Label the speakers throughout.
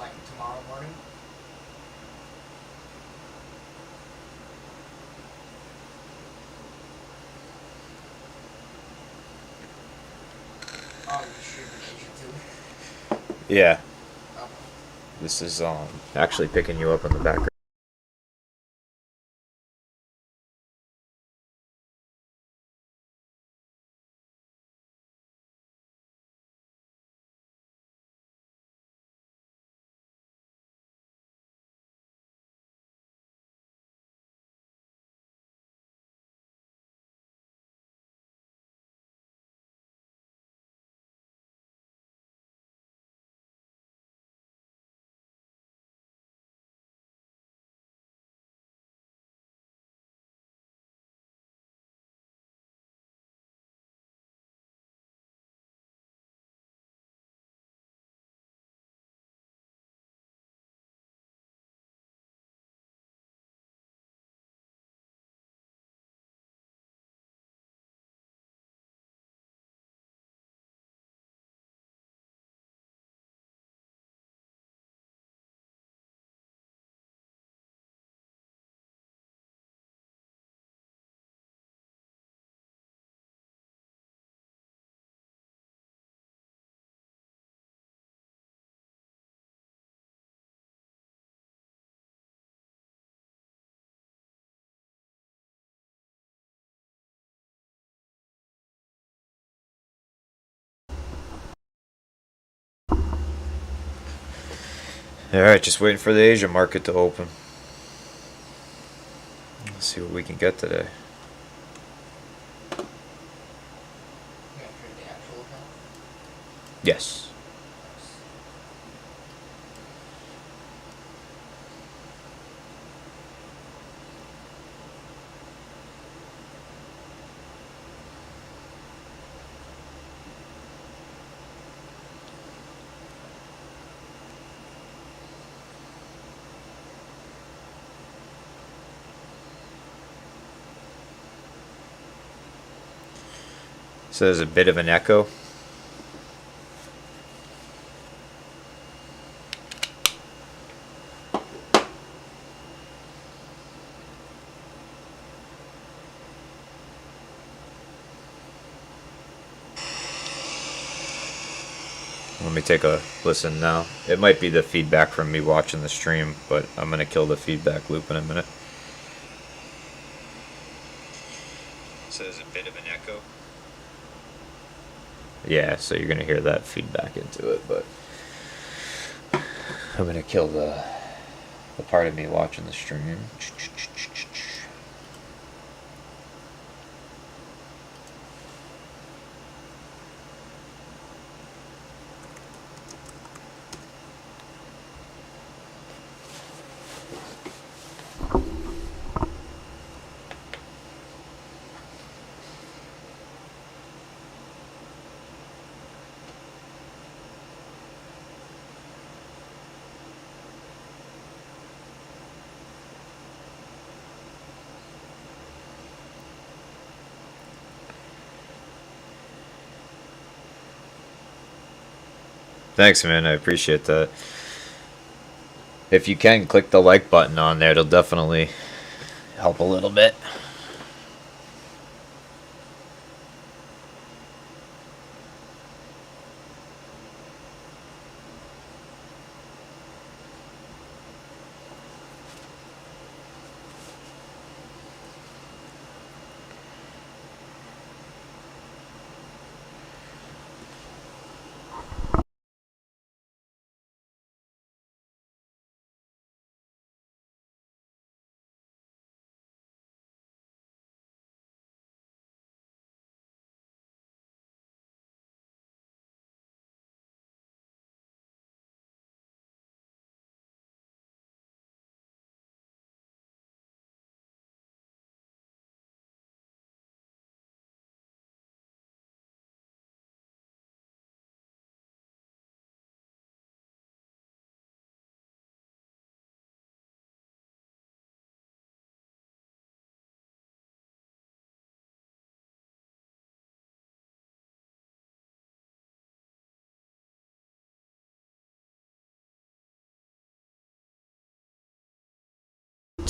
Speaker 1: like tomorrow morning. Oh, you streaming Asia too?
Speaker 2: Yeah.
Speaker 1: Oh.
Speaker 2: This is actually picking you up in the background. Alright, just waiting for the Asia market to open. Let's see what we can get today.
Speaker 1: You gonna trade the actual account?
Speaker 2: Yes.
Speaker 1: Nice.
Speaker 2: So there's a bit of an echo. Let me take a listen now. It might be the feedback from me watching the stream, but I'm going to kill the feedback loop in a minute. So there's a bit of an echo. Yeah, so you're going to hear that feedback into it, but I'm going to kill the part of me watching the stream. Thanks, man. I appreciate that. If you can, click the like button on there. It'll definitely help a little bit.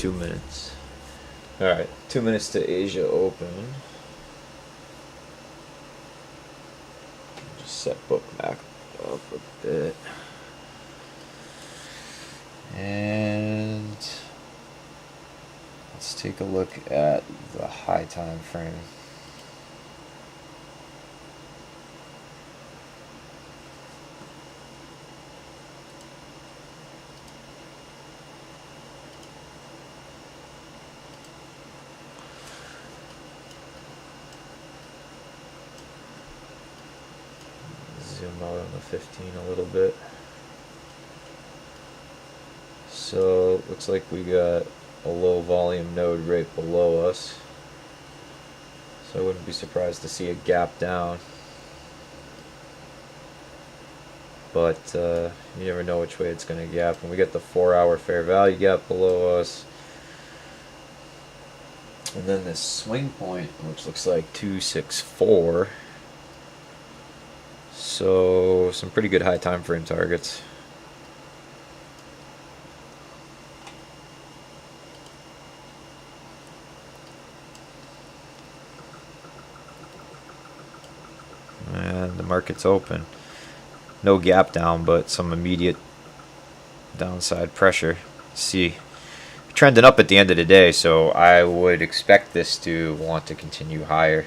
Speaker 2: 2 minutes. Alright, 2 minutes to Asia Open. Just set Bookmap up a bit. And let's take a look at the high time frame. Zoom out on the 15 a little bit. So looks like we got a low volume node right below us. So I wouldn't be surprised to see a gap down. But you never know which way it's going to gap. And we get the 4-hour fair value gap below us. And then this swing point, which looks like 264. So some pretty good high time frame targets. And the market's open. No gap down, but some immediate downside pressure. See, trending up at the end of the day, so I would expect this to want to continue higher.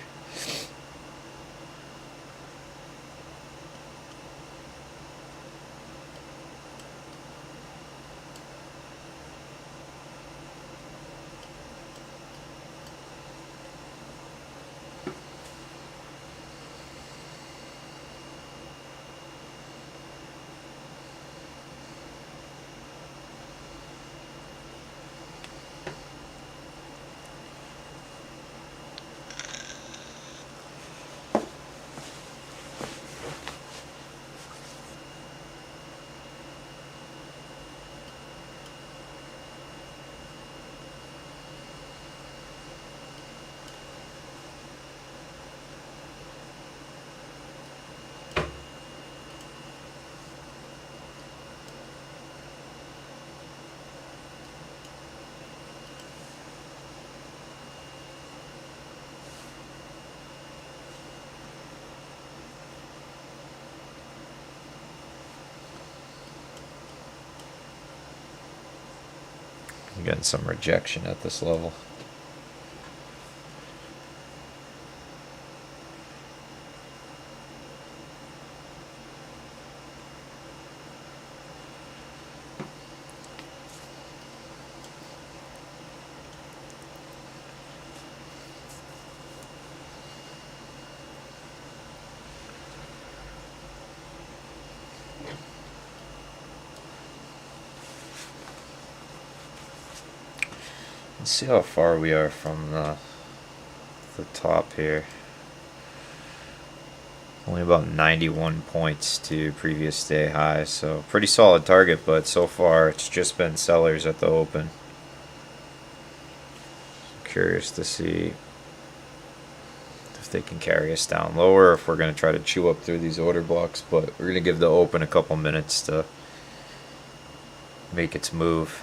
Speaker 2: I'm getting some rejection at this level. Let's see how far we are from the top here. Only about 91 points to previous day high, so pretty solid target, but so far it's just been sellers at the open. Curious to see if they can carry us down lower, or if we're going to try to chew up through these order blocks, but we're going to give the open a couple minutes to make its move.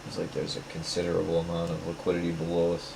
Speaker 2: Seems like there's a considerable amount of liquidity below us.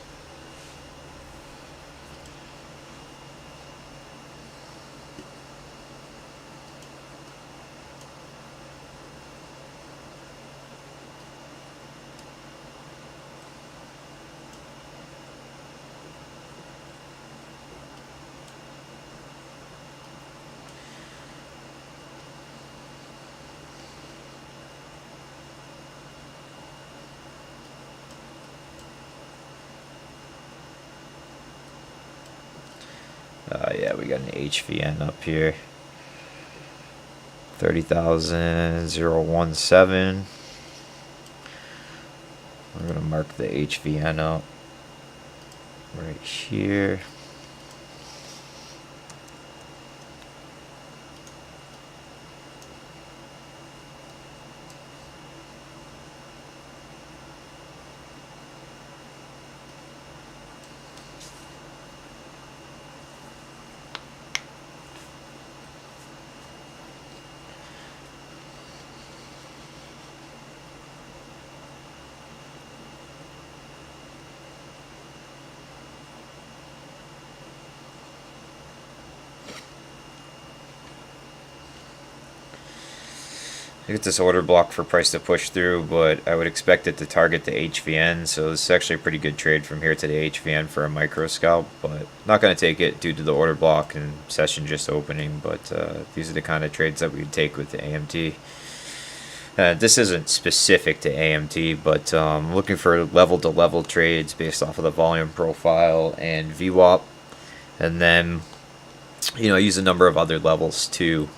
Speaker 2: Yeah, we got an HVN up here. 30,017. We're going to mark the HVN up right here. get this order block for price to push through, but I would expect it to target the HVN. So this is actually a pretty good trade from here to the HVN for a micro scalp, but not going to take it due to the order block and session just opening. But these are the kind of trades that we would take with the AMT. This isn't specific to AMT, but I'm looking for level-to-level trades based off of the volume profile and VWAP, and then I use a number of other levels too.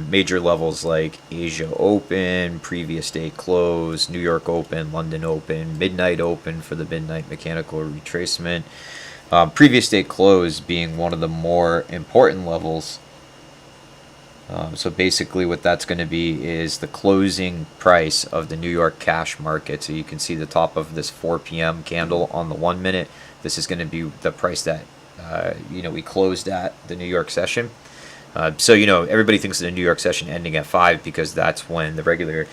Speaker 2: Major levels like Asia Open, previous day close, New York Open, London Open, Midnight Open for the midnight mechanical retracement. Previous day close being one of the more important levels. So basically what that's going to be is the closing price of the New York cash market. So you can see the top of this 4 p.m. candle on the 1 minute. This is going to be the price that we closed at the New York session. So everybody thinks of the New York session ending at 5 because that's when the regular,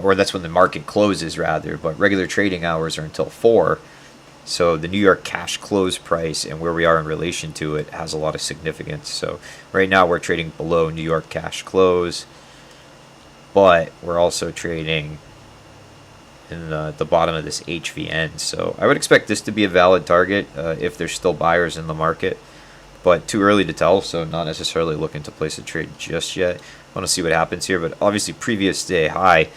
Speaker 2: or that's when the market closes rather, but regular trading hours are until 4. So the New York cash close price and where we are in relation to it has a lot of significance. So right now we're trading below New York cash close, but we're also trading in the bottom of this HVN. So I would expect this to be a valid target if there's still buyers in the market, but too early to tell, so not necessarily looking to place a trade just yet. I want to see what happens here, but obviously previous day high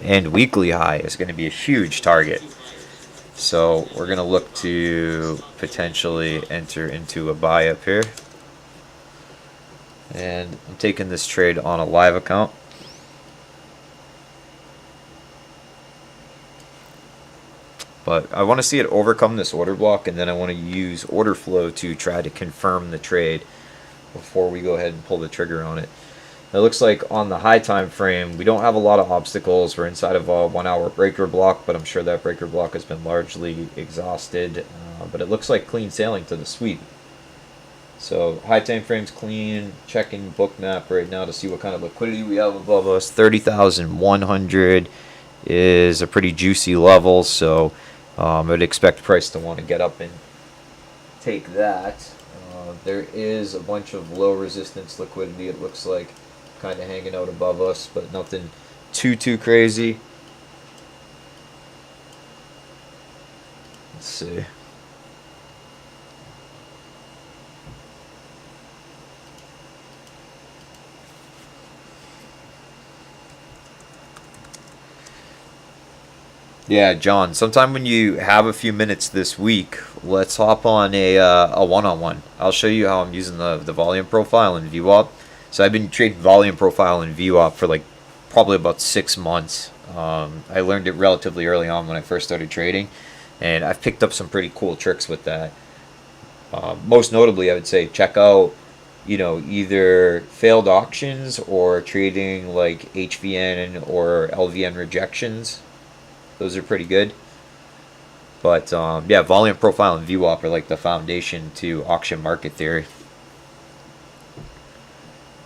Speaker 2: and weekly high is going to be a huge target. So we're going to look to potentially enter into a buy up here. And I'm taking this trade on a live account. But I want to see it overcome this order block, and then I want to use order flow to try to confirm the trade before we go ahead and pull the trigger on it. It looks like on the high time frame, we don't have a lot of obstacles. We're inside of a 1 hour breaker block, but I'm sure that breaker block has been largely exhausted. But it looks like clean sailing to the sweep. So high time frame's clean. Checking Bookmap right now to see what kind of liquidity we have above us. 30,100 is a pretty juicy level, so I would expect price to want to get up and take that. There is a bunch of low resistance liquidity, it looks like, kind of hanging out above us, but nothing too crazy. Let's see. Yeah, John, sometime when you have a few minutes this week, let's hop on a one-on-one. I'll show you how I'm using the volume profile and VWAP. So I've been trading volume profile and VWAP for like probably about 6 months. I learned it relatively early on when I first started trading, and I've picked up some pretty cool tricks with that. Most notably, I would say check out either failed auctions or trading like HVN or LVN rejections. Those are pretty good. But yeah, volume profile and VWAP are like the foundation to auction market theory.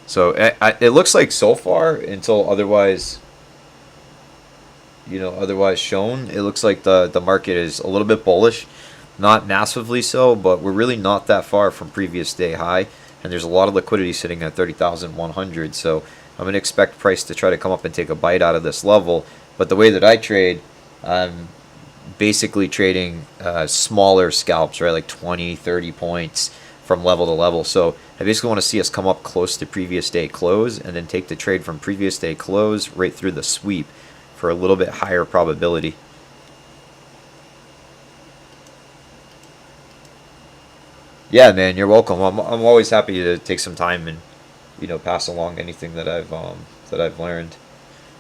Speaker 2: So it looks like so far, until otherwise shown, it looks like the market is a little bit bullish. Not massively so, but we're really not that far from previous day high, and there's a lot of liquidity sitting at 30,100. So I'm going to expect price to try to come up and take a bite out of this level. But the way that I trade, I'm basically trading smaller scalps, right, like 20, 30 points from level to level. So I basically want to see us come up close to previous day close and then take the trade from previous day close right through the sweep for a little bit higher probability. Yeah, man, you're welcome. I'm always happy to take some time and pass along anything that I've learned.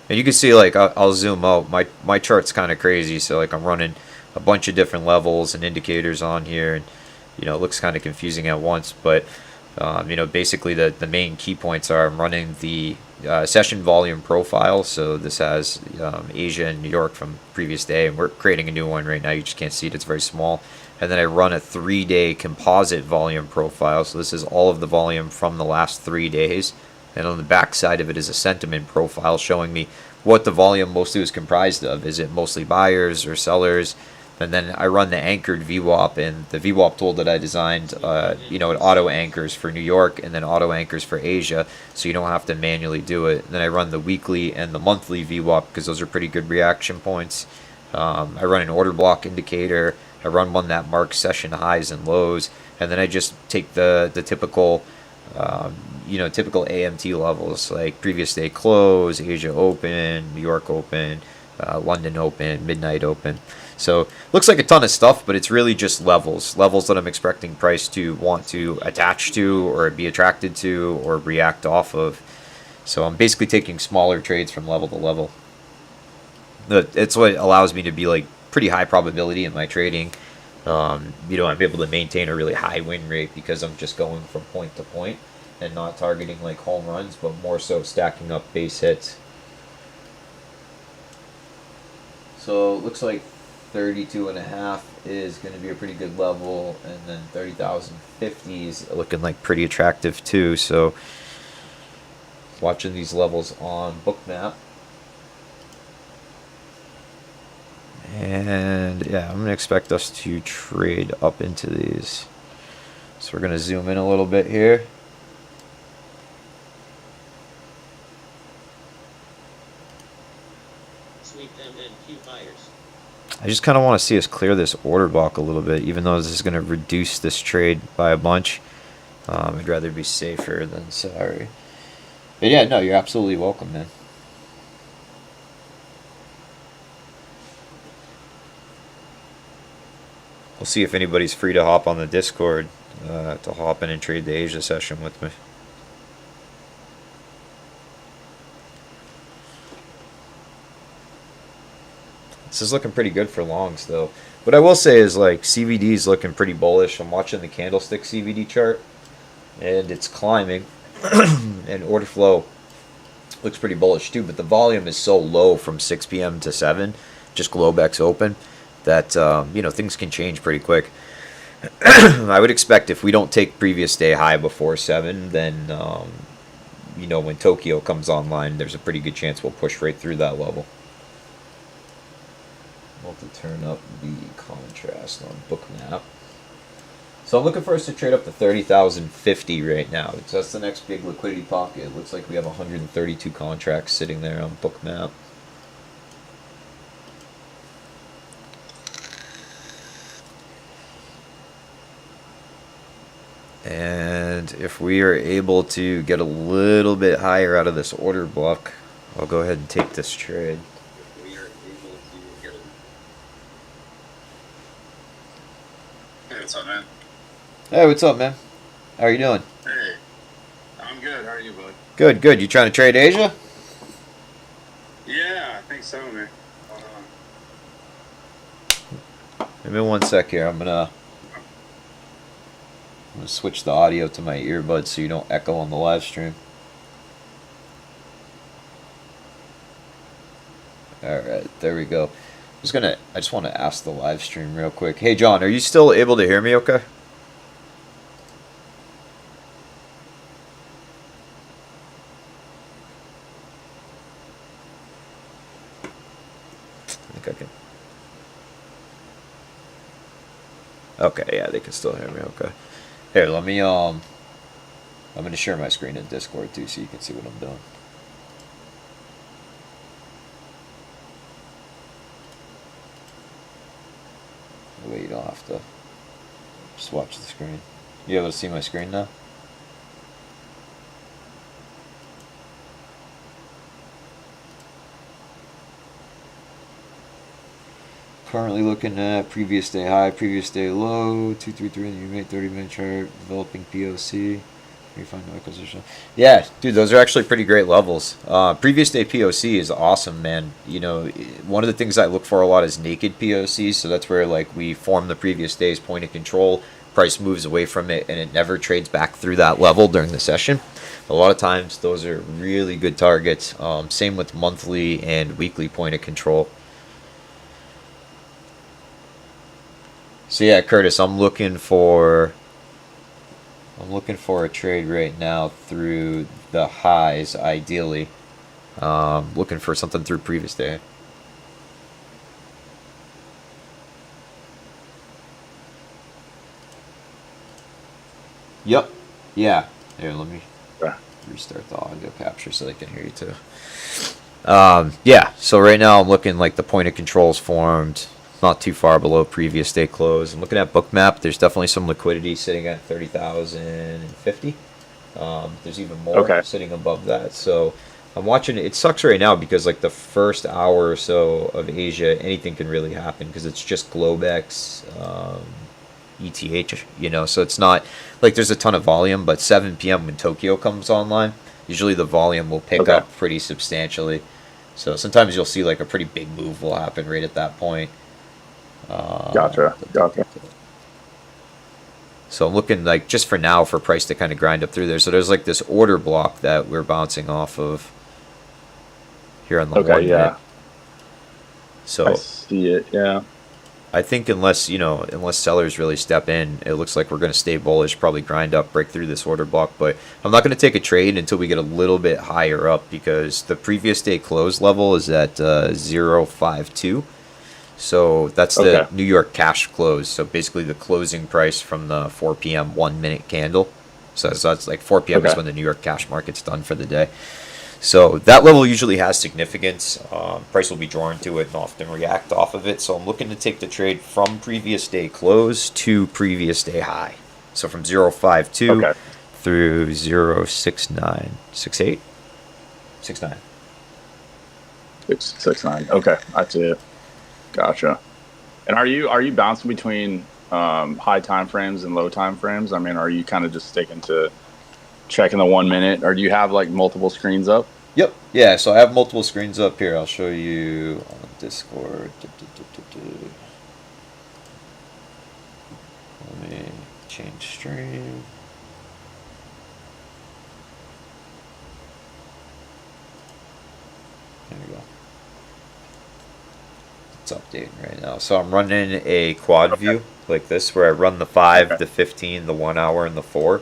Speaker 2: And you can see, like, I'll zoom out. My chart's kind of crazy, so like I'm running a bunch of different levels and indicators on here, and it looks kind of confusing at once. But basically the main key points are I'm running the session volume profile. So this has Asia and New York from previous day, and we're creating a new one right now. You just can't see it; it's very small. And then I run a 3-day composite volume profile. So this is all of the volume from the last 3 days. And on the back side of it is a sentiment profile showing me what the volume mostly was comprised of. Is it mostly buyers or sellers? And then I run the anchored VWAP, and the VWAP tool that I designed, it auto anchors for New York and then auto anchors for Asia, so you don't have to manually do it. And then I run the weekly and the monthly VWAP because those are pretty good reaction points. I run an order block indicator. I run one that marks session highs and lows, and then I just take the typical, typical AMT levels like previous day close, Asia Open, New York Open, London Open, Midnight Open. So looks like a ton of stuff, but it's really just levels that I'm expecting price to want to attach to or be attracted to or react off of. So I'm basically taking smaller trades from level to level. It's what allows me to be like pretty high probability in my trading. I'm able to maintain a really high win rate because I'm just going from point to point and not targeting like home runs, but more so stacking up base hits. So it looks like 32.5 is going to be a pretty good level, and then 30,050 is looking like pretty attractive too. So watching these levels on Bookmap. And yeah, I'm going to expect us to trade up into these. So we're going to zoom in a little bit here.
Speaker 3: Sweep MNQ buyers.
Speaker 2: I just kind of want to see us clear this order block a little bit, even though this is going to reduce this trade by a bunch. I'd rather be safer than sorry. But yeah, no, you're absolutely welcome, man. We'll see if anybody's free to hop on the Discord to hop in and trade the Asia session with me. This is looking pretty good for longs, though. What I will say is, like, CVD is looking pretty bullish. I'm watching the candlestick CVD chart, and it's climbing. And order flow looks pretty bullish, too. But the volume is so low from 6 p.m. to 7, just Globex open, that, things can change pretty quick. I would expect if we don't take previous day high before 7, then, when Tokyo comes online, there's a pretty good chance we'll push right through that level. We'll have to turn up the contrast on Bookmap. So I'm looking for us to trade up to 30,050 right now. That's the next big liquidity pocket. It looks like we have 132 contracts sitting there on Bookmap. And if we are able to get a little bit higher out of this order block, I'll go ahead and take this trade.
Speaker 4: Hey, what's up, man?
Speaker 2: Hey, what's up, man? How are you doing?
Speaker 4: Hey, I'm good. How are you, bud?
Speaker 2: Good, good. You trying to trade Asia?
Speaker 4: Yeah, I think so, man.
Speaker 2: Give me 1 sec here. I'm gonna switch the audio to my earbuds so you don't echo on the live stream. Alright, there we go. I just want to ask the live stream real quick. Hey John, are you still able to hear me okay? I think I can. Okay, yeah, they can still hear me okay. Here, let me I'm gonna share my screen in Discord too so you can see what I'm doing. Wait, you don't have to just watch the screen. You able to see my screen now? Currently looking at previous day high, previous day low, 233 in the 30-minute chart, developing POC. Refine no acquisition. Yeah, dude, those are actually pretty great levels. Previous day POC is awesome, man. One of the things I look for a lot is naked POCs, so that's where like we form the previous day's point of control, price moves away from it, and it never trades back through that level during the session. A lot of times those are really good targets. Same with monthly and weekly point of control. So yeah, Curtis, I'm looking for a trade right now through the highs, ideally. Looking for something through previous day. Yep. Yeah. Here, let me
Speaker 5: Okay.
Speaker 2: restart the audio capture so they can hear you too. Yeah, so right now I'm looking like the point of controls formed not too far below previous day close. I'm looking at Bookmap. There's definitely some liquidity sitting at 30,050. There's even more
Speaker 5: Okay.
Speaker 2: sitting above that. So I'm watching it. It sucks right now because like the first hour or so of Asia, anything can really happen because it's just Globex, ETH, you know, so it's not like there's a ton of volume, but 7 p.m. when Tokyo comes online, usually the volume will pick
Speaker 5: Okay.
Speaker 2: up pretty substantially. So sometimes you'll see like a pretty big move will happen right at that point.
Speaker 5: Gotcha.
Speaker 2: So I'm looking like just for now for price to kind of grind up through there. So there's like this order block that we're bouncing off of here on the
Speaker 5: Okay.
Speaker 2: 1
Speaker 5: Yeah.
Speaker 2: minute.
Speaker 5: I
Speaker 2: So
Speaker 5: see it. Yeah.
Speaker 2: I think unless sellers really step in, it looks like we're going to stay bullish, probably grind up, break through this order block. But I'm not going to take a trade until we get a little bit higher up because the previous day close level is at 0.52. So that's the
Speaker 5: Okay.
Speaker 2: New York cash close. So basically the closing price from the 4 p.m. 1 minute candle. So that's like 4 p.m. is
Speaker 5: Okay.
Speaker 2: when the New York cash market's done for the day. So that level usually has significance. Price will be drawn to it and often react off of it. So I'm looking to take the trade from previous day close to previous day high. So from 0.52
Speaker 5: Okay.
Speaker 2: through 0.69, 68, 69.
Speaker 5: 669. Okay. I see it. Gotcha. And are you bouncing between high time frames and low time frames? I mean, are you kind of just sticking to checking the 1 minute, or do you have like multiple screens up?
Speaker 2: Yep. Yeah, so I have multiple screens up here. I'll show you on Discord. Let me change stream. There we go. It's updating right now. So I'm running a quad view like this where I run the 5, the 15, the 1 hour, and the 4.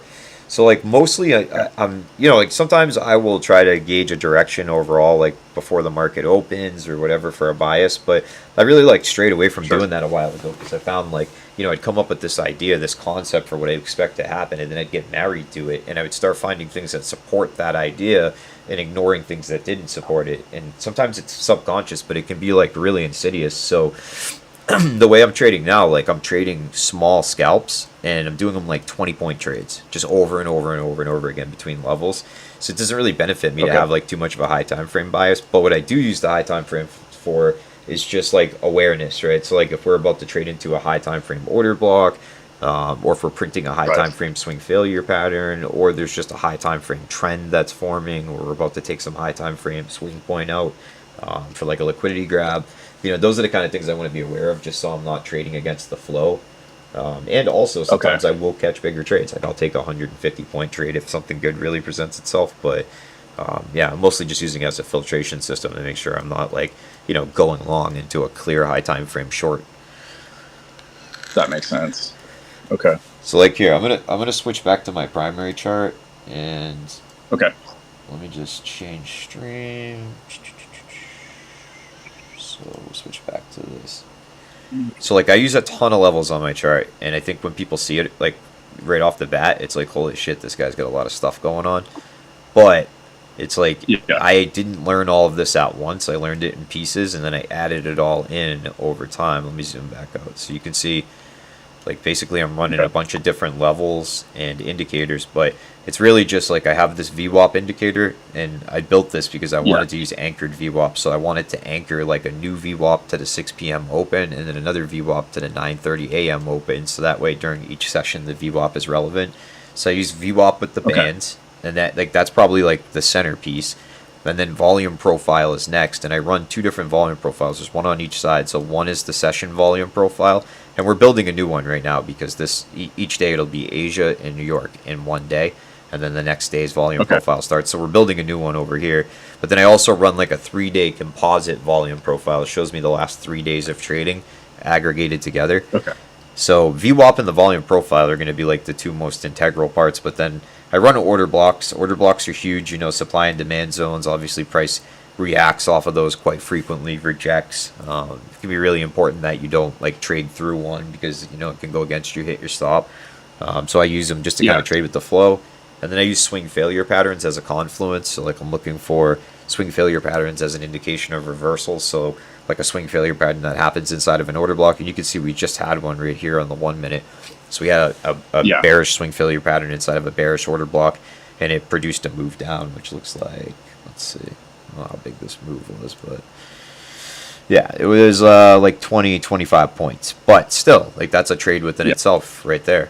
Speaker 2: So like mostly I'm like sometimes I will try to gauge a direction overall like before the market opens or whatever for a bias, but I really like strayed away from doing that a while ago because I found like I'd come up with this idea, this concept for what I expect to happen, and then I'd get married to it and I would start finding things that support that idea and ignoring things that didn't support it. And sometimes it's subconscious, but it can be like really insidious. So the way I'm trading now, like I'm trading small scalps and I'm doing them like 20-point trades just over and over and over and over again between levels. So it doesn't really benefit me to have like too much of a high time frame bias. But what I do use the high time frame for is just like awareness, right? So like if we're about to trade into a high time frame order block, or if we're printing a high time frame swing failure pattern, or there's just a high time frame trend that's forming, or we're about to take some high time frame swing point out for like a liquidity grab. Those are the kind of things I want to be aware of, just so I'm not trading against the flow. And also sometimes I will catch bigger trades. Like I'll take a 150-point trade if something good really presents itself. But I'm mostly just using it as a filtration system to make sure I'm not like going long into a clear high time frame short.
Speaker 5: That makes sense. Okay.
Speaker 2: So like here, I'm gonna switch back to my primary chart and
Speaker 5: Okay.
Speaker 2: let me just change stream. So we'll switch back to this. So like I use a ton of levels on my chart, and I think when people see it like right off the bat, it's like holy shit, this guy's got a lot of stuff going on. But it's like I didn't learn all of this at once. I learned it in pieces, and then I added it all in over time. Let me zoom back out so you can see. Like basically I'm running a bunch of different levels and indicators, but it's really just like I have this VWAP indicator, and I built this because I wanted to use anchored VWAP. So I wanted to anchor like a new VWAP to the 6 p.m. open and then another VWAP to the 9:30 a.m. open. So that way during each session the VWAP is relevant. So I use VWAP with the bands, and that's probably like the centerpiece. And then volume profile is next, and I run two different volume profiles. There's one on each side. So one is the session volume profile, and we're building a new one right now because each day it'll be Asia and New York in one day, and then the next day's volume profile starts. So we're building a new one over here. But then I also run like a 3-day composite volume profile. It shows me the last 3 days of trading aggregated together. So VWAP and the volume profile are going to be like the two most integral parts, but then I run order blocks. Order blocks are huge, supply and demand zones. Obviously, price reacts off of those quite frequently, rejects. It can be really important that you don't like trade through one because, it can go against you, hit your stop. So I use them just to kind of trade with the flow. And then I use swing failure patterns as a confluence. So like I'm looking for swing failure patterns as an indication of reversals. So like a swing failure pattern that happens inside of an order block. And you can see we just had one right here on the 1 minute. So we had a bearish swing failure pattern inside of a bearish order block. And it produced a move down, which looks like, let's see, I don't know how big this move was, but yeah, it was like 20, 25 points. But still, like that's a trade within itself right there.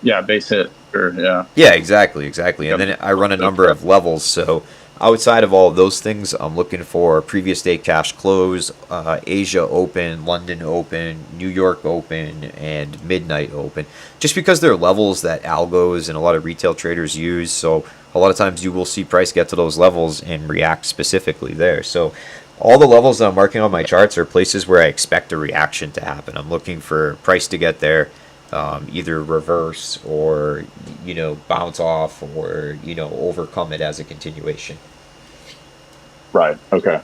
Speaker 5: Base hit. Sure, yeah.
Speaker 2: Yeah, exactly. And then I run a number of levels. So outside of all of those things, I'm looking for previous day cash close, Asia open, London open, New York open, and midnight open. Just because they're levels that algos and a lot of retail traders use. So a lot of times you will see price get to those levels and react specifically there. So all the levels that I'm marking on my charts are places where I expect a reaction to happen. I'm looking for price to get there. Either reverse or, bounce off or, overcome it as a continuation.
Speaker 5: Right. Okay.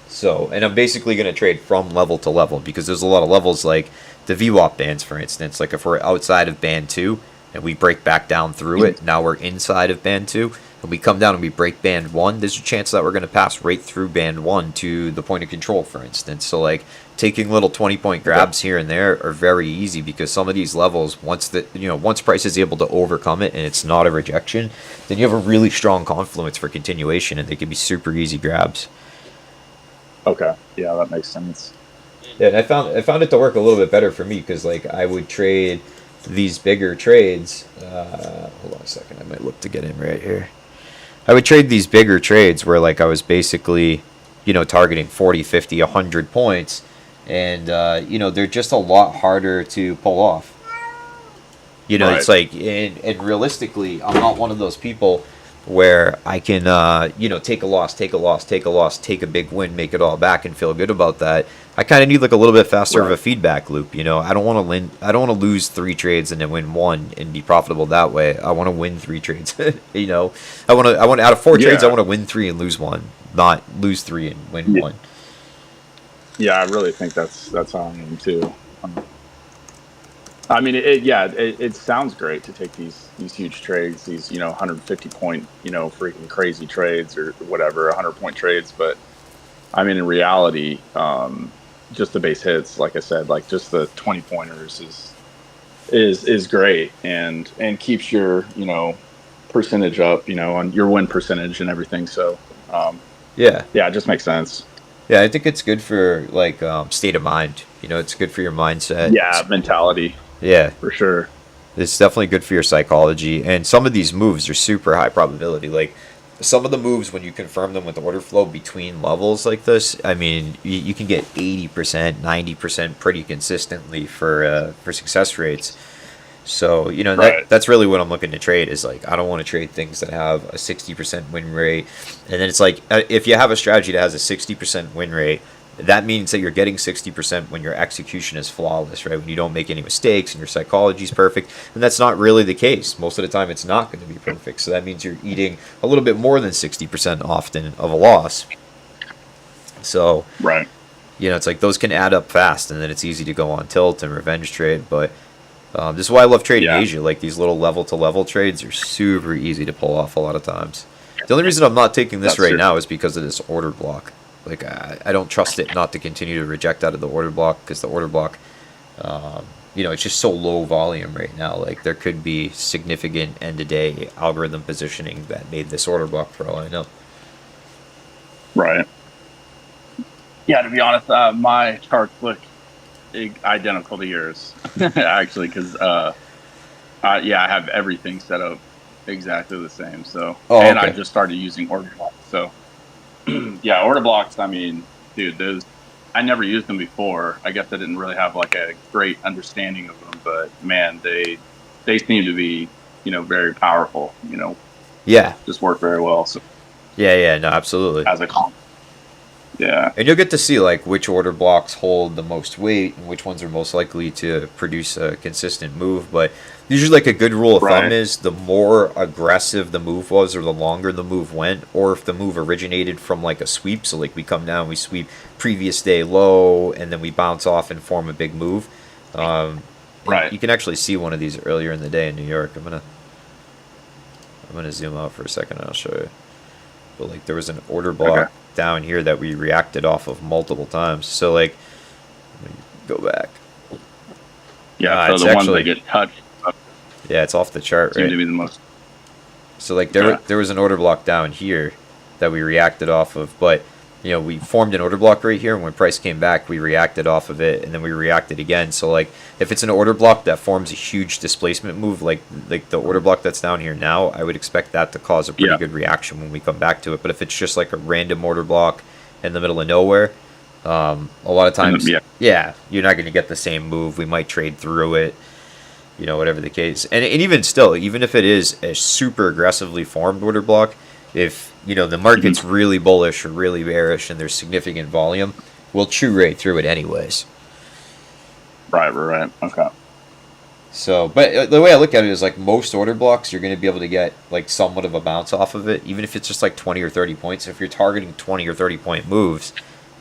Speaker 2: So, and I'm basically going to trade from level to level because there's a lot of levels like the VWAP bands, for instance. Like if we're outside of band 2 and we break back down through it, now we're inside of band 2 and we come down and we break band 1, there's a chance that we're going to pass right through band 1 to the point of control, for instance. So like taking little 20-point grabs here and there are very easy because some of these levels, once price is able to overcome it and it's not a rejection, then you have a really strong confluence for continuation and they can be super easy grabs.
Speaker 5: Okay. Yeah, that makes sense.
Speaker 2: Yeah, and I found it to work a little bit better for me because like I would trade these bigger trades. Hold on a second, I might look to get in right here. I would trade these bigger trades where like I was basically, targeting 40, 50, 100 points. And, they're just a lot harder to pull off. Right. It's like, and realistically, I'm not one of those people where I can, take a loss, take a big win, make it all back and feel good about that. I kind of need like a little bit faster of a feedback loop. I don't want to lose 3 trades and then win 1 and be profitable that way. I want to win 3 trades. I want out of 4 trades, I want to win 3 and lose 1, not lose 3 and win 1.
Speaker 5: Yeah, I really think that's how I am too. I mean, it sounds great to take these huge trades, these 150 point, freaking crazy trades or whatever, 100-point trades. But I mean, in reality, just the base hits, like I said, like just the 20 pointers is great and keeps your percentage up, on your win percentage and everything. So it just makes sense.
Speaker 2: Yeah, I think it's good for like state of mind. It's good for your mindset.
Speaker 5: Yeah, mentality.
Speaker 2: Yeah,
Speaker 5: for sure.
Speaker 2: It's definitely good for your psychology. And some of these moves are super high probability. Like some of the moves, when you confirm them with order flow between levels like this, I mean, you can get 80%, 90% pretty consistently for success rates. So, that's really what I'm looking to trade is like, I don't want to trade things that have a 60% win rate. And then it's like, if you have a strategy that has a 60% win rate, that means that you're getting 60% when your execution is flawless, right? When you don't make any mistakes and your psychology is perfect. And that's not really the case. Most of the time, it's not going to be perfect. So that means you're eating a little bit more than 60% often of a loss. So, it's like those can add up fast, and then it's easy to go on tilt and revenge trade. But this is why I love trading Asia. Like these little level-to-level trades are super easy to pull off a lot of times. The only reason I'm not taking this now is because of this order block. Like I don't trust it not to continue to reject out of the order block because the order block, it's just so low volume right now. Like there could be significant end-of-day algorithm positioning that made this order block for all I know.
Speaker 5: Right. Yeah, to be honest, my charts look identical to yours, actually, because I have everything set up exactly the same. So, I just started using order blocks. So, order blocks. I mean, dude, those I never used them before. I guess I didn't really have like a great understanding of them, but man, they seem to be very powerful. Just work very well. So,
Speaker 2: no, absolutely.
Speaker 5: As a comp. Yeah.
Speaker 2: And you'll get to see like which order blocks hold the most weight and which ones are most likely to produce a consistent move. But usually like a good rule of thumb is the more aggressive the move was or the longer the move went, or if the move originated from like a sweep. So like we come down, we sweep previous day low, and then we bounce off and form a big move.
Speaker 5: Right.
Speaker 2: You can actually see one of these earlier in the day in New York. I'm gonna zoom out for a second and I'll show you. But like there was an order block down here that we reacted off of multiple times. So like, let me go back.
Speaker 5: Yeah, so
Speaker 2: it's
Speaker 5: the ones
Speaker 2: actually,
Speaker 5: that get touched
Speaker 2: yeah, it's off the chart,
Speaker 5: seem
Speaker 2: right?
Speaker 5: to be the most.
Speaker 2: So like there was an order block down here that we reacted off of, but you know, we formed an order block right here, and when price came back, we reacted off of it, and then we reacted again. So like if it's an order block that forms a huge displacement move, like the order block that's down here now, I would expect that to cause a pretty good reaction when we come back to it. But if it's just like a random order block in the middle of nowhere, a lot of times, yeah, you're not going to get the same move. We might trade through it, you know, whatever the case. And even still, even if it is a super aggressively formed order block, if, you know, the market's really bullish or really bearish and there's significant volume, we'll chew right through it anyways.
Speaker 5: Right. Okay.
Speaker 2: So, but the way I look at it is like most order blocks, you're going to be able to get like somewhat of a bounce off of it, even if it's just like 20 or 30 points. If you're targeting 20 or 30 point moves,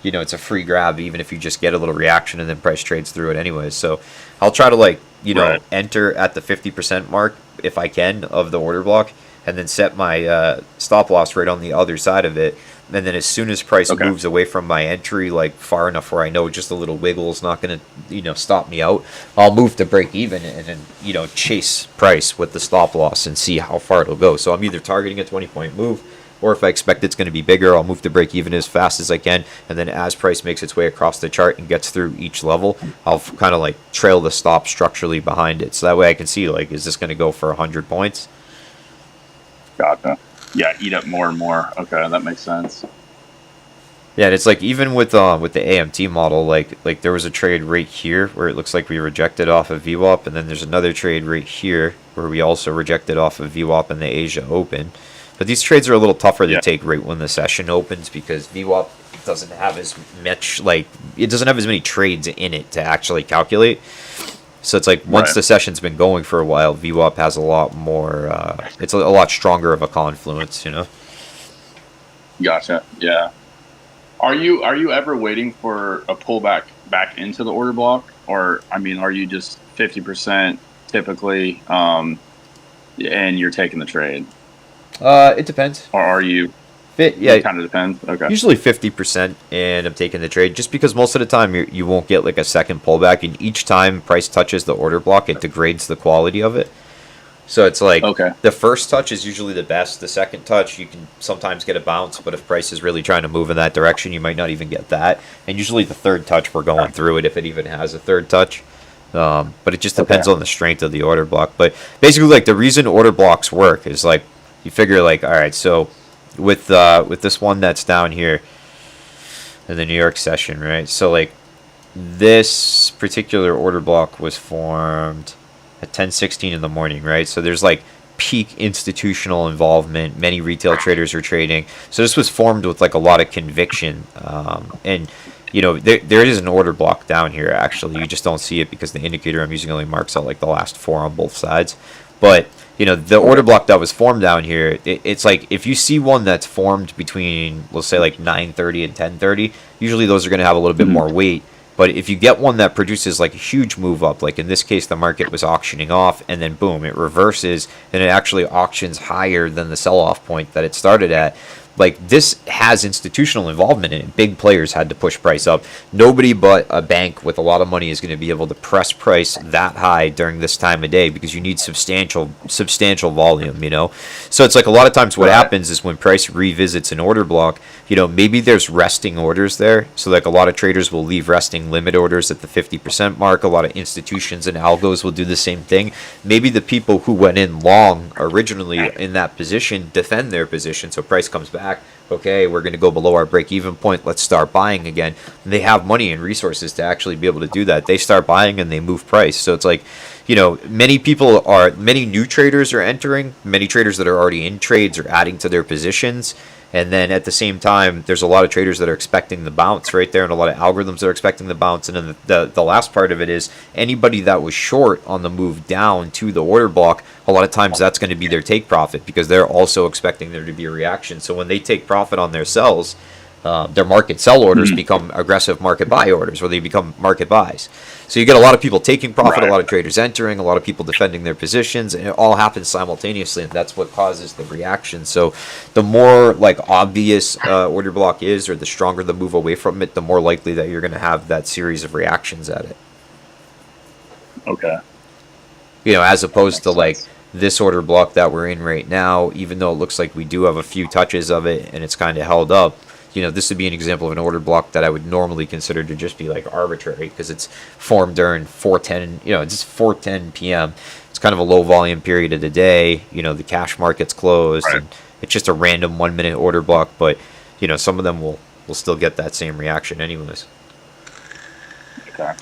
Speaker 2: you know, it's a free grab, even if you just get a little reaction and then price trades through it anyways. So I'll try to like, you know, enter at the 50% mark if I can of the order block, and then set my stop loss right on the other side of it. And then as soon as price moves away from my entry, like far enough where I know just a little wiggle is not going to, you know, stop me out, I'll move to break even and then, you know, chase price with the stop loss and see how far it'll go. So I'm either targeting a 20-point move, or if I expect it's going to be bigger, I'll move to break even as fast as I can. And then as price makes its way across the chart and gets through each level, I'll kind of like trail the stop structurally behind it. So that way I can see, like, is this going to go for 100 points?
Speaker 5: Gotcha. Yeah, eat up more and more. Okay, that makes sense.
Speaker 2: Yeah, and it's like even with the AMT model, like there was a trade right here where it looks like we rejected off of VWAP, and then there's another trade right here where we also rejected off of VWAP in the Asia Open. But these trades are a little tougher to take right when the session opens, because VWAP doesn't have as much, like, it doesn't have as many trades in it to actually calculate. So it's like once the session's been going for a while, VWAP has a lot more, it's a lot stronger of a confluence, you know?
Speaker 5: Gotcha. Yeah. Are you ever waiting for a pullback back into the order block? Or, I mean, are you just 50% typically, and you're taking the trade?
Speaker 2: It depends.
Speaker 5: Or are you?
Speaker 2: Yeah,
Speaker 5: it kind of depends. Okay.
Speaker 2: Usually 50%, and I'm taking the trade just because most of the time you won't get like a second pullback, and each time price touches the order block, it degrades the quality of it. So it's like the first touch is usually the best. The second touch, you can sometimes get a bounce, but if price is really trying to move in that direction, you might not even get that. And usually the third touch, we're going through it if it even has a third touch. But it just depends on the strength of the order block. But basically, like, the reason order blocks work is like you figure like, all right, so with this one that's down here in the New York session, right? So like this particular order block was formed at 10:16 in the morning, right? So there's like peak institutional involvement. Many retail traders are trading. So this was formed with like a lot of conviction, and you know, there is an order block down here. Actually, you just don't see it because the indicator I'm using only marks out like the last four on both sides. But you know, the order block that was formed down here, it's like if you see one that's formed between, let's say, like 9:30 and 10:30, usually those are going to have a little bit more weight. But if you get one that produces like a huge move up, like in this case, the market was auctioning off, and then boom, it reverses, and it actually auctions higher than the sell-off point that it started at. Like, this has institutional involvement in it. Big players had to push price up. Nobody but a bank with a lot of money is going to be able to press price that high during this time of day, because you need substantial volume, you know? So it's like a lot of times what happens is when price revisits an order block, you know, maybe there's resting orders there. So like a lot of traders will leave resting limit orders at the 50% mark. A lot of institutions and algos will do the same thing. Maybe the people who went in long originally in that position defend their position, so price comes back. Okay, we're going to go below our break-even point. Let's start buying again. And they have money and resources to actually be able to do that. They start buying and they move price. So it's like, you know, many new traders are entering. Many traders that are already in trades are adding to their positions. And then at the same time, there's a lot of traders that are expecting the bounce right there, and a lot of algorithms that are expecting the bounce. And then the last part of it is anybody that was short on the move down to the order block, a lot of times that's going to be their take profit, because they're also expecting there to be a reaction. So when they take profit on their sells, their market sell orders become aggressive market buy orders, or they become market buys. So you get a lot of people taking profit, a lot of traders entering, a lot of people defending their positions, and it all happens simultaneously, and that's what causes the reaction. So the more like obvious order block is, or the stronger the move away from it, the more likely that you're going to have that series of reactions at it.
Speaker 5: Okay.
Speaker 2: You know, as opposed to like this order block that we're in right now, even though it looks like we do have a few touches of it and it's kind of held up, you know, this would be an example of an order block that I would normally consider to just be like arbitrary, because it's formed during 4:10, you know, it's just 4:10 p.m. It's kind of a low volume period of the day. You know, the cash market's closed, and it's just a random 1 minute order block. But, you know, some of them will still get that same reaction anyways.
Speaker 5: Okay.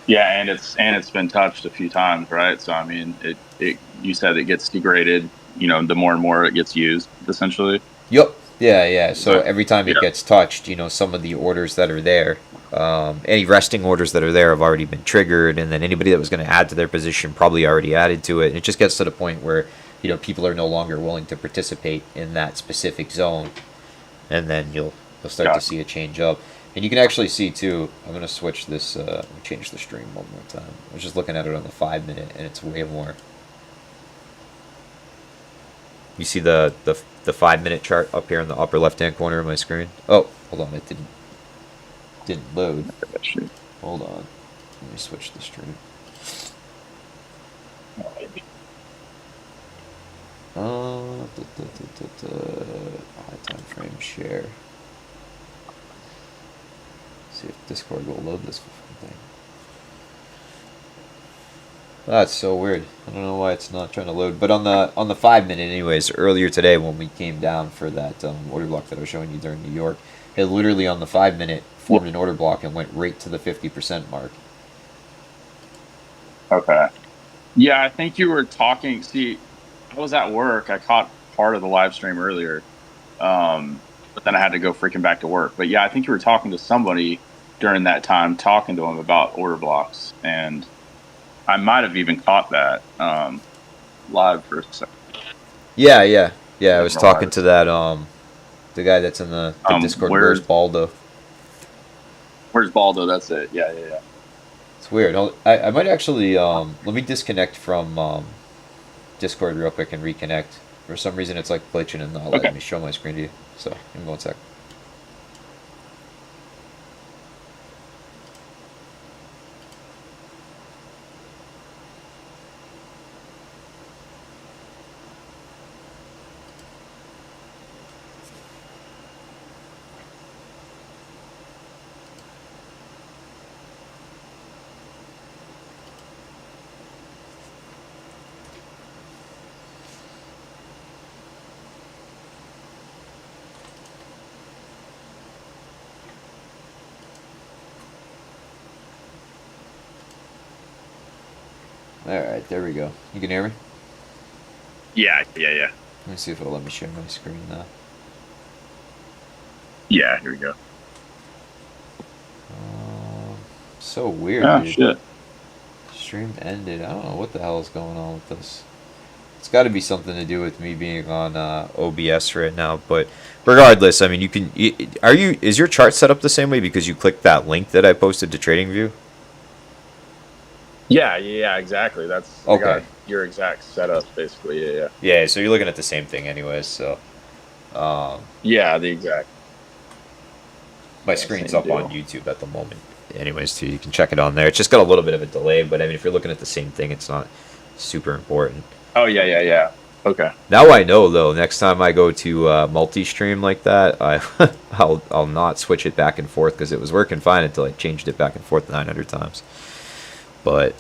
Speaker 5: Yeah, and it's been touched a few times, right? So I mean, it you said it gets degraded. You know, the more and more it gets used, essentially.
Speaker 2: Yep. Yeah. So every time it gets touched, you know, some of the orders that are there, any resting orders that are there have already been triggered, and then anybody that was going to add to their position probably already added to it. And it just gets to the point where, you know, people are no longer willing to participate in that specific zone, and then you'll start to see a change up. And you can actually see too. I'm going to switch this. Let me change the stream one more time. I was just looking at it on the 5 minute, and it's way more. You see the 5 minute chart up here in the upper left hand corner of my screen? Oh, hold on, it didn't load. Hold on, let me switch the stream. High time frame share. See if Discord will load this thing. That's so weird. I don't know why it's not trying to load. But on the 5 minute, anyways, earlier today when we came down for that order block that I was showing you during New York, it literally on the 5 minute formed an order block and went right to the 50% mark.
Speaker 5: Okay. Yeah, I think you were talking. See, I was at work. I caught part of the live stream earlier, but then I had to go freaking back to work. But yeah, I think you were talking to somebody during that time, talking to them about order blocks, and I might have even caught that live for a second. Yeah.
Speaker 2: I was talking to that the guy that's in the Discord. Where's Baldo?
Speaker 5: Where's Baldo? That's it. Yeah.
Speaker 2: It's weird. I might actually let me disconnect from Discord real quick and reconnect. For some reason, it's like glitching and not letting me show my screen to you. So give me 1 sec. Alright, there we go. You can hear me?
Speaker 5: Yeah.
Speaker 2: Let me see if it'll let me share my screen now.
Speaker 5: Yeah, here we go.
Speaker 2: So weird, dude. Shit. Stream ended. I don't know what the hell is going on with this. It's got to be something to do with me being on OBS right now. But regardless, I mean, you can. Is your chart set up the same way because you clicked that link that I posted to TradingView?
Speaker 5: Yeah, exactly. That's
Speaker 2: okay.
Speaker 5: Your exact setup, basically. Yeah.
Speaker 2: Yeah, so you're looking at the same thing, anyways. So.
Speaker 5: Yeah, the exact.
Speaker 2: My screen's up on YouTube at the moment, anyways. Too, you can check it on there. It's just got a little bit of a delay, but I mean, if you're looking at the same thing, it's not super important.
Speaker 5: Oh yeah. Okay.
Speaker 2: Now I know though. Next time I go to multi-stream like that, I'll not switch it back and forth because it was working fine until I changed it back and forth 900 times. But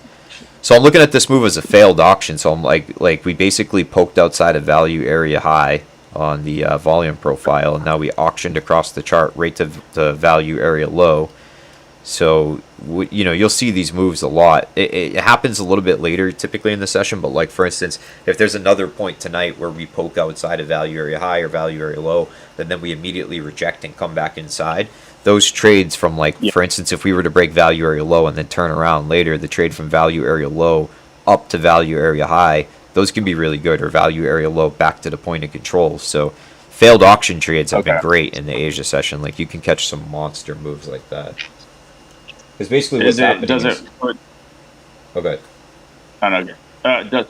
Speaker 2: so I'm looking at this move as a failed auction. So I'm like we basically poked outside a value area high on the volume profile, and now we auctioned across the chart right to the value area low. So you'll see these moves a lot. It happens a little bit later, typically in the session. But like for instance, if there's another point tonight where we poke outside a value area high or value area low, then we immediately reject and come back inside. Those trades from for instance, if we were to break value area low and then turn around later, the trade from value area low up to value area high, those can be really good, or value area low back to the point of control. So failed auction trades have been
Speaker 5: Okay.
Speaker 2: great in the Asia session. Like you can catch some monster moves like that. Because basically what's
Speaker 5: Is it
Speaker 2: happening
Speaker 5: does
Speaker 2: is,
Speaker 5: it put
Speaker 2: okay.
Speaker 5: kind of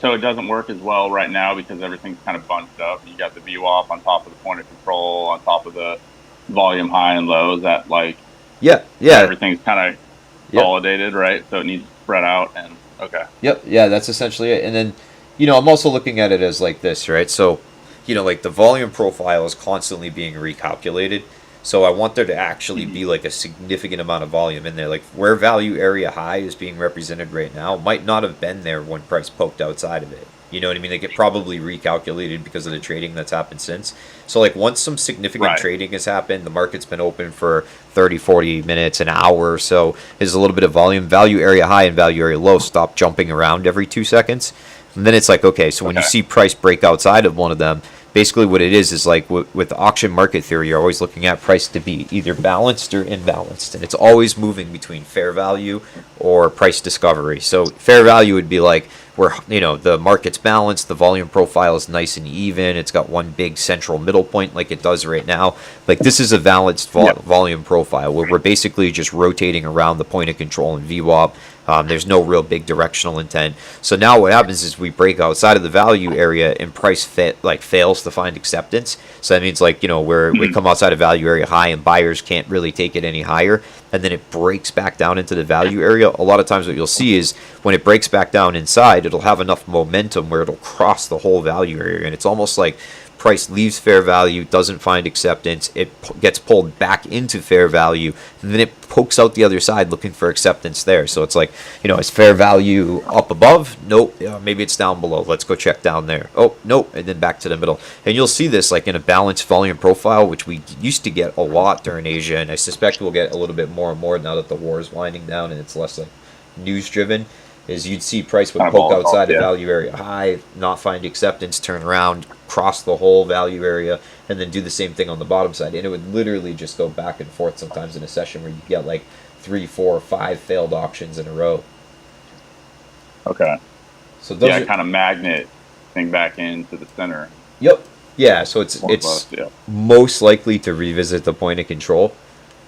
Speaker 5: so it doesn't work as well right now because everything's kind of bunched up. You got the VWAP on top of the point of control, on top of the volume high and lows. That like
Speaker 2: Yeah.
Speaker 5: everything's kind of
Speaker 2: Yep.
Speaker 5: consolidated, right? So it needs to spread out and okay.
Speaker 2: Yep. Yeah, that's essentially it. And then, I'm also looking at it as like this, right? So, like the volume profile is constantly being recalculated. So I want there to actually be like a significant amount of volume in there. Like where value area high is being represented right now might not have been there when price poked outside of it. You know what I mean? Like it probably recalculated because of the trading that's happened since. So like once some significant
Speaker 5: Right.
Speaker 2: trading has happened, the market's been open for 30, 40 minutes, an hour or so, there's a little bit of volume. Value area high and value area low stop jumping around every 2 seconds. And then it's like, okay, so when you
Speaker 5: Okay.
Speaker 2: see price break outside of one of them, basically what it is like with auction market theory, you're always looking at price to be either balanced or imbalanced. And it's always moving between fair value or price discovery. So fair value would be like where, the market's balanced, the volume profile is nice and even, it's got one big central middle point like it does right now. Like this is a balanced volume profile where we're basically just rotating around the point of control in VWAP. There's no real big directional intent. So now what happens is we break outside of the value area and price fails to find acceptance. So that means where we come outside of value area high and buyers can't really take it any higher, and then it breaks back down into the value area. A lot of times what you'll see is when it breaks back down inside, it'll have enough momentum where it'll cross the whole value area, and it's almost like price leaves fair value, doesn't find acceptance, it gets pulled back into fair value, and then it pokes out the other side looking for acceptance there. So it's like, is fair value up above? Nope. Maybe it's down below. Let's go check down there. Oh, nope. And then back to the middle. And you'll see this like in a balanced volume profile, which we used to get a lot during Asia, and I suspect we'll get a little bit more and more now that the war is winding down and it's less like news driven. Is you'd see price would
Speaker 5: Kind of
Speaker 2: poke
Speaker 5: volatile,
Speaker 2: outside
Speaker 5: yeah.
Speaker 2: of value area high, not find acceptance, turn around, cross the whole value area, and then do the same thing on the bottom side. And it would literally just go back and forth sometimes in a session where you get like 3, 4, 5 failed auctions in a row.
Speaker 5: Okay.
Speaker 2: So those are,
Speaker 5: kind of magnet thing back into the center.
Speaker 2: yep. Yeah, so it's
Speaker 5: More or less, yeah.
Speaker 2: most likely to revisit the point of control.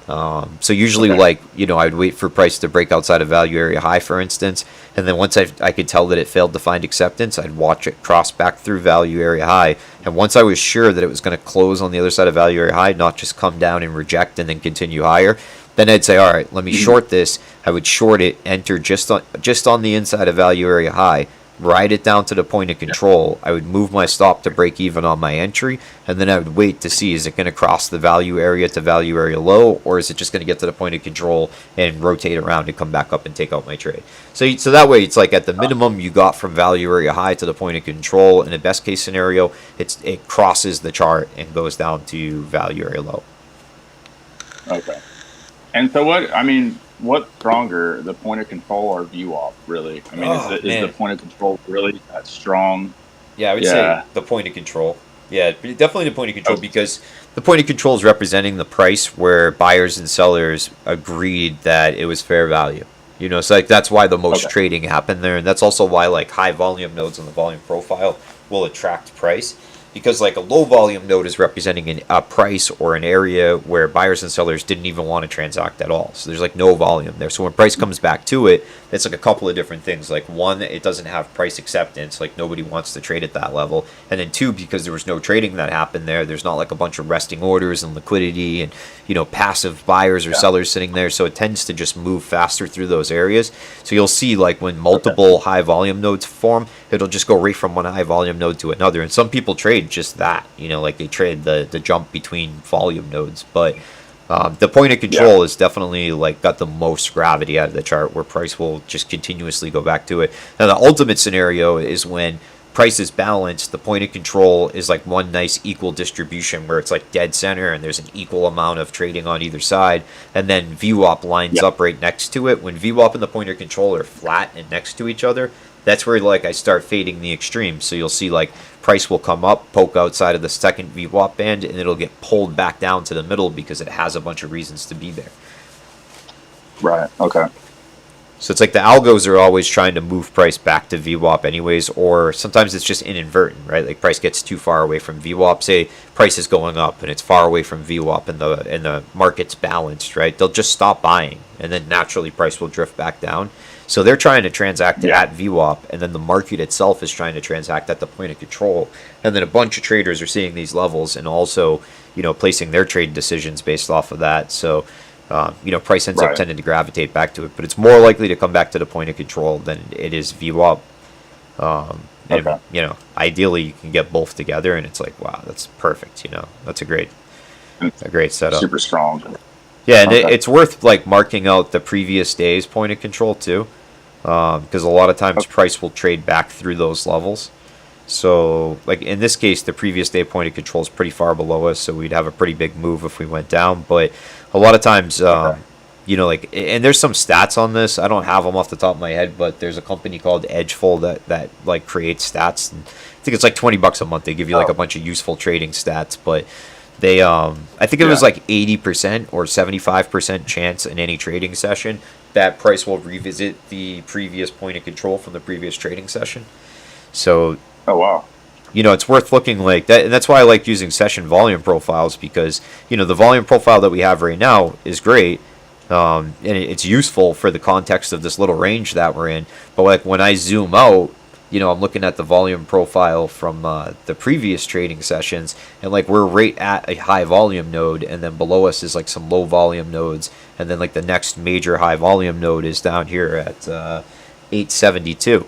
Speaker 2: So usually
Speaker 5: Okay.
Speaker 2: I'd wait for price to break outside of value area high, for instance, and then once I could tell that it failed to find acceptance, I'd watch it cross back through value area high, and once I was sure that it was going to close on the other side of value area high, not just come down and reject and then continue higher, then I'd say, all right, let me short this. I would short it, enter just on the inside of value area high, ride it down to the point of control. I would move my stop to break even on my entry, and then I would wait to see, is it going to cross the value area to value area low, or is it just going to get to the point of control and rotate around and come back up and take out my trade? So that way it's like at the minimum you got from value area high to the point of control. In a best case scenario, it crosses the chart and goes down to value area low.
Speaker 5: Okay. And so what's stronger, the point of control or VWAP, really? I mean, is the point of control really that strong?
Speaker 2: Yeah, I would say the point of control. Yeah, definitely the point of control, because the point of control is representing the price where buyers and sellers agreed that it was fair value. So like that's why the most trading happened there, and that's also why like high volume nodes on the volume profile will attract price. Because like a low volume node is representing a price or an area where buyers and sellers didn't even want to transact at all. So there's like no volume there. So when price comes back to it, it's like a couple of different things. Like one, it doesn't have price acceptance. Like nobody wants to trade at that level. And then two, because there was no trading that happened there, there's not like a bunch of resting orders and liquidity and, passive buyers or sellers sitting there. So it tends to just move faster through those areas. So you'll see like when multiple high volume nodes form, it'll just go right from one high volume node to another. And some people trade just that, like they trade the jump between volume nodes. But the point of control is definitely like got the most gravity out of the chart, where price will just continuously go back to it. Now the ultimate scenario is when price is balanced, the point of control is like one nice equal distribution where it's like dead center and there's an equal amount of trading on either side, and then VWAP lines up right next to it. When VWAP and the point of control are flat and next to each other, that's where like I start fading the extremes. So you'll see like price will come up, poke outside of the second VWAP band, and it'll get pulled back down to the middle because it has a bunch of reasons to be there.
Speaker 5: Right. Okay.
Speaker 2: So it's like the algos are always trying to move price back to VWAP anyways, or sometimes it's just inadvertent, right? Like price gets too far away from VWAP. Say price is going up and it's far away from VWAP and the market's balanced, right? They'll just stop buying and then naturally price will drift back down. So they're trying to transact at VWAP, and then the market itself is trying to transact at the point of control. And then a bunch of traders are seeing these levels and also, placing their trade decisions based off of that. So price ends up tending to gravitate back to it, but it's more likely to come back to the point of control than it is VWAP. And, ideally you can get both together, and it's like, wow, that's perfect. That's a great setup.
Speaker 5: Super strong.
Speaker 2: Yeah, and it's worth like marking out the previous day's point of control too, because a lot of times price will trade back through those levels. So, like in this case, the previous day point of control is pretty far below us, so we'd have a pretty big move if we went down. But a lot of times, and there's some stats on this. I don't have them off the top of my head, but there's a company called Edgeful that like creates stats. And I think it's like $20 a month. They give you like a bunch of useful trading stats, but they, I think it was like 80% or 75% chance in any trading session that price will revisit the previous point of control from the previous trading session. So,
Speaker 5: oh wow,
Speaker 2: it's worth looking like that, and that's why I like using session volume profiles, because the volume profile that we have right now is great, and it's useful for the context of this little range that we're in. But like when I zoom out, I'm looking at the volume profile from the previous trading sessions, and like we're right at a high volume node, and then below us is like some low volume nodes, and then like the next major high volume node is down here at 872.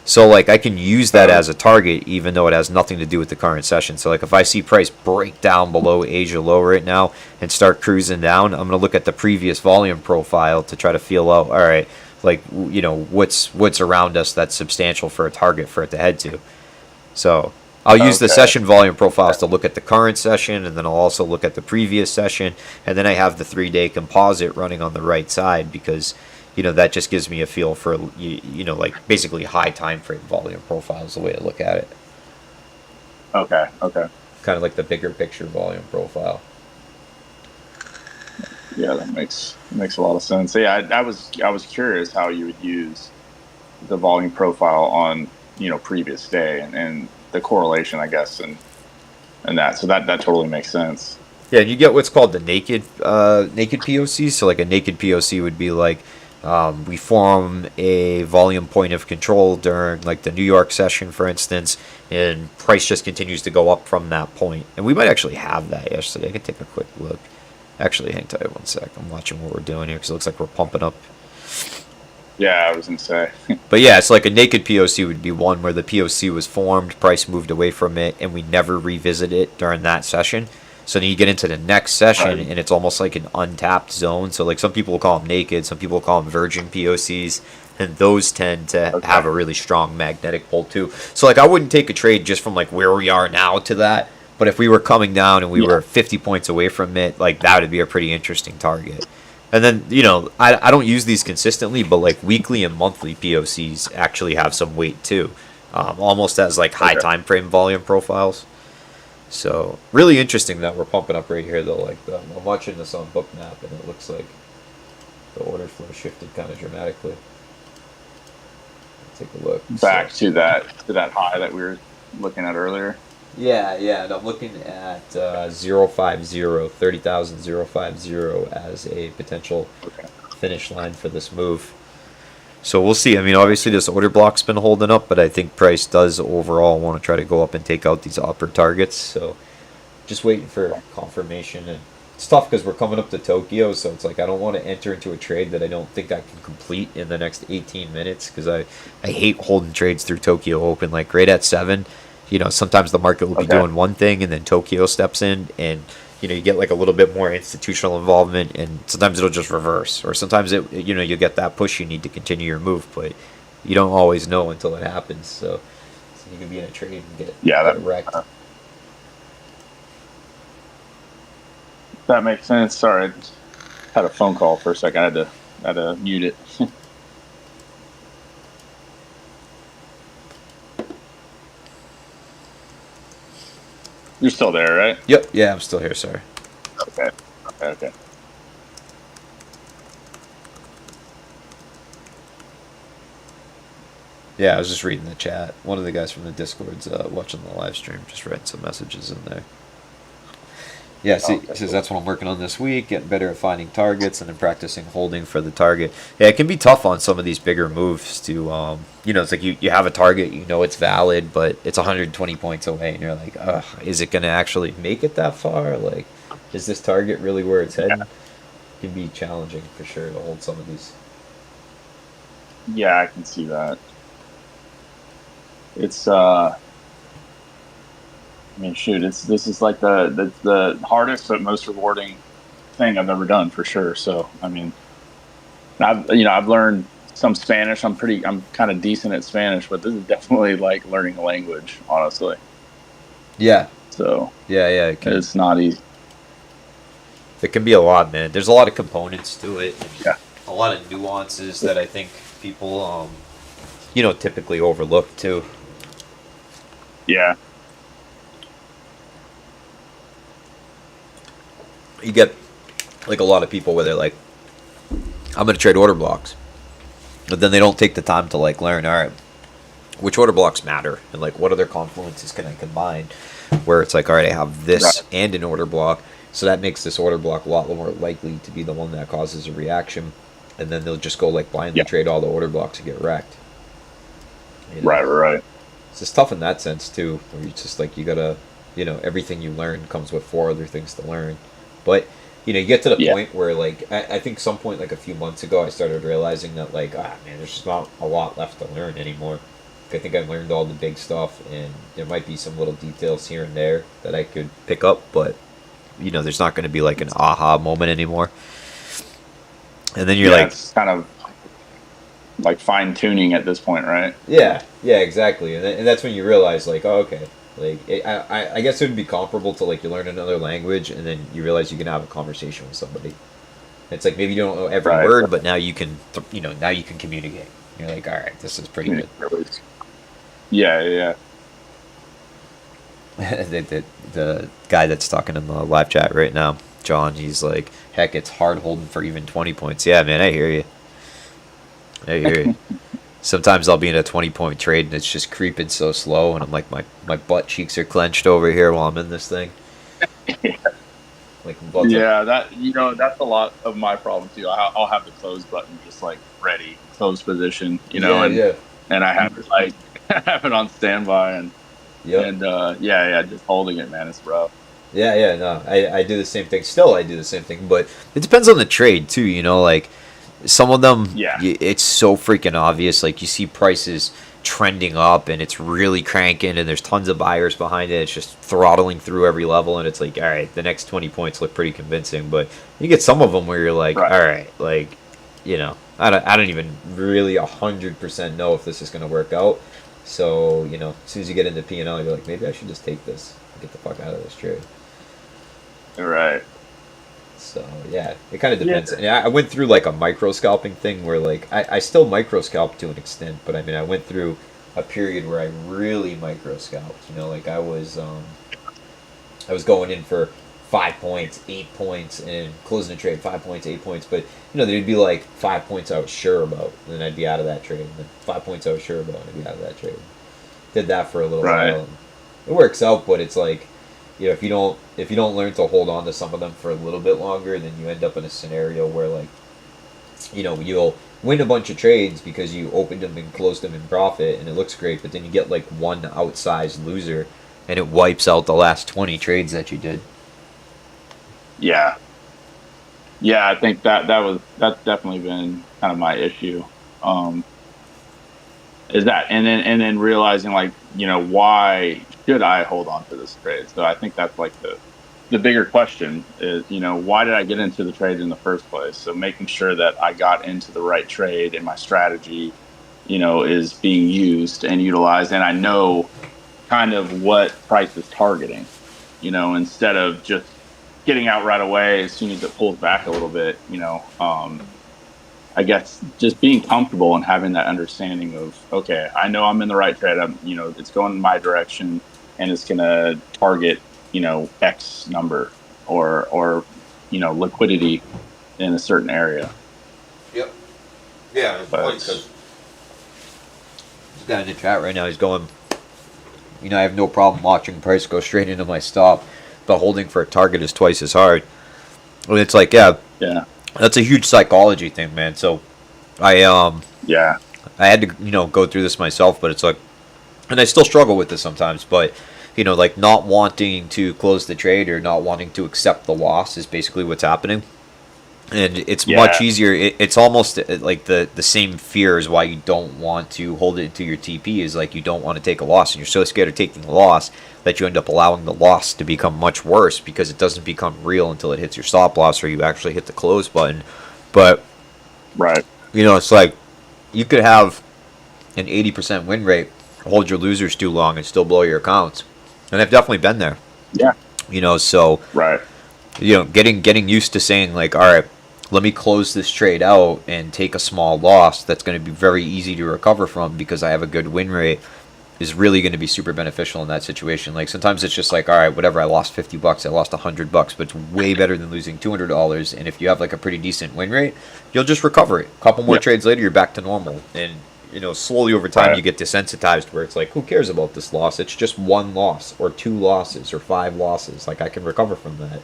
Speaker 2: So like I can use that as a target, even though it has nothing to do with the current session. So like if I see price break down below Asia low right now and start cruising down, I'm gonna look at the previous volume profile to try to feel out, all right, like what's around us that's substantial for a target for it to head to. So I'll use the session volume profiles to look at the current session, and then I'll also look at the previous session, and then I have the 3-day composite running on the right side, because that just gives me a feel for like basically high time frame volume profiles, the way to look at it.
Speaker 5: Okay.
Speaker 2: Kind of like the bigger picture volume profile.
Speaker 5: Yeah, that makes a lot of sense. Yeah, I was curious how you would use the volume profile on previous day and the correlation, I guess, and that. So that totally makes sense.
Speaker 2: Yeah, and you get what's called the naked POC. So like a naked POC would be like we form a volume point of control during like the New York session, for instance, and price just continues to go up from that point. And we might actually have that yesterday. I can take a quick look. Actually, hang tight 1 sec. I'm watching what we're doing here because it looks like we're pumping up.
Speaker 5: Yeah, I was going to say.
Speaker 2: But yeah, it's like a naked POC would be one where the POC was formed, price moved away from it, and we never revisit it during that session. So then you get into the next session, and it's almost like an untapped zone. So like some people will call them naked, some people will call them virgin POCs, and those tend to have a really strong magnetic pull too. So like I wouldn't take a trade just from like where we are now to that. But if we were coming down and we were 50 points away from it, like that would be a pretty interesting target. And then, I don't use these consistently, but like weekly and monthly POCs actually have some weight too, almost as like high time frame volume profiles. So really interesting that we're pumping up right here though. Like I'm watching this on Bookmap, and it looks like the order flow shifted kind of dramatically. Take a look.
Speaker 5: Back to that high that we were looking at earlier.
Speaker 2: Yeah, and I'm looking at 30,050 as a potential finish line for this move. So we'll see. I mean, obviously this order block's been holding up, but I think price does overall want to try to go up and take out these upper targets. So just waiting for confirmation. And it's tough because we're coming up to Tokyo, so it's like I don't want to enter into a trade that I don't think I can complete in the next 18 minutes, because I hate holding trades through Tokyo Open. Like right at 7, sometimes the market will be doing one thing, and then Tokyo steps in, and you get like a little bit more institutional involvement, and sometimes it'll just reverse, or sometimes you get that push you need to continue your move, but you don't always know until it happens. So you can be in a trade and get wrecked.
Speaker 5: That makes sense. Sorry, I had a phone call for a second. I had to mute it. You're still there, right?
Speaker 2: Yep. Yeah, I'm still here. Sorry.
Speaker 5: Okay.
Speaker 2: Yeah, I was just reading the chat. One of the guys from the Discord's watching the live stream, just read some messages in there. Yeah, see,
Speaker 5: Okay,
Speaker 2: he says
Speaker 5: cool.
Speaker 2: that's what I'm working on this week, getting better at finding targets and then practicing holding for the target. Yeah, it can be tough on some of these bigger moves to, it's like you have a target, you know it's valid, but it's 120 points away, and you're like, ugh, is it going to actually make it that far? Like, is this target really where it's heading? It can be challenging for sure to hold some of these.
Speaker 5: Yeah, I can see that. It's I mean, shoot, this is like the hardest but most rewarding thing I've ever done for sure. So, I mean, I've learned some Spanish. I'm kind of decent at Spanish, but this is definitely like learning a language, honestly.
Speaker 2: Yeah.
Speaker 5: So,
Speaker 2: Yeah,
Speaker 5: it's not easy.
Speaker 2: It can be a lot, man. There's a lot of components to it.
Speaker 5: Yeah.
Speaker 2: A lot of nuances that I think people, typically overlook too.
Speaker 5: Yeah.
Speaker 2: You get like a lot of people where they're like, I'm going to trade order blocks. But then they don't take the time to like learn, all right, which order blocks matter and like what other confluences can I combine, where it's like, all right, I have this
Speaker 5: Right.
Speaker 2: and an order block. So that makes this order block a lot more likely to be the one that causes a reaction. And then they'll just go like blindly trade all the order blocks and get wrecked. You know?
Speaker 5: Right.
Speaker 2: It's just tough in that sense too, where you just like, you gotta, everything you learn comes with 4 other things to learn. But, you get to the point where like, I think some point like a few months ago, I started realizing that like, man, there's just not a lot left to learn anymore. I think I've learned all the big stuff, and there might be some little details here and there that I could pick up, but, there's not going to be like an aha moment anymore. And then you're like,
Speaker 5: it's kind of like fine tuning at this point, right?
Speaker 2: yeah, exactly. And that's when you realize like, oh, okay. Like, I guess it would be comparable to like you learn another language and then you realize you can have a conversation with somebody. It's like maybe you don't know every word, but now you can, now you can communicate. You're like, all right, this is pretty good.
Speaker 5: Yeah.
Speaker 2: the guy that's talking in the live chat right now, John, he's like, heck, it's hard holding for even 20 points. Yeah, man, I hear you. Sometimes I'll be in a 20-point trade and it's just creeping so slow, and I'm like, my butt cheeks are clenched over here while I'm in this thing. Like,
Speaker 5: that's a lot of my problem too. I'll have the close button just like ready, close position, and I have it like have it on standby, and just holding it, man, it's rough.
Speaker 2: Yeah, no, I do the same thing. Still, I do the same thing, but it depends on the trade too. Like some of them, it's so freaking obvious. Like you see prices trending up, and it's really cranking, and there's tons of buyers behind it. It's just throttling through every level, and it's like, all right, the next 20 points look pretty convincing. But you get some of them where you're like, all right, like, I don't even really 100% know if this is going to work out. So, as soon as you get into P&L, you're like, maybe I should just take this and get the fuck out of this trade.
Speaker 5: Right.
Speaker 2: So, yeah, it kind of depends. Yeah. I went through, like, a micro-scalping thing where, like, I still micro-scalp to an extent, but, I mean, I went through a period where I really micro-scalped. Like, I was going in for 5 points, 8 points, and closing the trade 5 points, 8 points. But, there'd be like 5 points I was sure about, and then I'd be out of that trade. And then 5 points I was sure about, and I'd be out of that trade. Did that for a little while. And it works out, but it's like, if you don't learn to hold on to some of them for a little bit longer, then you end up in a scenario where like, you'll win a bunch of trades because you opened them and closed them in profit, and it looks great, but then you get like one outsized loser, and it wipes out the last 20 trades that you did.
Speaker 5: Yeah, I think that's definitely been kind of my issue. Is that and then realizing like, why should I hold on to this trade? So I think that's like the bigger question is, why did I get into the trade in the first place? So making sure that I got into the right trade and my strategy, is being used and utilized, and I know kind of what price is targeting, instead of just getting out right away as soon as it pulls back a little bit, I guess just being comfortable and having that understanding of, okay, I know I'm in the right trade. It's going in my direction, and it's going to target, X number or liquidity in a certain area.
Speaker 2: Yep. Yeah, it's funny because Guy in the chat right now, he's going, I have no problem watching price go straight into my stop, but holding for a target is twice as hard. And it's like, yeah, that's a huge psychology thing, man. So I had to, go through this myself, but it's like, and I still struggle with this sometimes, but like not wanting to close the trade or not wanting to accept the loss is basically what's happening. And it's much easier. It's almost like the same fear is why you don't want to hold it to your TP, is like you don't want to take a loss, and you're so scared of taking the loss that you end up allowing the loss to become much worse because it doesn't become real until it hits your stop loss or you actually hit the close button. But it's like you could have an 80% win rate, hold your losers too long, and still blow your accounts. And I've definitely been there. So getting used to saying like, all right, let me close this trade out and take a small loss that's going to be very easy to recover from because I have a good win rate is really going to be super beneficial in that situation. Like sometimes it's just like, all right, whatever, I lost $50, I lost $100, but it's way better than losing $200. And if you have like a pretty decent win rate, you'll just recover it. A couple more trades later, you're back to normal. And slowly over time you get desensitized where it's like, who cares about this loss? It's just one loss or two losses or five losses. Like I can recover from that.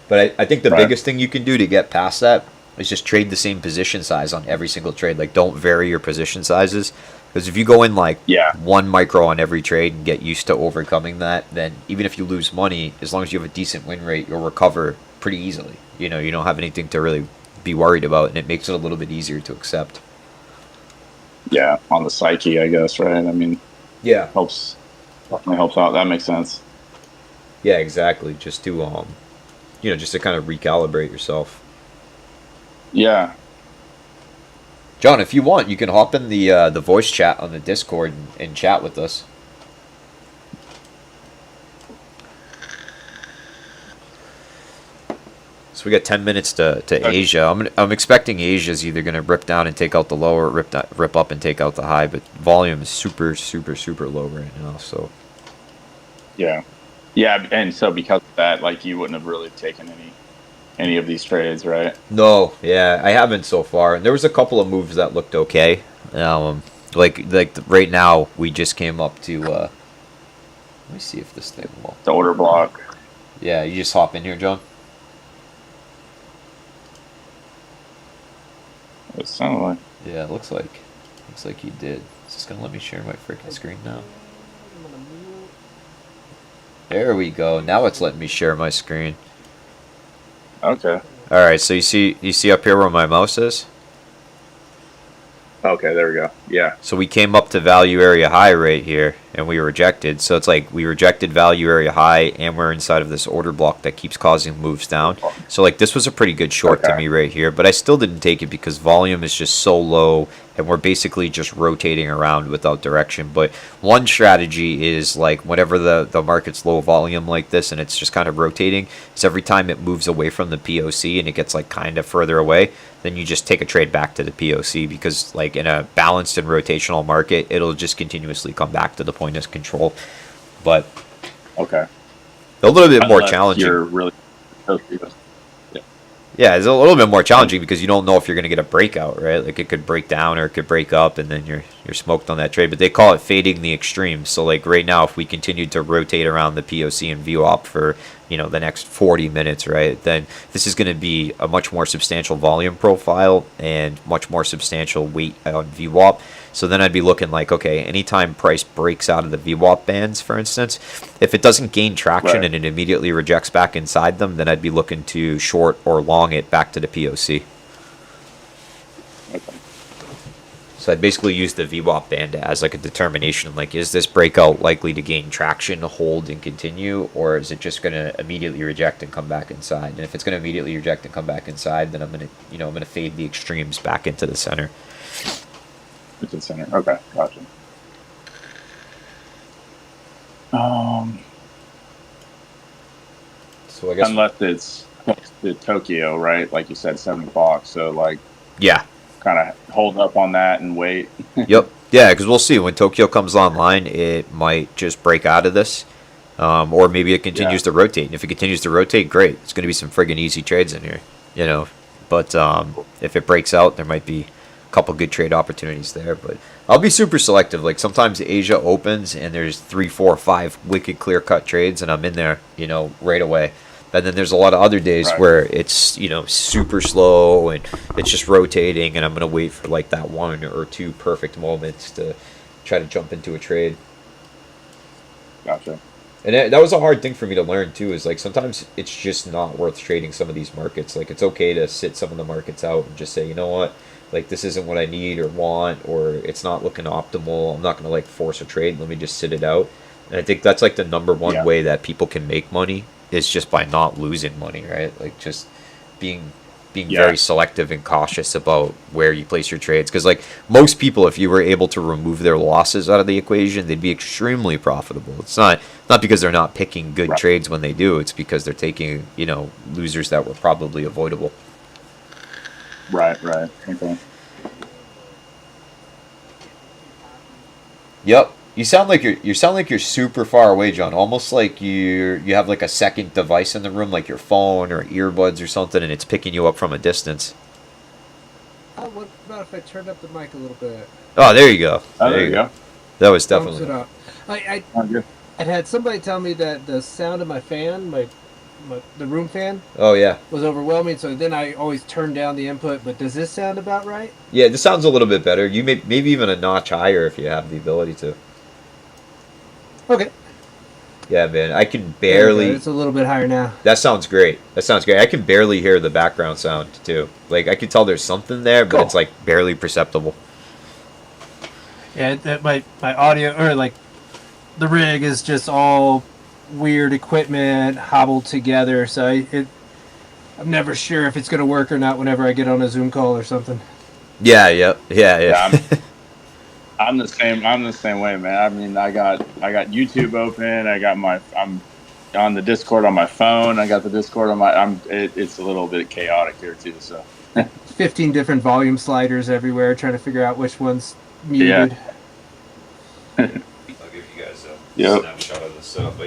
Speaker 2: But I think the biggest thing you can do to get past that is just trade the same position size on every single trade. Like, don't vary your position sizes. Because if you go in, like, 1 micro on every trade and get used to overcoming that, then even if you lose money, as long as you have a decent win rate, you'll recover pretty easily. You don't have anything to really be worried about, and it makes it a little bit easier to accept.
Speaker 5: Yeah, on the psyche, I guess, right? I mean, definitely helps out. That makes sense.
Speaker 2: Yeah, exactly. Just to just to kind of recalibrate yourself.
Speaker 5: Yeah.
Speaker 2: John, if you want, you can hop in the voice chat on the Discord and chat with us. So we got 10 minutes to Asia. I'm expecting Asia's either going to rip down and take out the low or rip up and take out the high, but volume is super, super, super low right now. So.
Speaker 5: Yeah, and so because of that, like you wouldn't have really taken any of these trades, right?
Speaker 2: No, I haven't so far. And there was a couple of moves that looked okay. Like right now, we just came up to. Let me see if this thing will.
Speaker 5: The order block.
Speaker 2: Yeah, you just hop in here, John.
Speaker 5: It sounded like.
Speaker 2: Yeah, it looks like you did. It's just gonna let me share my freaking screen now. There we go. Now it's letting me share my screen.
Speaker 5: Okay.
Speaker 2: All right. So you see up here where my mouse is?
Speaker 5: Okay, there we go. Yeah.
Speaker 2: So we came up to value area high right here, and we rejected. So it's like we rejected value area high, and we're inside of this order block that keeps causing moves down. So like this was a pretty good short to me right here, but I still didn't take it because volume is just so low, and we're basically just rotating around without direction. But one strategy is like whenever the market's low volume like this, and it's just kind of rotating, is every time it moves away from the POC and it gets like kind of further away, then you just take a trade back to the POC, because like in a balanced and rotational market, it'll just continuously come back to the point of control. But a little bit more challenging.
Speaker 5: You're really
Speaker 2: yeah, it's a little bit more challenging because you don't know if you're going to get a breakout, right? Like it could break down or it could break up, and then you're smoked on that trade. But they call it fading the extremes. So like right now, if we continued to rotate around the POC and VWAP for the next 40 minutes, right, then this is going to be a much more substantial volume profile and much more substantial weight on VWAP. So then I'd be looking like, okay, anytime price breaks out of the VWAP bands, for instance, if it doesn't gain traction and it immediately rejects back inside them, then I'd be looking to short or long it back to the POC. So I'd basically use the VWAP band as like a determination, like, is this breakout likely to gain traction, hold, and continue, or is it just going to immediately reject and come back inside? And if it's going to immediately reject and come back inside, then I'm going to fade the extremes back into the center.
Speaker 5: Into the center. Okay, gotcha.
Speaker 2: So I guess
Speaker 5: unless it's the Tokyo, right? Like you said, $70. So like,
Speaker 2: yeah,
Speaker 5: kind of hold up on that and wait.
Speaker 2: Yep. Yeah, because we'll see when Tokyo comes online, it might just break out of this, or maybe it continues to rotate. And if it continues to rotate, great. It's going to be some friggin' easy trades in here, But if it breaks out, there might be couple good trade opportunities there. But I'll be super selective. Like sometimes Asia opens and there's 3, 4, 5 wicked clear cut trades, and I'm in there, right away. And then there's a lot of other days where it's, super slow and it's just rotating, and I'm going to wait for like that 1 or 2 perfect moments to try to jump into a trade.
Speaker 5: Gotcha.
Speaker 2: And that was a hard thing for me to learn too, is like sometimes it's just not worth trading some of these markets. Like it's okay to sit some of the markets out and just say, you know what, like this isn't what I need or want, or it's not looking optimal. I'm not going to like force a trade. Let me just sit it out. And I think that's like the number one way that people can make money, is just by not losing money, right? Like just being very selective and cautious about where you place your trades. Because like most people, if you were able to remove their losses out of the equation, they'd be extremely profitable. It's not because they're not picking good trades when they do. It's because they're taking, losers that were probably avoidable.
Speaker 5: Right. Okay.
Speaker 2: Yep. You sound like you're super far away, John. Almost like you have like a second device in the room, like your phone or earbuds or something, and it's picking you up from a distance.
Speaker 6: What about if I turned up the mic a little bit?
Speaker 2: Oh, there you go.
Speaker 5: There you go.
Speaker 2: That was
Speaker 6: Thumbs
Speaker 2: definitely.
Speaker 6: it up. I'd had somebody tell me that the sound of my fan, the room fan,
Speaker 2: Oh yeah.
Speaker 6: was overwhelming. So then I always turn down the input. But does this sound about right?
Speaker 2: Yeah, this sounds a little bit better. You maybe even a notch higher if you have the ability to.
Speaker 6: Okay.
Speaker 2: Yeah, man. I can barely.
Speaker 6: It's a little bit higher now.
Speaker 2: That sounds great. I can barely hear the background sound too. Like I can tell there's something there, but it's like barely perceptible.
Speaker 6: Yeah, my audio, or like the rig is just all weird equipment hobbled together, so I'm never sure if it's gonna work or not whenever I get on a Zoom call or something.
Speaker 2: Yeah.
Speaker 5: I'm the same way, man. I mean, I got YouTube open. I'm on the Discord on my phone. I got the Discord on my. It's a little bit chaotic here too. So
Speaker 6: 15 different volume sliders everywhere, trying to figure out which one's muted.
Speaker 2: I'll give you guys a snapshot of the setup. I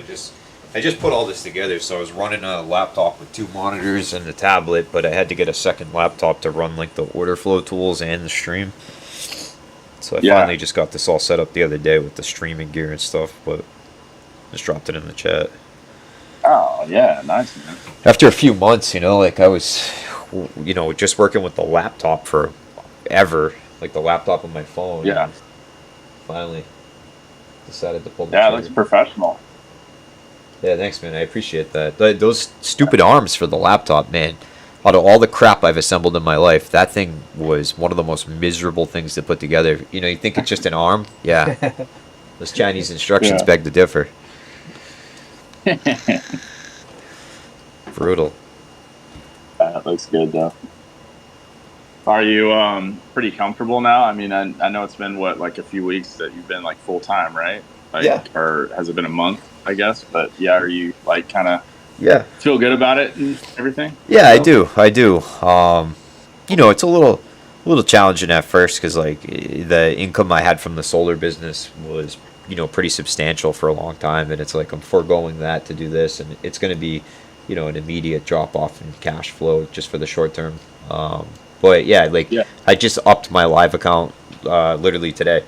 Speaker 2: just put all this together. So I was running a laptop with 2 monitors and a tablet, but I had to get a second laptop to run like the order flow tools and the stream. So I finally just got this all set up the other day with the streaming gear and stuff, but just dropped it in the chat.
Speaker 5: Oh yeah, nice, man.
Speaker 2: After a few months, like I was, just working with the laptop for ever, like the laptop on my phone.
Speaker 5: Yeah.
Speaker 2: Finally decided to pull the
Speaker 5: trigger.
Speaker 2: trigger.
Speaker 5: It looks professional.
Speaker 2: Yeah, thanks, man. I appreciate that. Those stupid arms for the laptop, man. Out of all the crap I've assembled in my life, that thing was one of the most miserable things to put together. You think it's just an arm? Yeah. Those Chinese instructions beg to differ. Brutal.
Speaker 5: That looks good, though. Are you pretty comfortable now? I mean, I know it's been, like a few weeks that you've been, like, full-time, right? Or has it been a month, I guess? But, yeah, are you, like, kind of...
Speaker 2: Yeah.
Speaker 5: Feel good about it and everything?
Speaker 2: Yeah, I do. It's a little challenging at first because like the income I had from the solar business was, pretty substantial for a long time, and it's like I'm foregoing that to do this, and it's going to be, an immediate drop off in cash flow just for the short term. But yeah, I just upped my live account literally today.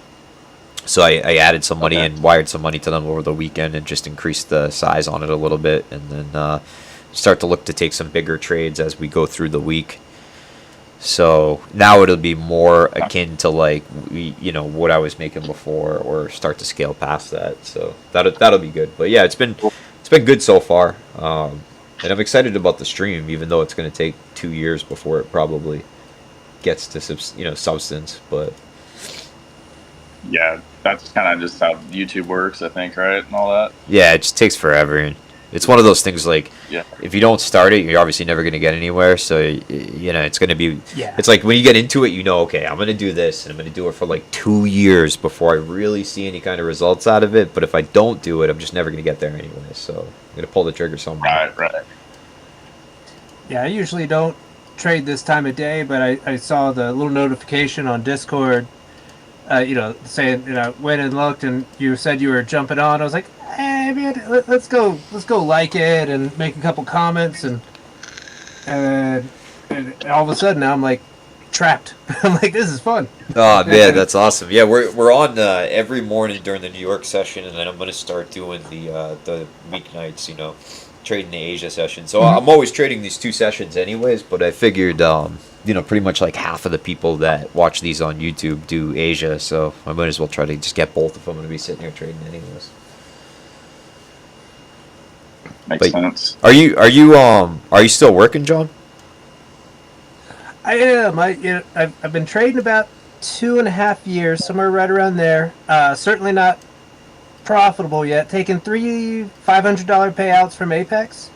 Speaker 2: So I added some money and wired some money to them over the weekend and just increased the size on it a little bit, and then start to look to take some bigger trades as we go through the week. So now it'll be more akin to like what I was making before, or start to scale past that. So that'll be good. But yeah, it's been good so far, and I'm excited about the stream, even though it's going to take 2 years before it probably gets to substance, but.
Speaker 5: Yeah, that's kind of just how YouTube works, I think, right? And all that.
Speaker 2: Yeah, it just takes forever. And it's one of those things like, if you don't start it, you're obviously never going to get anywhere. So, it's going to be, it's like when you get into it, okay, I'm going to do this, and I'm going to do it for like 2 years before I really see any kind of results out of it. But if I don't do it, I'm just never going to get there anyway. So I'm going to pull the trigger somewhere.
Speaker 5: Right.
Speaker 6: Yeah, I usually don't trade this time of day, but I saw the little notification on Discord, saying, went and looked, and you said you were jumping on. I was like, hey, man, let's go like it and make a couple comments, and all of a sudden now I'm like trapped. I'm like, this is fun.
Speaker 2: Oh man, that's awesome. Yeah, we're on every morning during the New York session, and then I'm gonna start doing the weeknights. Trading the Asia session. So I'm always trading these 2 sessions anyways. But I figured, pretty much like half of the people that watch these on YouTube do Asia, so I might as well try to just get both if I'm gonna be sitting here trading anyways.
Speaker 5: Makes sense.
Speaker 2: Are you still working, John?
Speaker 6: I am. I've been trading about 2.5 years, somewhere right around there. Certainly not profitable yet. Taking 3 $500 payouts from Apex.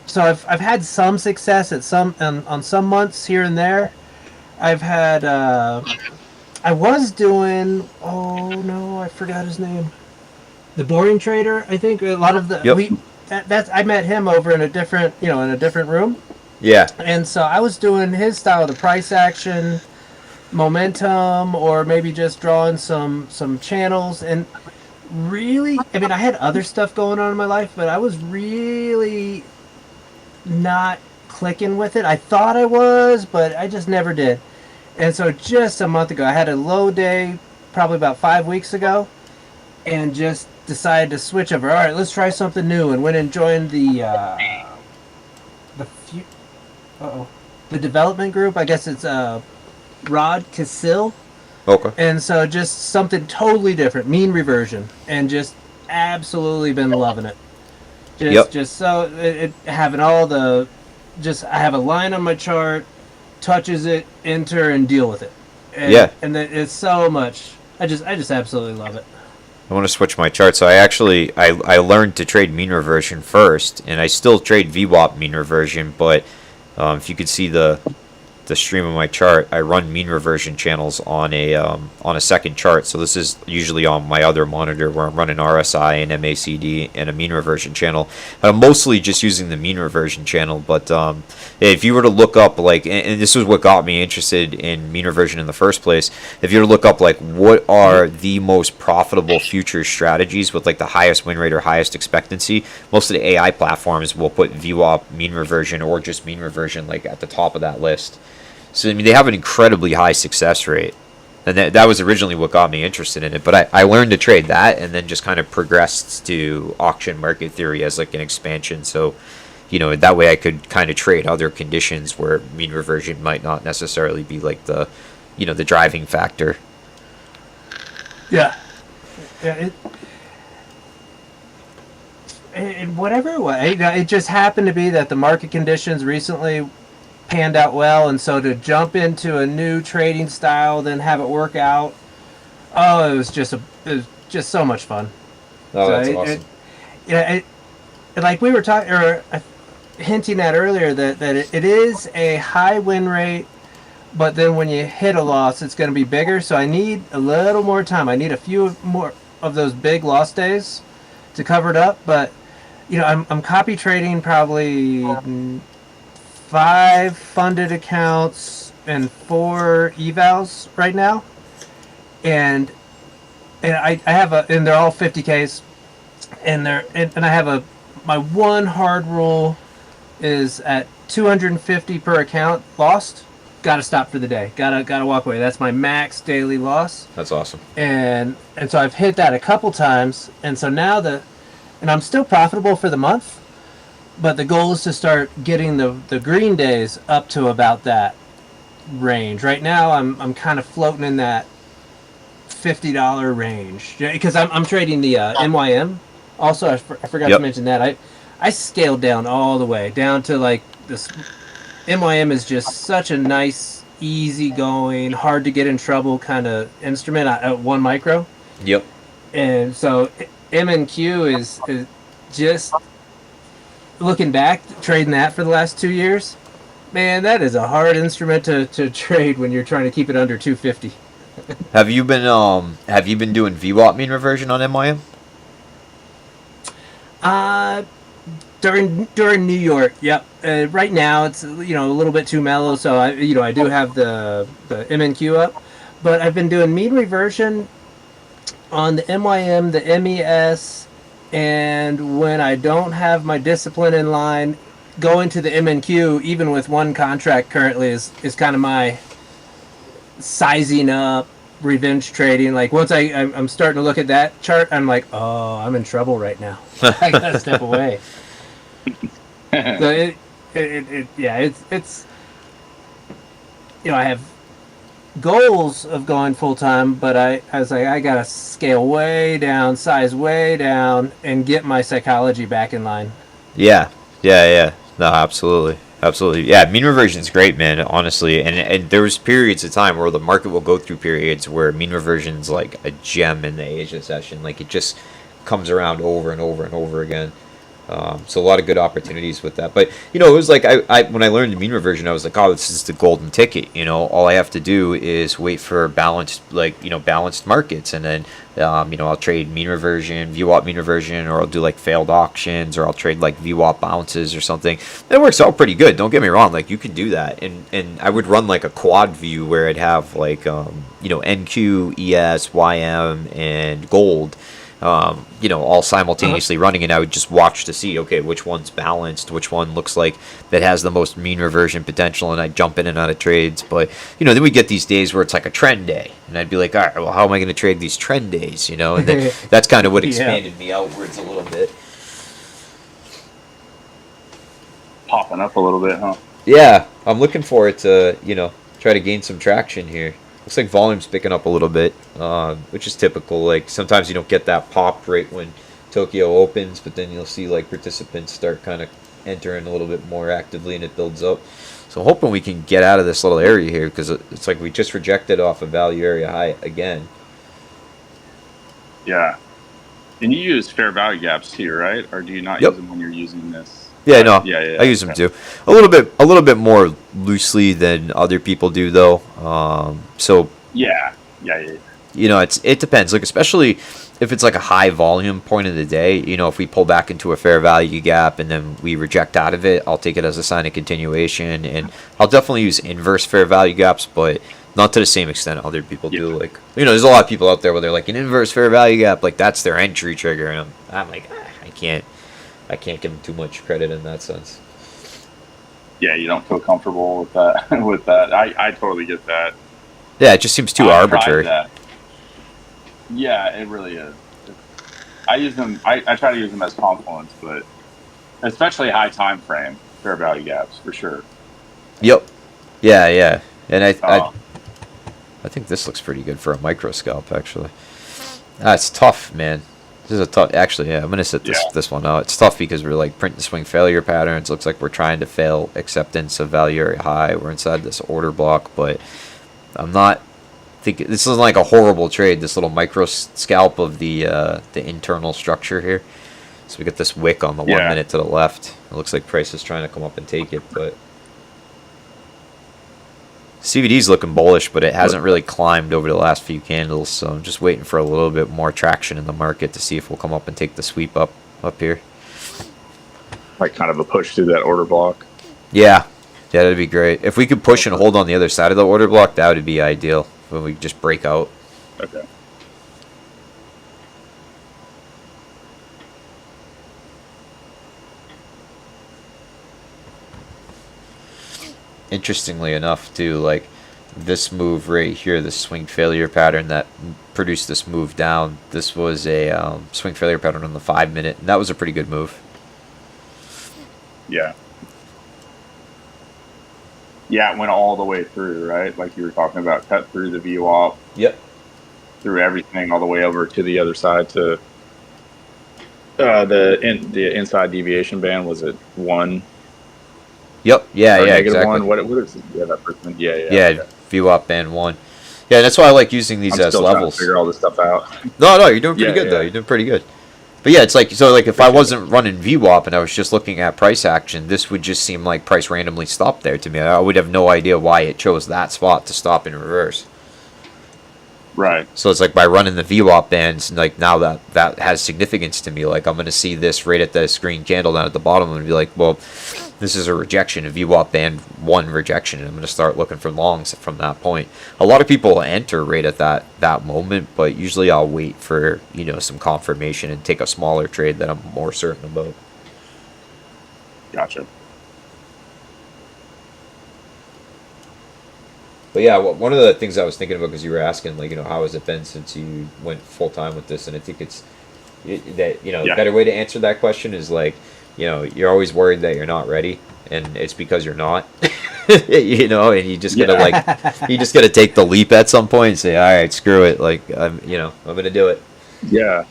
Speaker 6: So I've had some success at on some months here and there. I've had I was doing, oh no, I forgot his name. The Boring Trader, I think. A lot of the I met him over in a different room.
Speaker 2: Yeah.
Speaker 6: And so I was doing his style of the price action, momentum, or maybe just drawing some channels. And really, I mean, I had other stuff going on in my life, but I was really not clicking with it. I thought I was, but I just never did. And so just a month ago, I had a low day, probably about 5 weeks ago, and just decided to switch over. All right, let's try something new, and went and joined the development group. I guess it's Rod Casil.
Speaker 2: Okay.
Speaker 6: And so just something totally different, mean reversion, and just absolutely been loving it. Just so it having all the, just I have a line on my chart, touches it, enter, and deal with it. And, and it's so much. I just absolutely love it.
Speaker 2: I want to switch my chart. So I learned to trade mean reversion first, and I still trade VWAP mean reversion. But if you could see the stream of my chart, I run mean reversion channels on a second chart. So this is usually on my other monitor where I'm running RSI and MACD and a mean reversion channel. I'm mostly just using the mean reversion channel, but if you were to look up and this was what got me interested in mean reversion in the first place, if you were to look up what are the most profitable future strategies with the highest win rate or highest expectancy, most of the AI platforms will put VWAP, mean reversion, or just mean reversion at the top of that list. So, I mean, they have an incredibly high success rate. And that was originally what got me interested in it. But I learned to trade that and then just kind of progressed to auction market theory as an expansion. So, that way I could kind of trade other conditions where mean reversion might not necessarily be the driving factor.
Speaker 6: Yeah. In whatever way, it just happened to be that the market conditions recently panned out well, and so to jump into a new trading style, then have it work out, it was just so much fun.
Speaker 2: Oh, that's awesome.
Speaker 6: Like we were talking or hinting at earlier that it is a high win rate, but then when you hit a loss, it's going to be bigger. So I need a little more time. I need a few more of those big loss days to cover it up. But I'm copy trading probably 5 funded accounts and 4 evals right now, and I have and they're all 50Ks, and I have my one hard rule is at 250 per account lost, gotta stop for the day, gotta walk away. That's my max daily loss.
Speaker 2: That's awesome.
Speaker 6: And so I've hit that a couple times, and so now and I'm still profitable for the month. But the goal is to start getting the green days up to about that range. Right now, I'm kind of floating in that $50 range because I'm trading the MYM. Also, I forgot to mention that I scaled down all the way down to this. MYM is just such a nice, easygoing, hard to get in trouble kind of instrument at 1 micro.
Speaker 2: Yep.
Speaker 6: And so MNQ is just. Looking back, trading that for the last 2 years, man, that is a hard instrument to trade when you're trying to keep it under 250.
Speaker 2: Have you been doing VWAP mean reversion on MYM?
Speaker 6: During New York, yep. Right now it's a little bit too mellow, so I do have the MNQ up, but I've been doing mean reversion on the MYM, the MES. And when I don't have my discipline in line, going to the MNQ, even with one contract currently, is kind of my sizing up revenge trading. Like once I'm starting to look at that chart, I'm like, oh, I'm in trouble right now. I gotta step away. So it's I have goals of going full time, but I was like, I gotta scale way down, size way down, and get my psychology back in line.
Speaker 2: Yeah. No, absolutely. Yeah, mean reversion is great, man, honestly. And there was periods of time where the market will go through periods where mean reversion's like a gem in the Asia session. Like it just comes around over and over and over again. So a lot of good opportunities with that. But, it was like I when I learned the mean reversion, I was like, oh, this is the golden ticket. All I have to do is wait for balanced markets. And then, I'll trade mean reversion, VWAP mean reversion, or I'll do like failed auctions, or I'll trade like VWAP bounces or something. That works out pretty good. Don't get me wrong. Like you can do that. And I would run like a quad view where I'd have like, NQ, ES, YM, and gold. All simultaneously running, and I would just watch to see, okay, which one's balanced, which one looks like that has the most mean reversion potential, and I'd jump in and out of trades. But, then we get these days where it's like a trend day, and I'd be like, all right, well, how am I going to trade these trend days, And then that's kind of what expanded me outwards a little bit.
Speaker 5: Popping up a little bit, huh?
Speaker 2: Yeah, I'm looking for it to, try to gain some traction here. Looks like volume's picking up a little bit, which is typical. Like sometimes you don't get that pop right when Tokyo opens, but then you'll see like participants start kind of entering a little bit more actively, and it builds up. So I'm hoping we can get out of this little area here, because it's like we just rejected off a value area high again.
Speaker 5: Yeah, and you use fair value gaps too, right? Or do you not use them when you're using this?
Speaker 2: Yeah, no,
Speaker 5: yeah.
Speaker 2: I use them too. A little bit more loosely than other people do, though. So
Speaker 5: yeah.
Speaker 2: It depends. Like especially if it's like a high volume point of the day. If we pull back into a fair value gap and then we reject out of it, I'll take it as a sign of continuation, and I'll definitely use inverse fair value gaps, but not to the same extent other people do. Like there's a lot of people out there where they're like an inverse fair value gap, like that's their entry trigger, and I'm like, I can't give them too much credit in that sense.
Speaker 5: Yeah, you don't feel comfortable with that. with that, I totally get that.
Speaker 2: Yeah, it just seems too arbitrary.
Speaker 5: Yeah, it really is. I use them. I try to use them as confluence, but especially high time frame fair value gaps for sure.
Speaker 2: Yep. Yeah, and I think this looks pretty good for a micro scalp actually. It's tough, man. This is a tough. Actually, yeah, I'm gonna sit this one out. It's tough because we're like printing swing failure patterns. Looks like we're trying to fail acceptance of value area high. We're inside this order block, but I'm not thinking this isn't like a horrible trade. This little micro scalp of the internal structure here. So we get this wick on the 1 minute to the left. It looks like price is trying to come up and take it, but CVD's looking bullish, but it hasn't really climbed over the last few candles, so I'm just waiting for a little bit more traction in the market to see if we'll come up and take the sweep up here.
Speaker 5: Like kind of a push through that order block.
Speaker 2: Yeah, that'd be great. If we could push and hold on the other side of the order block, that would be ideal. When we just break out.
Speaker 5: Okay.
Speaker 2: Interestingly enough, too, like this move right here, this swing failure pattern that produced this move down, this was a swing failure pattern on the 5 minute, and that was a pretty good move.
Speaker 5: Yeah. Yeah, it went all the way through, right? Like you were talking about, cut through the VWAP.
Speaker 2: Yep.
Speaker 5: Through everything all the way over to the other side to the inside deviation band. Was it 1?
Speaker 2: Yep. Yeah.
Speaker 5: Exactly.
Speaker 2: Exactly.
Speaker 5: What is it? Yeah, that person. Yeah.
Speaker 2: Okay. VWAP band 1. Yeah, that's why I like using these as levels.
Speaker 5: To figure all this stuff out.
Speaker 2: No, you're doing pretty good though. You're doing pretty good. But yeah, it's like if I wasn't running VWAP and I was just looking at price action, this would just seem like price randomly stopped there to me. I would have no idea why it chose that spot to stop in reverse.
Speaker 5: Right.
Speaker 2: So it's like by running the VWAP bands, like now that has significance to me. Like I'm going to see this right at this green candle down at the bottom and be like, well, this is a rejection, a VWAP band 1 rejection, and I'm going to start looking for longs from that point. A lot of people enter right at that moment, but usually I'll wait for some confirmation and take a smaller trade that I'm more certain about.
Speaker 5: Gotcha.
Speaker 2: But yeah, one of the things I was thinking about, because you were asking, like, how has it been since you went full time with this, and I think the
Speaker 5: Yeah.
Speaker 2: better way to answer that question is like, you're always worried that you're not ready, and it's because you're not. And you just gotta take the leap at some point and say, all right, screw it, like I'm gonna do it.
Speaker 5: Yeah.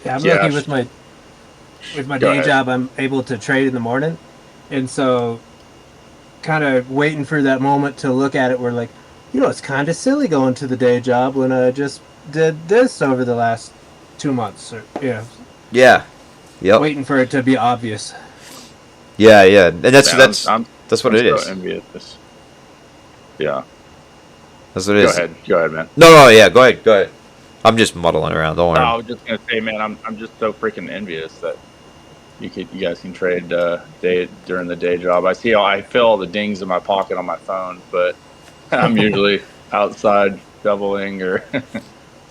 Speaker 6: Yeah, I'm
Speaker 5: Yeah.
Speaker 6: lucky with my
Speaker 5: Go
Speaker 6: day
Speaker 5: ahead.
Speaker 6: job. I'm able to trade in the morning, and so kind of waiting for that moment to look at it. We're like, it's kind of silly going to the day job when I just did this over the last 2 months, or
Speaker 2: Yeah. Yep.
Speaker 6: waiting for it to be obvious.
Speaker 2: Yeah, and that's
Speaker 5: Yeah,
Speaker 2: that's
Speaker 5: I'm
Speaker 2: that's what
Speaker 5: I'm
Speaker 2: it
Speaker 5: so
Speaker 2: is.
Speaker 5: envious. Yeah.
Speaker 2: That's what it
Speaker 5: Go
Speaker 2: is.
Speaker 5: ahead. Go ahead, man.
Speaker 2: No, yeah, go ahead. I'm just muddling around. Don't
Speaker 5: No,
Speaker 2: worry.
Speaker 5: I was just gonna say, man, I'm just so freaking envious that you guys can trade during the day job. I feel all the dings in my pocket on my phone, but I'm usually outside shoveling or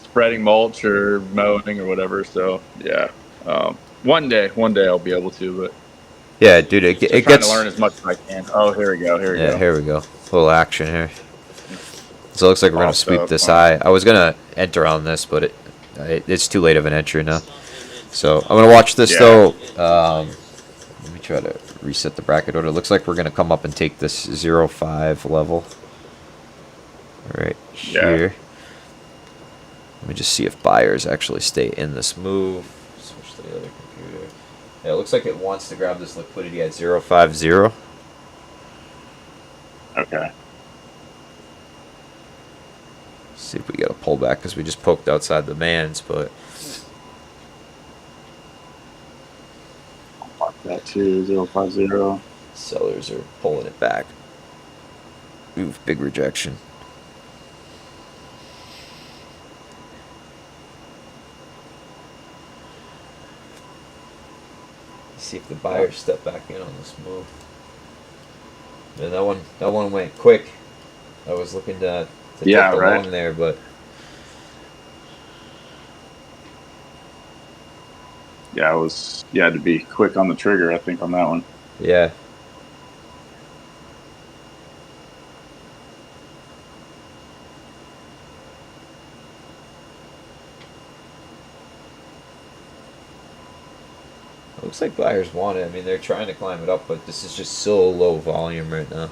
Speaker 5: spreading mulch or mowing or whatever. So yeah, one day I'll be able to, but
Speaker 2: Yeah, dude, it
Speaker 5: just trying
Speaker 2: gets.
Speaker 5: to learn as much as I can. Oh, here we go.
Speaker 2: Yeah, here we go. A little action here. So it looks like we're gonna
Speaker 5: Popped
Speaker 2: sweep
Speaker 5: up,
Speaker 2: this high. I was gonna enter on this, but it's too late of an entry now. So I'm gonna watch this though. Let me try to reset the bracket order. It looks like we're gonna come up and take this 0.5 level right here. Let me just see if buyers actually stay in this move. Switch to the other computer. Yeah, it looks like it wants to grab this liquidity at 0.50.
Speaker 5: Okay.
Speaker 2: See if we get a pullback, because we just poked outside the bands, but
Speaker 5: Mark that too, 050.
Speaker 2: sellers are pulling it back. Ooh, big rejection. See if the buyers step back in on this move. And that one went quick. I was looking to take the long there, but
Speaker 5: Yeah, you had to be quick on the trigger, I think, on that one.
Speaker 2: yeah. Looks like buyers want it. I mean, they're trying to climb it up, but this is just so low volume right now.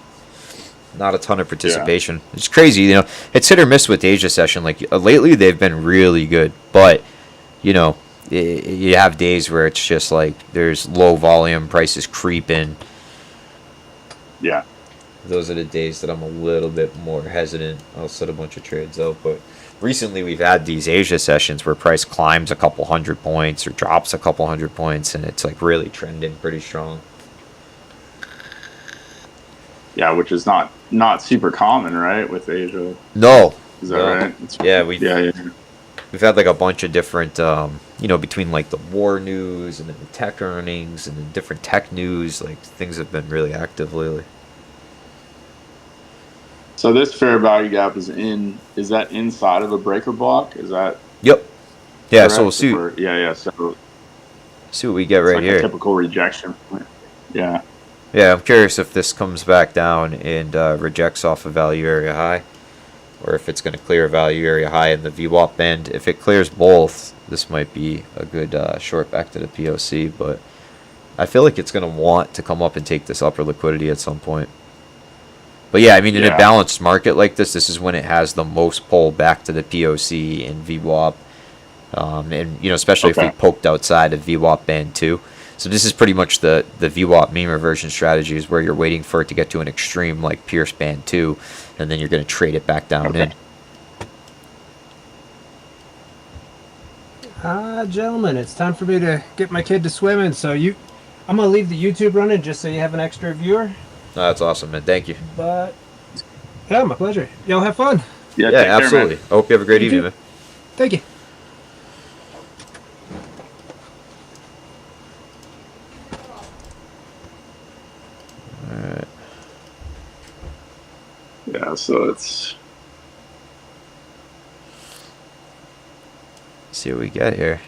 Speaker 2: Not a ton of participation. Yeah. It's crazy, It's hit or miss with Asia session. Like lately, they've been really good, but you have days where it's just like there's low volume, prices creeping.
Speaker 5: Yeah.
Speaker 2: Those are the days that I'm a little bit more hesitant. I'll set a bunch of trades out, but recently we've had these Asia sessions where price climbs a couple hundred points or drops a couple hundred points, and it's like really trending pretty strong.
Speaker 5: Yeah, which is not super common, right, with Asia?
Speaker 2: No.
Speaker 5: Is that right?
Speaker 2: Yeah, we've had like a bunch of different, between like the war news and then the tech earnings and the different tech news, like things have been really active lately.
Speaker 5: So this fair value gap is that inside of a breaker block? Is that?
Speaker 2: Yep. Yeah,
Speaker 5: correct?
Speaker 2: so we'll see.
Speaker 5: So
Speaker 2: see what we get right
Speaker 5: like
Speaker 2: here.
Speaker 5: A typical rejection point. Yeah.
Speaker 2: Yeah, I'm curious if this comes back down and rejects off a value area high, or if it's going to clear a value area high in the VWAP band. If it clears both, this might be a good short back to the POC, but I feel like it's going to want to come up and take this upper liquidity at some point. But yeah, I mean, in a balanced market like this is when it has the most pull back to the POC and VWAP, and especially if we poked outside of VWAP band 2. So this is pretty much the VWAP mean reversion strategy, is where you're waiting for it to get to an extreme like Pierce band 2, and then you're going to trade it back down in.
Speaker 6: Gentlemen, it's time for me to get my kid to swimming. So I'm gonna leave the YouTube running just so you have an extra viewer.
Speaker 2: Oh, that's awesome, man. Thank you.
Speaker 6: But yeah, my pleasure. Y'all have fun.
Speaker 2: Yeah, absolutely. I hope you have a great evening, man.
Speaker 6: Thank you.
Speaker 2: Alright.
Speaker 5: Yeah, so it's.
Speaker 2: See what we get here.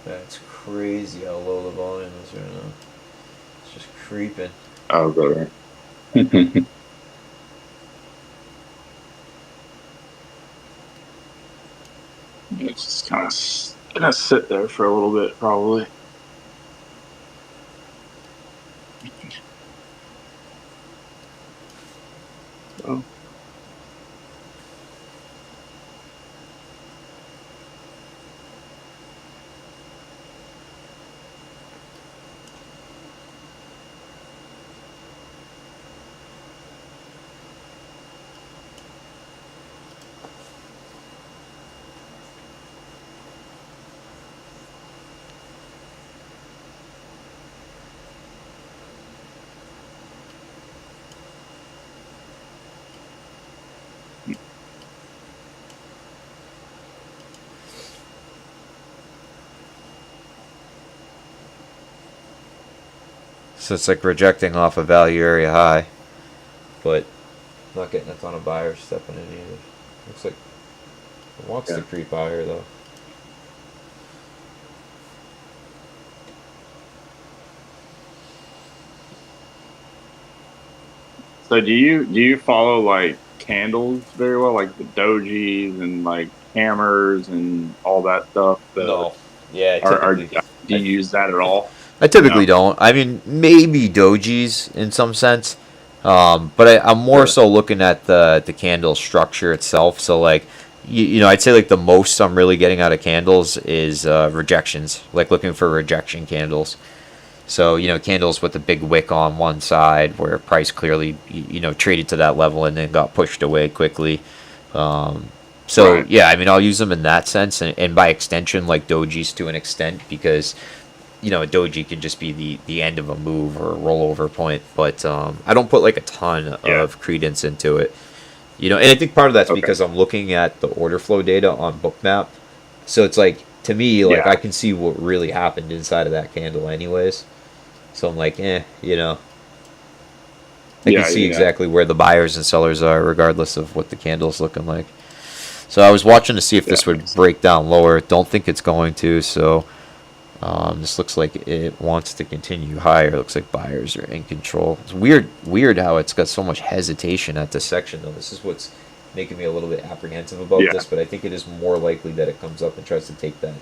Speaker 2: That's crazy how low the volume is right now. It's just creeping.
Speaker 5: Oh, brother. It's just kind of gonna sit there for a little bit, probably. Oh.
Speaker 2: So it's like rejecting off a value area high, but not getting a ton of buyers stepping in either. Looks like it wants to creep higher though.
Speaker 5: So do you follow like candles very well, like the dojis and like hammers and all that stuff?
Speaker 2: No. Yeah,
Speaker 5: Do
Speaker 2: typically.
Speaker 5: you use that at all?
Speaker 2: I typically don't. I mean, maybe dojis in some sense, but I'm more so looking at the candle structure itself. So like, you know, I'd say like the most I'm really getting out of candles is rejections, like looking for rejection candles. So, you know, candles with a big wick on one side where price clearly, you know, traded to that level and then got pushed away quickly.
Speaker 5: Right.
Speaker 2: Yeah, I mean, I'll use them in that sense, and by extension, like dojis to an extent, because you know, a doji can just be the end of a move or a rollover point. But I don't put like a ton of credence into it. You know, and I think part of that's because I'm looking at the order flow data on Bookmap. So it's like, to me, like I can see what really happened inside of that candle anyways. So I'm like, you know. I can see exactly where the buyers and sellers are regardless of what the candle's looking like. So I was watching to see if this would break down lower. Don't think it's going to, so this looks like it wants to continue higher. Looks like buyers are in control. It's weird how it's got so much hesitation at this section, though. This is what's making me a little bit apprehensive about this, but I think it is more likely that it comes up and tries to take that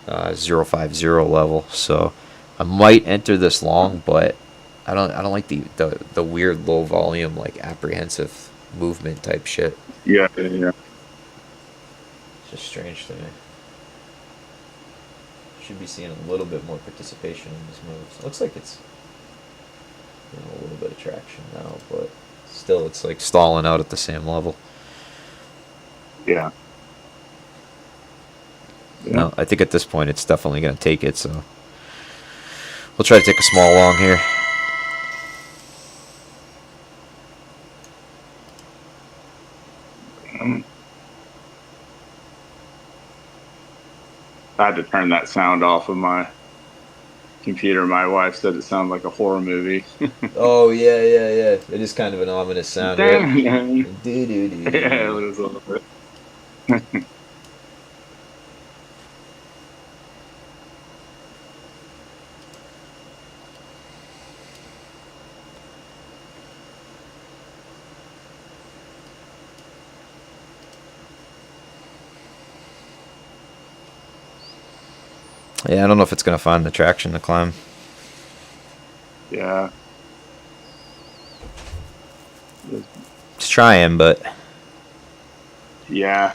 Speaker 2: 050 level. So I might enter this long, but I don't like the weird low volume, like apprehensive movement type shit.
Speaker 5: Yeah.
Speaker 2: It's just strange to me. Should be seeing a little bit more participation in these moves. Looks like it's, you know, a little bit of traction now, but still it's like stalling out at the same level.
Speaker 5: Yeah.
Speaker 2: No, I think at this point it's definitely going to take it, so we'll try to take a small long here.
Speaker 5: I had to turn that sound off of my computer. My wife said it sounded like a horror movie.
Speaker 2: Oh, yeah. It is kind of an ominous sound, right?
Speaker 5: Yeah, it was a little bit.
Speaker 2: Yeah, I don't know if it's going to find the traction to climb.
Speaker 5: Yeah.
Speaker 2: It's trying, but
Speaker 5: Yeah.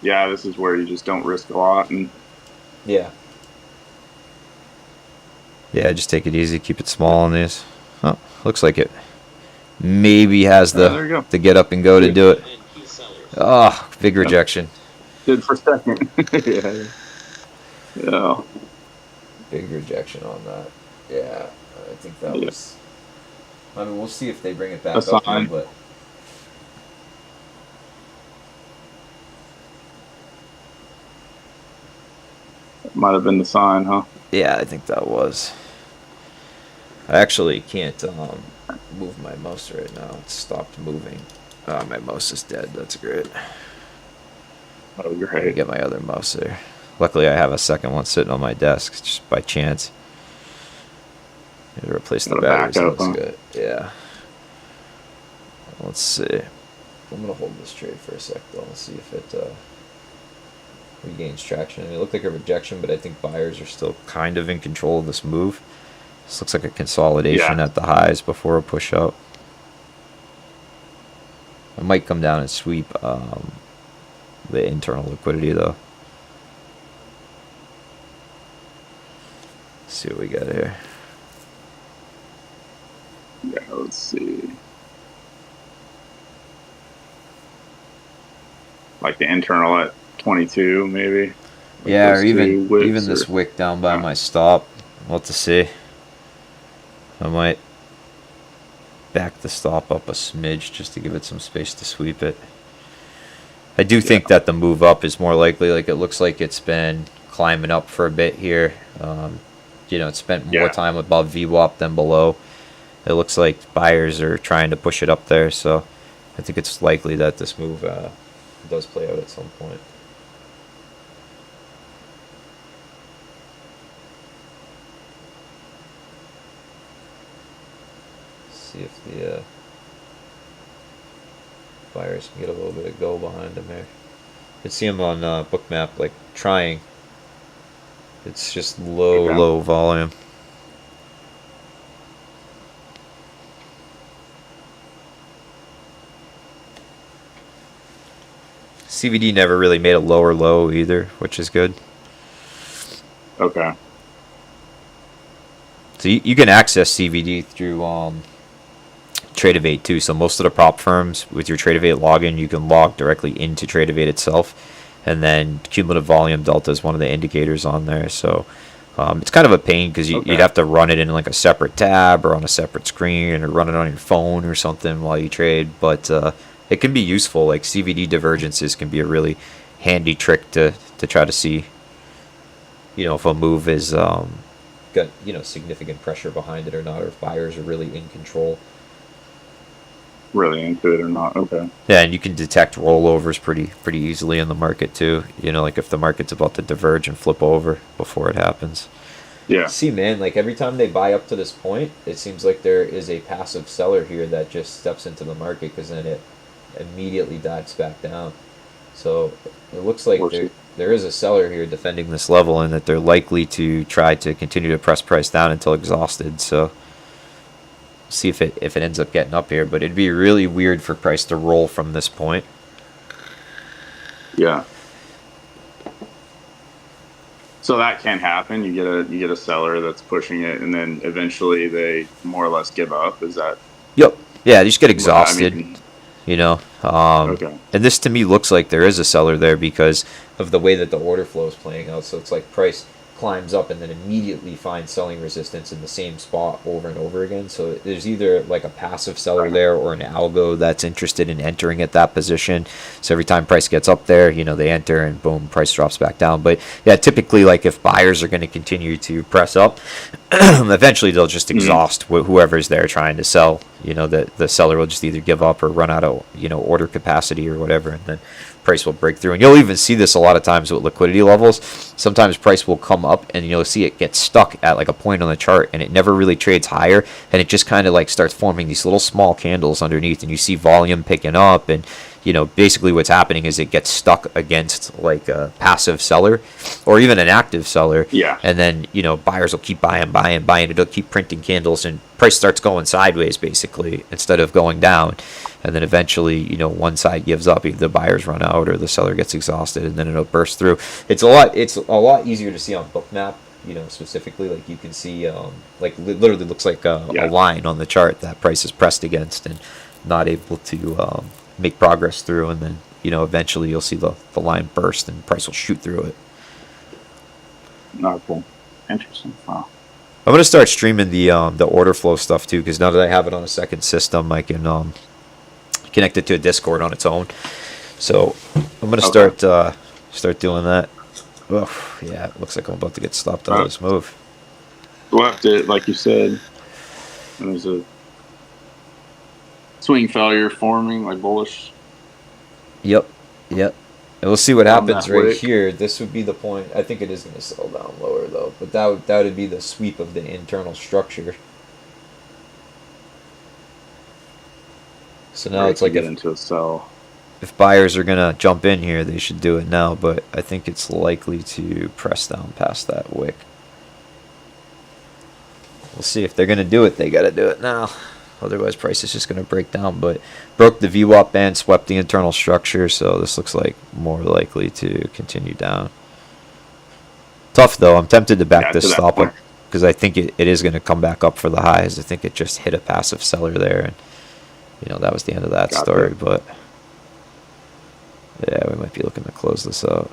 Speaker 5: Yeah, this is where you just don't risk a lot. And
Speaker 2: yeah, just take it easy, keep it small on these. Oh, looks like it maybe has
Speaker 5: there you go.
Speaker 2: the get up and go to do it.
Speaker 3: MNQ sellers.
Speaker 2: Oh, big rejection.
Speaker 5: Did for a second. Yeah.
Speaker 2: Big rejection on that. Yeah, I think that was. I mean, we'll see if they bring it back
Speaker 5: A
Speaker 2: up,
Speaker 5: sign.
Speaker 2: here, but
Speaker 5: Might have been the sign, huh?
Speaker 2: yeah, I think that was. I actually can't move my mouse right now. It stopped moving. My mouse is dead. That's great.
Speaker 5: Oh,
Speaker 2: Let me
Speaker 5: great.
Speaker 2: get my other mouse there. Luckily, I have a second one sitting on my desk just by chance. Need to replace the
Speaker 5: Got a
Speaker 2: batteries. It
Speaker 5: backup,
Speaker 2: looks
Speaker 5: huh?
Speaker 2: good. Yeah. Let's see. I'm gonna hold this trade for a sec though. Let's see if it regains traction. I mean, it looked like a rejection, but I think buyers are still kind of in control of this move. This looks like a consolidation
Speaker 5: Yeah.
Speaker 2: at the highs before a push up. It might come down and sweep the internal liquidity though. Let's see what we got here.
Speaker 5: Yeah, let's see. Like the internal at 22, maybe. Like
Speaker 2: Yeah, or
Speaker 5: those two
Speaker 2: even
Speaker 5: wicks,
Speaker 2: this
Speaker 5: or-
Speaker 2: wick down by my stop. We'll have to see. I might back the stop up a smidge just to give it some space to sweep it. I do think that the move up is more likely. Like, it looks like it's been climbing up for a bit here. You know, it spent more
Speaker 5: Yeah.
Speaker 2: time above VWAP than below. It looks like buyers are trying to push it up there, so I think it's likely that this move does play out at some point. See if the buyers can get a little bit of go behind them here. You can see them on Bookmap, like, trying. It's just low,
Speaker 5: Okay.
Speaker 2: low volume. CVD never really made a lower low either, which is good.
Speaker 5: Okay.
Speaker 2: So you can access CVD through Tradeovate too. So most of the prop firms with your Tradeovate login, you can log directly into Tradeovate itself, and then cumulative volume delta is one of the indicators on there. So it's kind of a pain because
Speaker 5: Okay.
Speaker 2: you'd have to run it in like a separate tab or on a separate screen or run it on your phone or something while you trade. But it can be useful. Like, CVD divergences can be a really handy trick to try to see, you know, if a move is got, you know, significant pressure behind it or not, or if buyers are really in control.
Speaker 5: Really into it or not? Okay.
Speaker 2: Yeah, and you can detect rollovers pretty easily in the market too. You know, like if the market's about to diverge and flip over before it happens.
Speaker 5: Yeah.
Speaker 2: See, man, like every time they buy up to this point, it seems like there is a passive seller here that just steps into the market, because then it immediately dives back down. So it looks like there is a seller here defending this level, and that they're likely to try to continue to press price down until exhausted. So see if it ends up getting up here, but it'd be really weird for price to roll from this point.
Speaker 5: Yeah. So that can happen. You get a seller that's pushing it, and then eventually they more or less give up. Is that?
Speaker 2: Yep. Yeah, you just get
Speaker 5: I
Speaker 2: exhausted.
Speaker 5: mean,
Speaker 2: You know,
Speaker 5: okay.
Speaker 2: and this to me looks like there is a seller there because of the way that the order flow is playing out. So it's like price climbs up and then immediately finds selling resistance in the same spot over and over again. So there's either like a passive seller there or an algo that's interested in entering at that position. So every time price gets up there, you know, they enter and boom, price drops back down. But yeah, typically, like, if buyers are going to continue to press up, eventually they'll just exhaust whoever's there trying to sell. You know, the seller will just either give up or run out of, you know, order capacity or whatever, and then price will break through. And you'll even see this a lot of times with liquidity levels. Sometimes price will come up and you'll see it get stuck at like a point on the chart, and it never really trades higher, and it just kind of like starts forming these little small candles underneath, and you see volume picking up, and you know, basically what's happening is it gets stuck against like a passive seller or even an active seller.
Speaker 5: Yeah.
Speaker 2: And then, you know, buyers will keep buying. It'll keep printing candles, and price starts going sideways basically instead of going down. And then eventually, you know, one side gives up, either the buyers run out or the seller gets exhausted, and then it'll burst through. It's a lot easier to see on Bookmap, you know, specifically. Like, you can see like literally looks like a line on the chart that price is pressed against and not able to make progress through, and then, you know, eventually you'll see the line burst and price will shoot through it.
Speaker 5: Not cool. Interesting. Wow.
Speaker 2: I'm gonna start streaming the order flow stuff too, because now that I have it on a second system, I can connect it to a Discord on its own. So I'm gonna start doing that. Oh yeah, it looks like I'm about to get stopped out of this move.
Speaker 5: Left it, like you said. There's a swing failure forming, like bullish.
Speaker 2: Yep. And we'll see what
Speaker 5: On
Speaker 2: happens
Speaker 5: that
Speaker 2: right
Speaker 5: wick.
Speaker 2: here. This would be the point. I think it is going to settle down lower though, but that would be the sweep of the internal structure. So now
Speaker 5: Ready
Speaker 2: it's
Speaker 5: to
Speaker 2: like
Speaker 5: get into a sell.
Speaker 2: if buyers are going to jump in here, they should do it now, but I think it's likely to press down past that wick. We'll see if they're going to do it. They got to do it now. Otherwise, price is just going to break down. But broke the VWAP band, swept the internal structure, so this looks like more likely to continue down. Tough, though. I'm tempted to back this stop up because I think it is going to come back up for the highs. I think it just hit a passive seller there, and that was the end of that story. But yeah, we might be looking to close this out.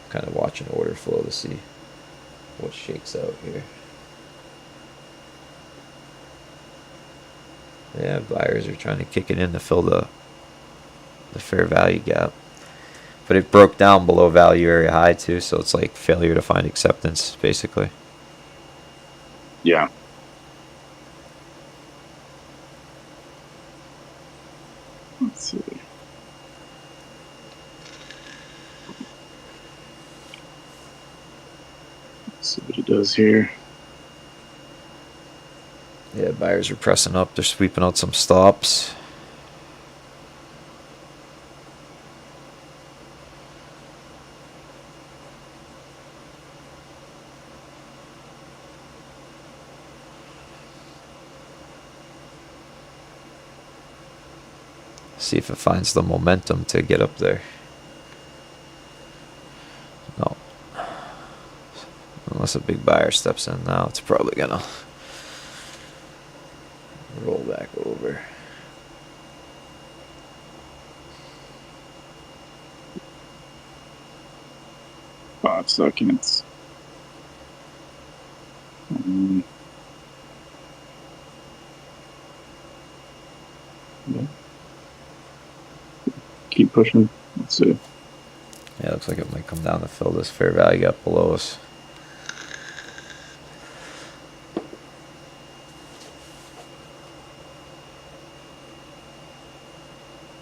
Speaker 2: Kind of watching order flow to see what shakes out here. Yeah, buyers are trying to kick it in to fill the fair value gap. But it broke down below value area high too, so it's like failure to find acceptance, basically.
Speaker 5: Yeah. Let's see. Let's see what it does here.
Speaker 2: Yeah, buyers are pressing up. They're sweeping out some stops. See if it finds the momentum to get up there. No. Unless a big buyer steps in now, it's probably gonna roll back over.
Speaker 5: 5 seconds. Yeah. Keep pushing. Let's see.
Speaker 2: Yeah, looks like it might come down to fill this fair value gap below us.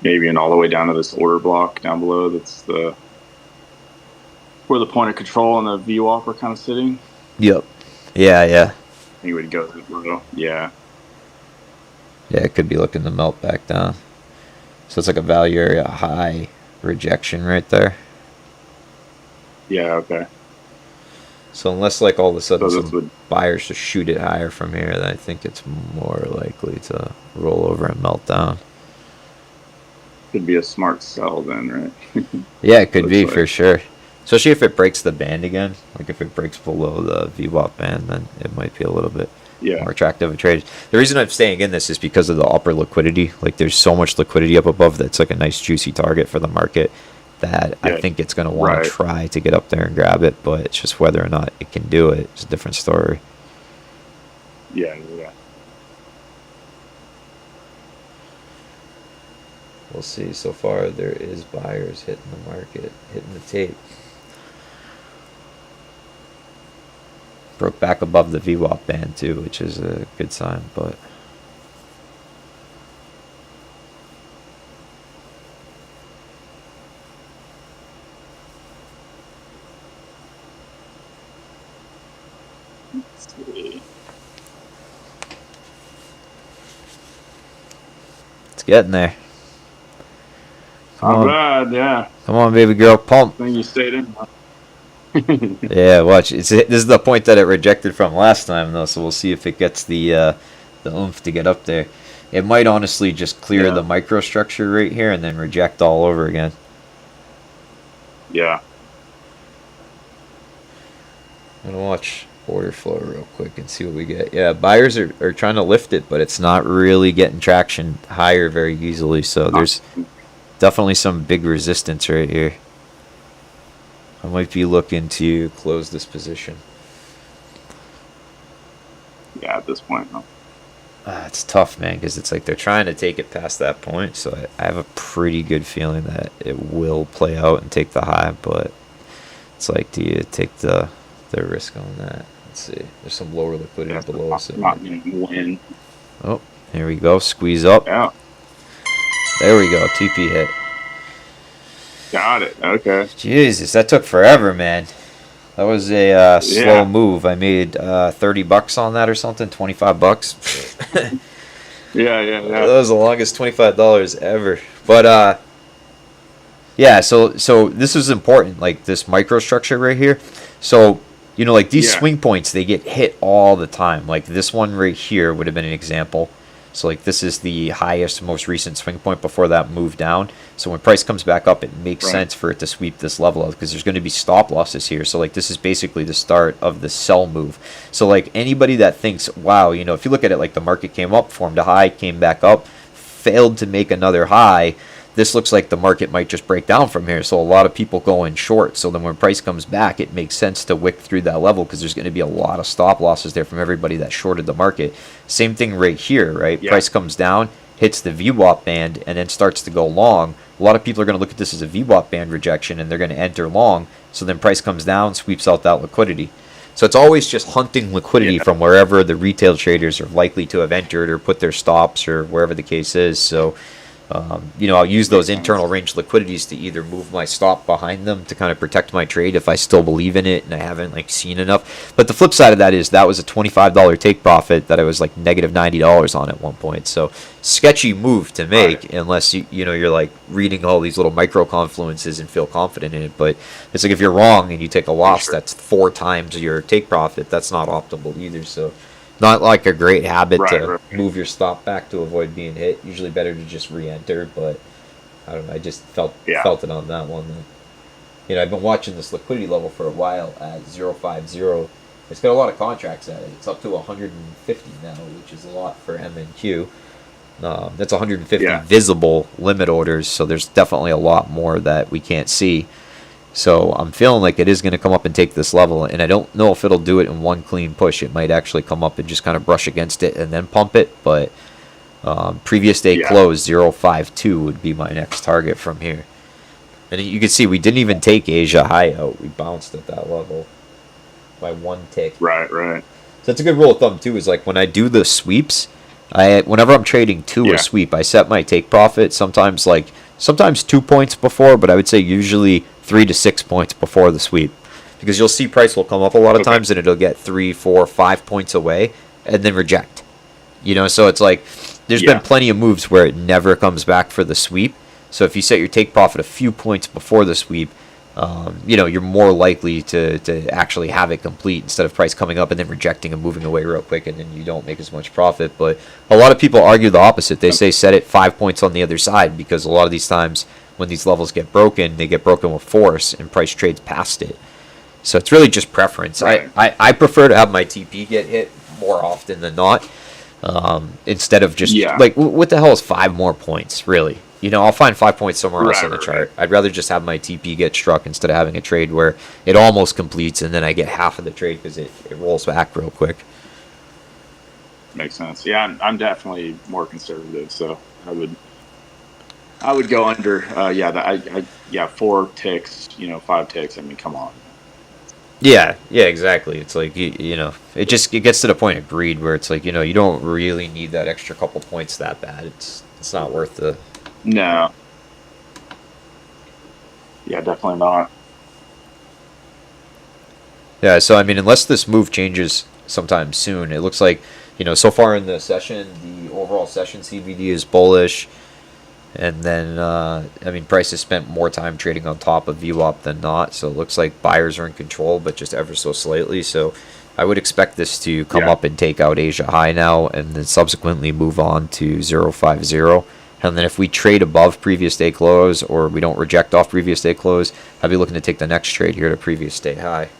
Speaker 5: Maybe and all the way down to this order block down below. That's the where the point of control and the VWAP are kind of sitting.
Speaker 2: Yep. Yeah.
Speaker 5: He would go through. Yeah.
Speaker 2: Yeah, it could be looking to melt back down. So it's like a value area high rejection right there.
Speaker 5: Yeah. Okay.
Speaker 2: So unless like all of a sudden
Speaker 5: So
Speaker 2: some buyers just shoot it higher from here, then I think it's more likely to roll over and melt down.
Speaker 5: Could be a smart sell then, right?
Speaker 2: Yeah, it could be for sure. Especially if it breaks the band again. Like if it breaks below the VWAP band, then it might be a little bit more attractive a trade. The reason I'm staying in this is because of the upper liquidity. Like there's so much liquidity up above that's like a nice juicy target for the market that I think it's going to want to try to get up there and grab it, but it's just whether or not it can do it. It's a different story.
Speaker 5: Yeah.
Speaker 2: We'll see. So far, there is buyers hitting the market, hitting the tape. Broke back above the VWAP band too, which is a good sign, but
Speaker 5: Let's see.
Speaker 2: it's getting there.
Speaker 5: Not bad, yeah.
Speaker 2: Come on, baby girl, pump.
Speaker 5: I think you stayed in.
Speaker 2: Yeah, watch. This is the point that it rejected from last time, though. So we'll see if it gets the oomph to get up there. It might honestly just clear the microstructure right here and then reject all over again.
Speaker 5: Yeah.
Speaker 2: I'm gonna watch order flow real quick and see what we get. Yeah, buyers are trying to lift it, but it's not really getting traction higher very easily. So there's definitely some big resistance right here. I might be looking to close this position.
Speaker 5: Yeah, at this point, no.
Speaker 2: It's tough, man, because it's like they're trying to take it past that point. So I have a pretty good feeling that it will play out and take the high. But it's like, do you take the risk on that? Let's see. There's some lower liquidity below us.
Speaker 5: Not going to win.
Speaker 2: Oh, here we go. Squeeze up.
Speaker 5: Yeah.
Speaker 2: There we go. TP hit.
Speaker 5: Got it. Okay.
Speaker 2: Jesus, that took forever, man. That was a slow move. I made $30 on that or something. $25.
Speaker 5: Yeah.
Speaker 2: That was the longest $25 ever. But yeah. So this is important. Like this microstructure right here. So like these swing points, they get hit all the time. Like this one right here would have been an example. So like this is the highest, most recent swing point before that move down. So when price comes back up, it makes sense for it to sweep this level out because there's going to be stop losses here. So like this is basically the start of the sell move. So like anybody that thinks, wow, if you look at it like the market came up, formed a high, came back up, failed to make another high, this looks like the market might just break down from here. So a lot of people go in short. So then when price comes back, it makes sense to wick through that level because there's going to be a lot of stop losses there from everybody that shorted the market. Same thing right here, right? Price comes down, hits the VWAP band, and then starts to go long. A lot of people are going to look at this as a VWAP band rejection, and they're going to enter long. So then price comes down, sweeps out that liquidity. So it's always just hunting liquidity from wherever the retail traders are likely to have entered or put their stops or wherever the case is. So I'll use those internal range liquidities to either move my stop behind them to kind of protect my trade if I still believe in it and I haven't seen enough. But the flip side of that is that was a $25 take profit that I was negative $90 on at one point. So sketchy move to make unless you're reading all these little micro confluences and feel confident in it. But it's like if you're wrong and you take a loss that's 4 times your take profit, that's not optimal either. So not like a great habit to move your stop back to avoid being hit. Usually better to just re-enter, but I don't know. I just felt it on that one. I've been watching this liquidity level for a while at 050. It's got a lot of contracts at it. It's up to 150 now, which is a lot for MNQ. That's 150 visible limit orders, so there's definitely a lot more that we can't see. So I'm feeling like it is going to come up and take this level, and I don't know if it'll do it in one clean push. It might actually come up and just kind of brush against it and then pump it, but previous day close 052 would be my next target from here. And you can see we didn't even take Asia high out. We bounced at that level by 1 tick.
Speaker 5: Right.
Speaker 2: So that's a good rule of thumb too, is when I do the sweeps, whenever I'm trading a sweep, I set my take profit sometimes 2 points before, but I would say usually 3 to 6 points before the sweep, because you'll see price will come up a lot of times and it'll get 3, 4, 5 points away and then reject. So it's there's been plenty of moves where it never comes back for the sweep. So if you set your take profit a few points before the sweep, you're more likely to actually have it complete instead of price coming up and then rejecting and moving away real quick, and then you don't make as much profit. But a lot of people argue the opposite. They say set it 5 points on the other side, because a lot of these times when these levels get broken, they get broken with force and price trades past it. So it's really just preference. I prefer to have my TP get hit more often than not, instead of just what the hell is 5 more points really? I'll find 5 points somewhere else on the chart. I'd rather just have my TP get struck instead of having a trade where it almost completes and then I get half of the trade because it rolls back real quick.
Speaker 5: Makes sense. Yeah, I'm definitely more conservative, so I would go under 4 ticks, 5 ticks. I mean, come on.
Speaker 2: Yeah, exactly. It's it gets to the point of greed where it's you don't really need that extra couple points that bad. It's not worth the.
Speaker 5: No. Yeah, definitely not.
Speaker 2: Yeah, so I mean, unless this move changes sometime soon, it looks like, so far in the session, the overall session CVD is bullish. And then, price has spent more time trading on top of VWAP than not. So it looks like buyers are in control, but just ever so slightly. So I would expect this to come up and take out Asia high now and then subsequently move on to 050. And then if we trade above previous day close or we don't reject off previous day close, I'll be looking to take the next trade here to previous day high.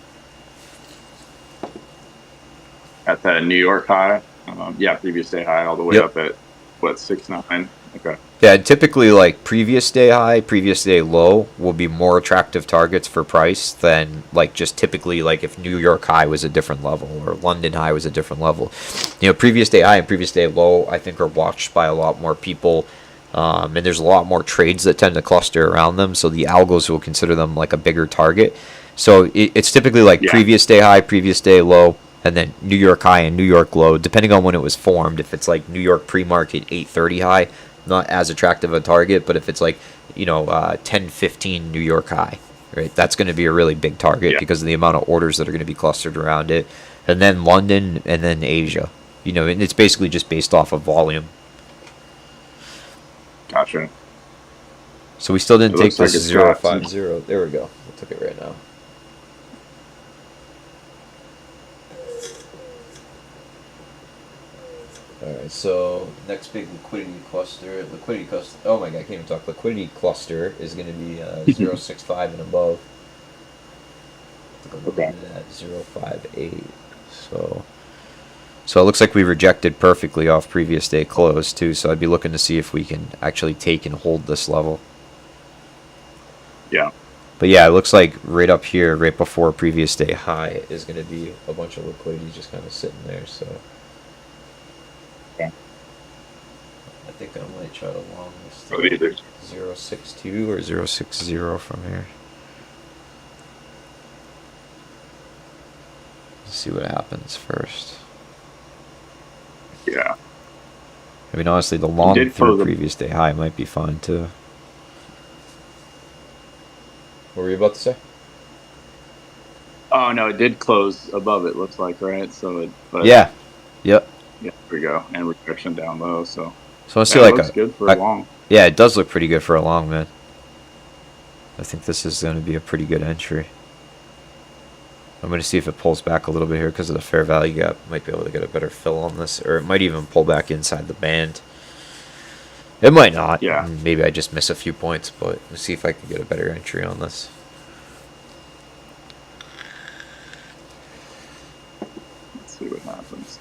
Speaker 5: At the New York high? Previous day high all the way up at, 6.9? Okay.
Speaker 2: Yeah, and typically previous day high, previous day low will be more attractive targets for price than just typically if New York high was a different level or London high was a different level. Previous day high and previous day low I think are watched by a lot more people. And there's a lot more trades that tend to cluster around them, so the algos will consider them a bigger target. So it's typically previous day high, previous day low, and then New York high and New York low, depending on when it was formed. If it's New York pre-market 830 high, not as attractive a target, but if it's like, 10-15 New York high, right? That's going to be a really big target because of the amount of orders that are going to be clustered around it. And then London and then Asia. And it's basically just based off of volume.
Speaker 5: Gotcha.
Speaker 2: So we still didn't take
Speaker 5: like
Speaker 2: this
Speaker 5: it's got
Speaker 2: 050. There we go. I took it right now. Alright, so next big liquidity cluster. Oh my god, I can't even talk. Liquidity cluster is going to be 065 and above.
Speaker 5: Okay.
Speaker 2: At 058. So it looks like we rejected perfectly off previous day close too. So I'd be looking to see if we can actually take and hold this level.
Speaker 5: Yeah.
Speaker 2: But yeah, it looks like right up here, right before previous day high, is going to be a bunch of liquidity just kind of sitting there. So
Speaker 5: okay.
Speaker 2: I think I might try to long this
Speaker 5: Oh, either.
Speaker 2: 062 or 060 from here. Let's see what happens first.
Speaker 5: Yeah.
Speaker 2: I mean, honestly, the long
Speaker 5: did
Speaker 2: through
Speaker 5: close
Speaker 2: previous day high might be fine too. What were you about to say?
Speaker 5: Oh no, it did close above it. Looks like, right? So but
Speaker 2: Yeah. Yep.
Speaker 5: Yeah. There we go. And rejection down low. So
Speaker 2: So let's see,
Speaker 5: that
Speaker 2: like
Speaker 5: looks good for a long.
Speaker 2: Yeah, it does look pretty good for a long, man. I think this is going to be a pretty good entry. I'm going to see if it pulls back a little bit here because of the fair value gap. Might be able to get a better fill on this, or it might even pull back inside the band. It might not.
Speaker 5: Yeah.
Speaker 2: Maybe I just miss a few points, but let's see if I can get a better entry on this.
Speaker 5: Let's see what happens.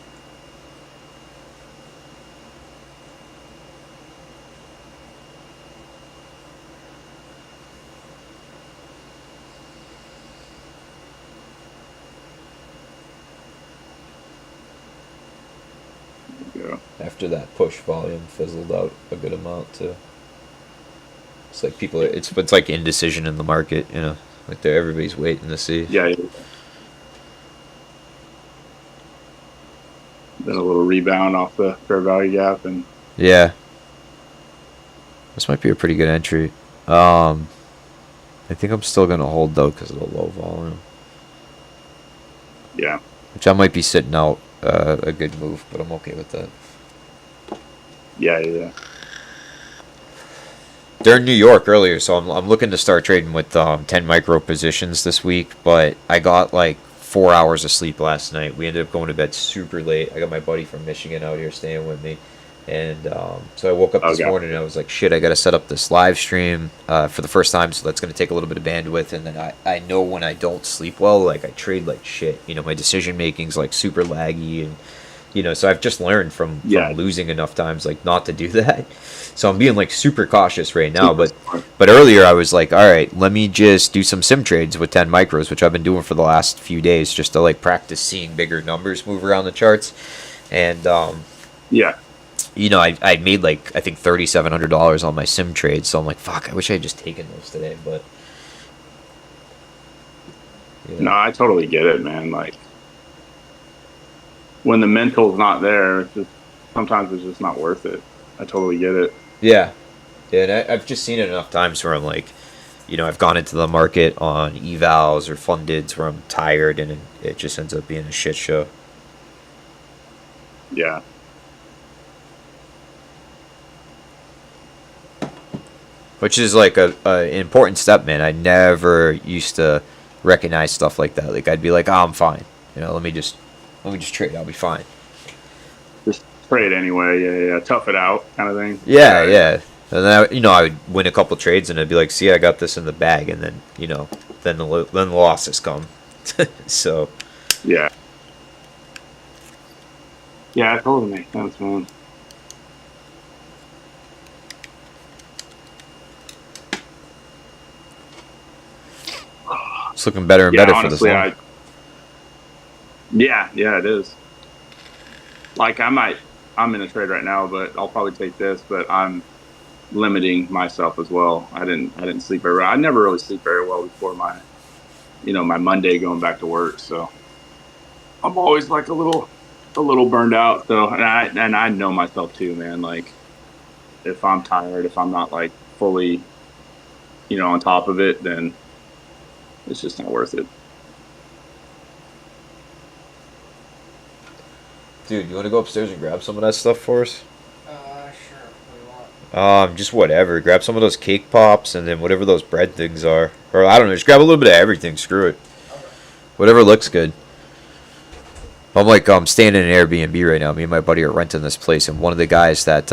Speaker 2: After that push, volume fizzled out a good amount too. It's like people, it's like indecision in the market, like everybody's waiting to see.
Speaker 5: Yeah. Then a little rebound off the fair value gap, and
Speaker 2: yeah, this might be a pretty good entry. I think I'm still gonna hold though because of the low volume.
Speaker 5: Yeah.
Speaker 2: Which I might be sitting out a good move, but I'm okay with that.
Speaker 5: Yeah.
Speaker 2: They're in New York earlier, so I'm looking to start trading with 10 micro positions this week, but I got like 4 hours of sleep last night. We ended up going to bed super late. I got my buddy from Michigan out here staying with me. And so I woke up this morning and I was like, shit, I got to set up this live stream for the first time. So that's going to take a little bit of bandwidth. And then I know when I don't sleep well, like I trade like shit. My decision making's like super laggy. And, so I've just learned from losing enough times like not to do that. So I'm being like super cautious right now. But earlier I was like, all right, let me just do some sim trades with 10 micros, which I've been doing for the last few days just to like practice seeing bigger numbers move around the charts. And I made like I think $3,700 on my sim trade, so I'm like, fuck, I wish I had just taken those today, but
Speaker 5: No, I totally get it, man. Like when the mental's not there, sometimes it's just not worth it. I totally get it.
Speaker 2: Yeah, and I've just seen it enough times where I'm like, I've gone into the market on evals or fundeds where I'm tired, and it just ends up being a shit show.
Speaker 5: Yeah.
Speaker 2: Which is like a important step, man. I never used to recognize stuff like that. Like I'd be like, oh, I'm fine. Let me just trade. I'll be fine.
Speaker 5: Just trade anyway. Yeah. Tough it out, kind of thing.
Speaker 2: Yeah. And then I would win a couple trades, and I'd be like, see, I got this in the bag, and then then the losses come. So.
Speaker 5: Yeah. Yeah, it totally makes sense, man.
Speaker 2: It's looking better and better
Speaker 5: honestly,
Speaker 2: for this long.
Speaker 5: Yeah, it is. Like I'm in a trade right now, but I'll probably take this, but I'm limiting myself as well. I didn't sleep very well. I never really sleep very well before my Monday going back to work, so I'm always like a little burned out. So and I know myself too, man. Like if I'm tired, if I'm not like fully, on top of it, then it's just not worth it.
Speaker 2: Dude, you want to go upstairs and grab some of that stuff for us?
Speaker 1: Sure. What do you want?
Speaker 2: Just whatever. Grab some of those cake pops and then whatever those bread things are. Or I don't know, just grab a little bit of everything. Screw it.
Speaker 1: Okay.
Speaker 2: Whatever looks good. I'm staying in an Airbnb right now. Me and my buddy are renting this place, and one of the guys that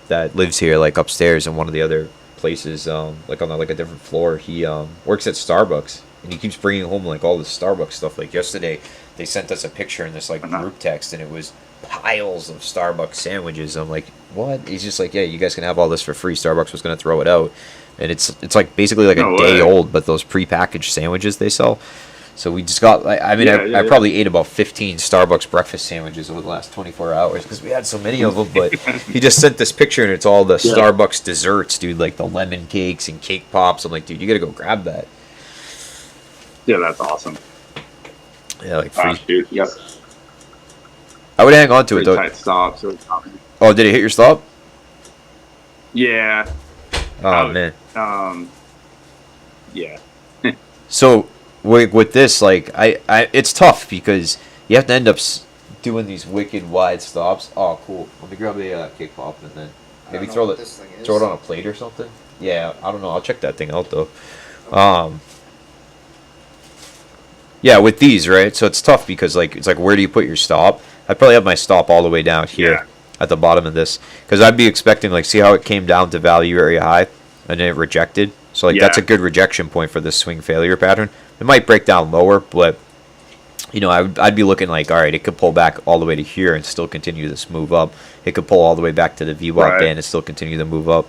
Speaker 2: lives here, like upstairs in one of the other places, like on a different floor, he works at Starbucks, and he keeps bringing home like all this Starbucks stuff. Like yesterday, they sent us a picture in this like group text, and it was piles of Starbucks sandwiches. I'm like, what? He's just like, yeah, you guys can have all this for free. Starbucks was gonna throw it out, and it's like basically like a day old, but those prepackaged sandwiches they sell. So we just got, I probably ate about 15 Starbucks breakfast sandwiches over the last 24 hours because we had so many of them. But he just sent this picture, and it's all the Starbucks desserts, dude, like the lemon cakes and cake pops. I'm like, dude, you got to go grab that.
Speaker 5: Yeah, that's awesome.
Speaker 2: Yeah, like free.
Speaker 5: Dude, yep.
Speaker 2: I would hang on to it, though.
Speaker 5: Tight stop, so it's not...
Speaker 2: Oh, did it hit your stop?
Speaker 5: Yeah.
Speaker 2: Oh, man.
Speaker 5: Yeah.
Speaker 2: So... with this, like, it's tough because you have to end up doing these wicked wide stops. Oh, cool. Let me grab a cake pop and then maybe throw it on a plate or something. Yeah, I don't know. I'll check that thing out though. Yeah, with these, right? So it's tough because it's like where do you put your stop? I'd probably have my stop all the way down here at the bottom of this because I'd be expecting see how it came down to value area high and then it rejected. So that's a good rejection point for this swing failure pattern. It might break down lower, but I'd be looking like, all right, it could pull back all the way to here and still continue this move up. It could pull all the way back to the VWAP band and still continue the move up.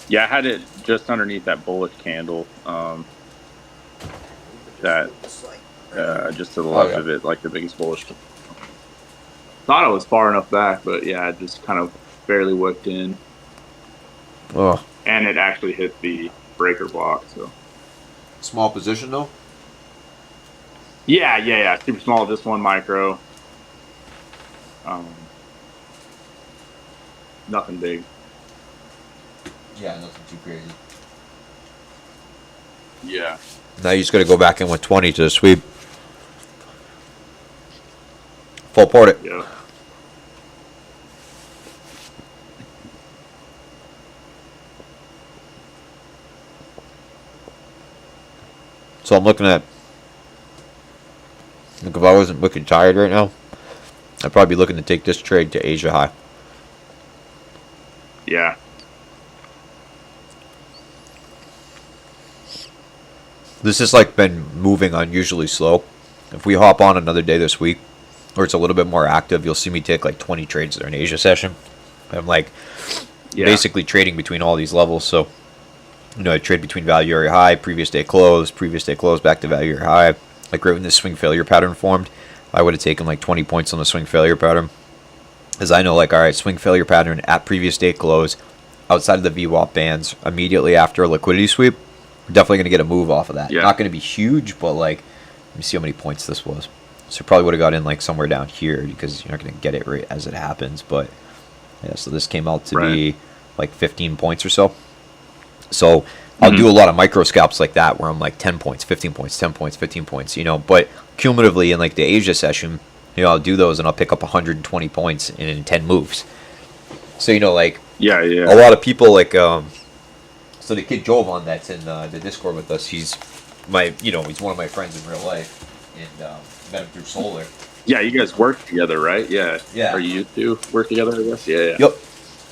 Speaker 5: Yeah, I had it just underneath that bullish candle. Just to the left of it, like the biggest bullish candle. Thought it was far enough back, but yeah, it just kind of barely whipped in.
Speaker 2: Oh.
Speaker 5: And it actually hit the breaker block, so.
Speaker 2: Small position though?
Speaker 5: Yeah. Super small, just one micro. Nothing big.
Speaker 2: Yeah, nothing too crazy.
Speaker 5: Yeah.
Speaker 2: Now you just got to go back in with 20 to the sweep. Full port it.
Speaker 5: Yeah.
Speaker 2: So I'm looking at, if I wasn't looking tired right now, I'd probably be looking to take this trade to Asia high.
Speaker 5: Yeah.
Speaker 2: This has been moving unusually slow. If we hop on another day this week, or it's a little bit more active, you'll see me take 20 trades during Asia session. I'm basically trading between all these levels. So, I trade between value area high, previous day close, back to value area high. Right when this swing failure pattern formed, I would have taken 20 points on the swing failure pattern. As I know, all right, swing failure pattern at previous day close, outside of the VWAP bands, immediately after a liquidity sweep, we're definitely going to get a move off of that.
Speaker 5: Yeah.
Speaker 2: Not going to be huge, but let me see how many points this was. So probably would have got in somewhere down here because you're not going to get it right as it happens. But yeah, so this came out to be 15 points or so. So I'll do a lot of micro scalps like that where I'm 10 points, 15 points, 10 points, 15 points, But cumulatively in the Asia session, I'll do those and I'll pick up 120 points in 10 moves. So,
Speaker 5: Yeah.
Speaker 2: a lot of people so the kid Jovan that's in the Discord with us, he's he's one of my friends in real life and met him through Solar.
Speaker 5: Yeah, you guys work together, right? Yeah.
Speaker 2: Yeah.
Speaker 5: Or you two work together, I guess? Yeah.
Speaker 2: Yep.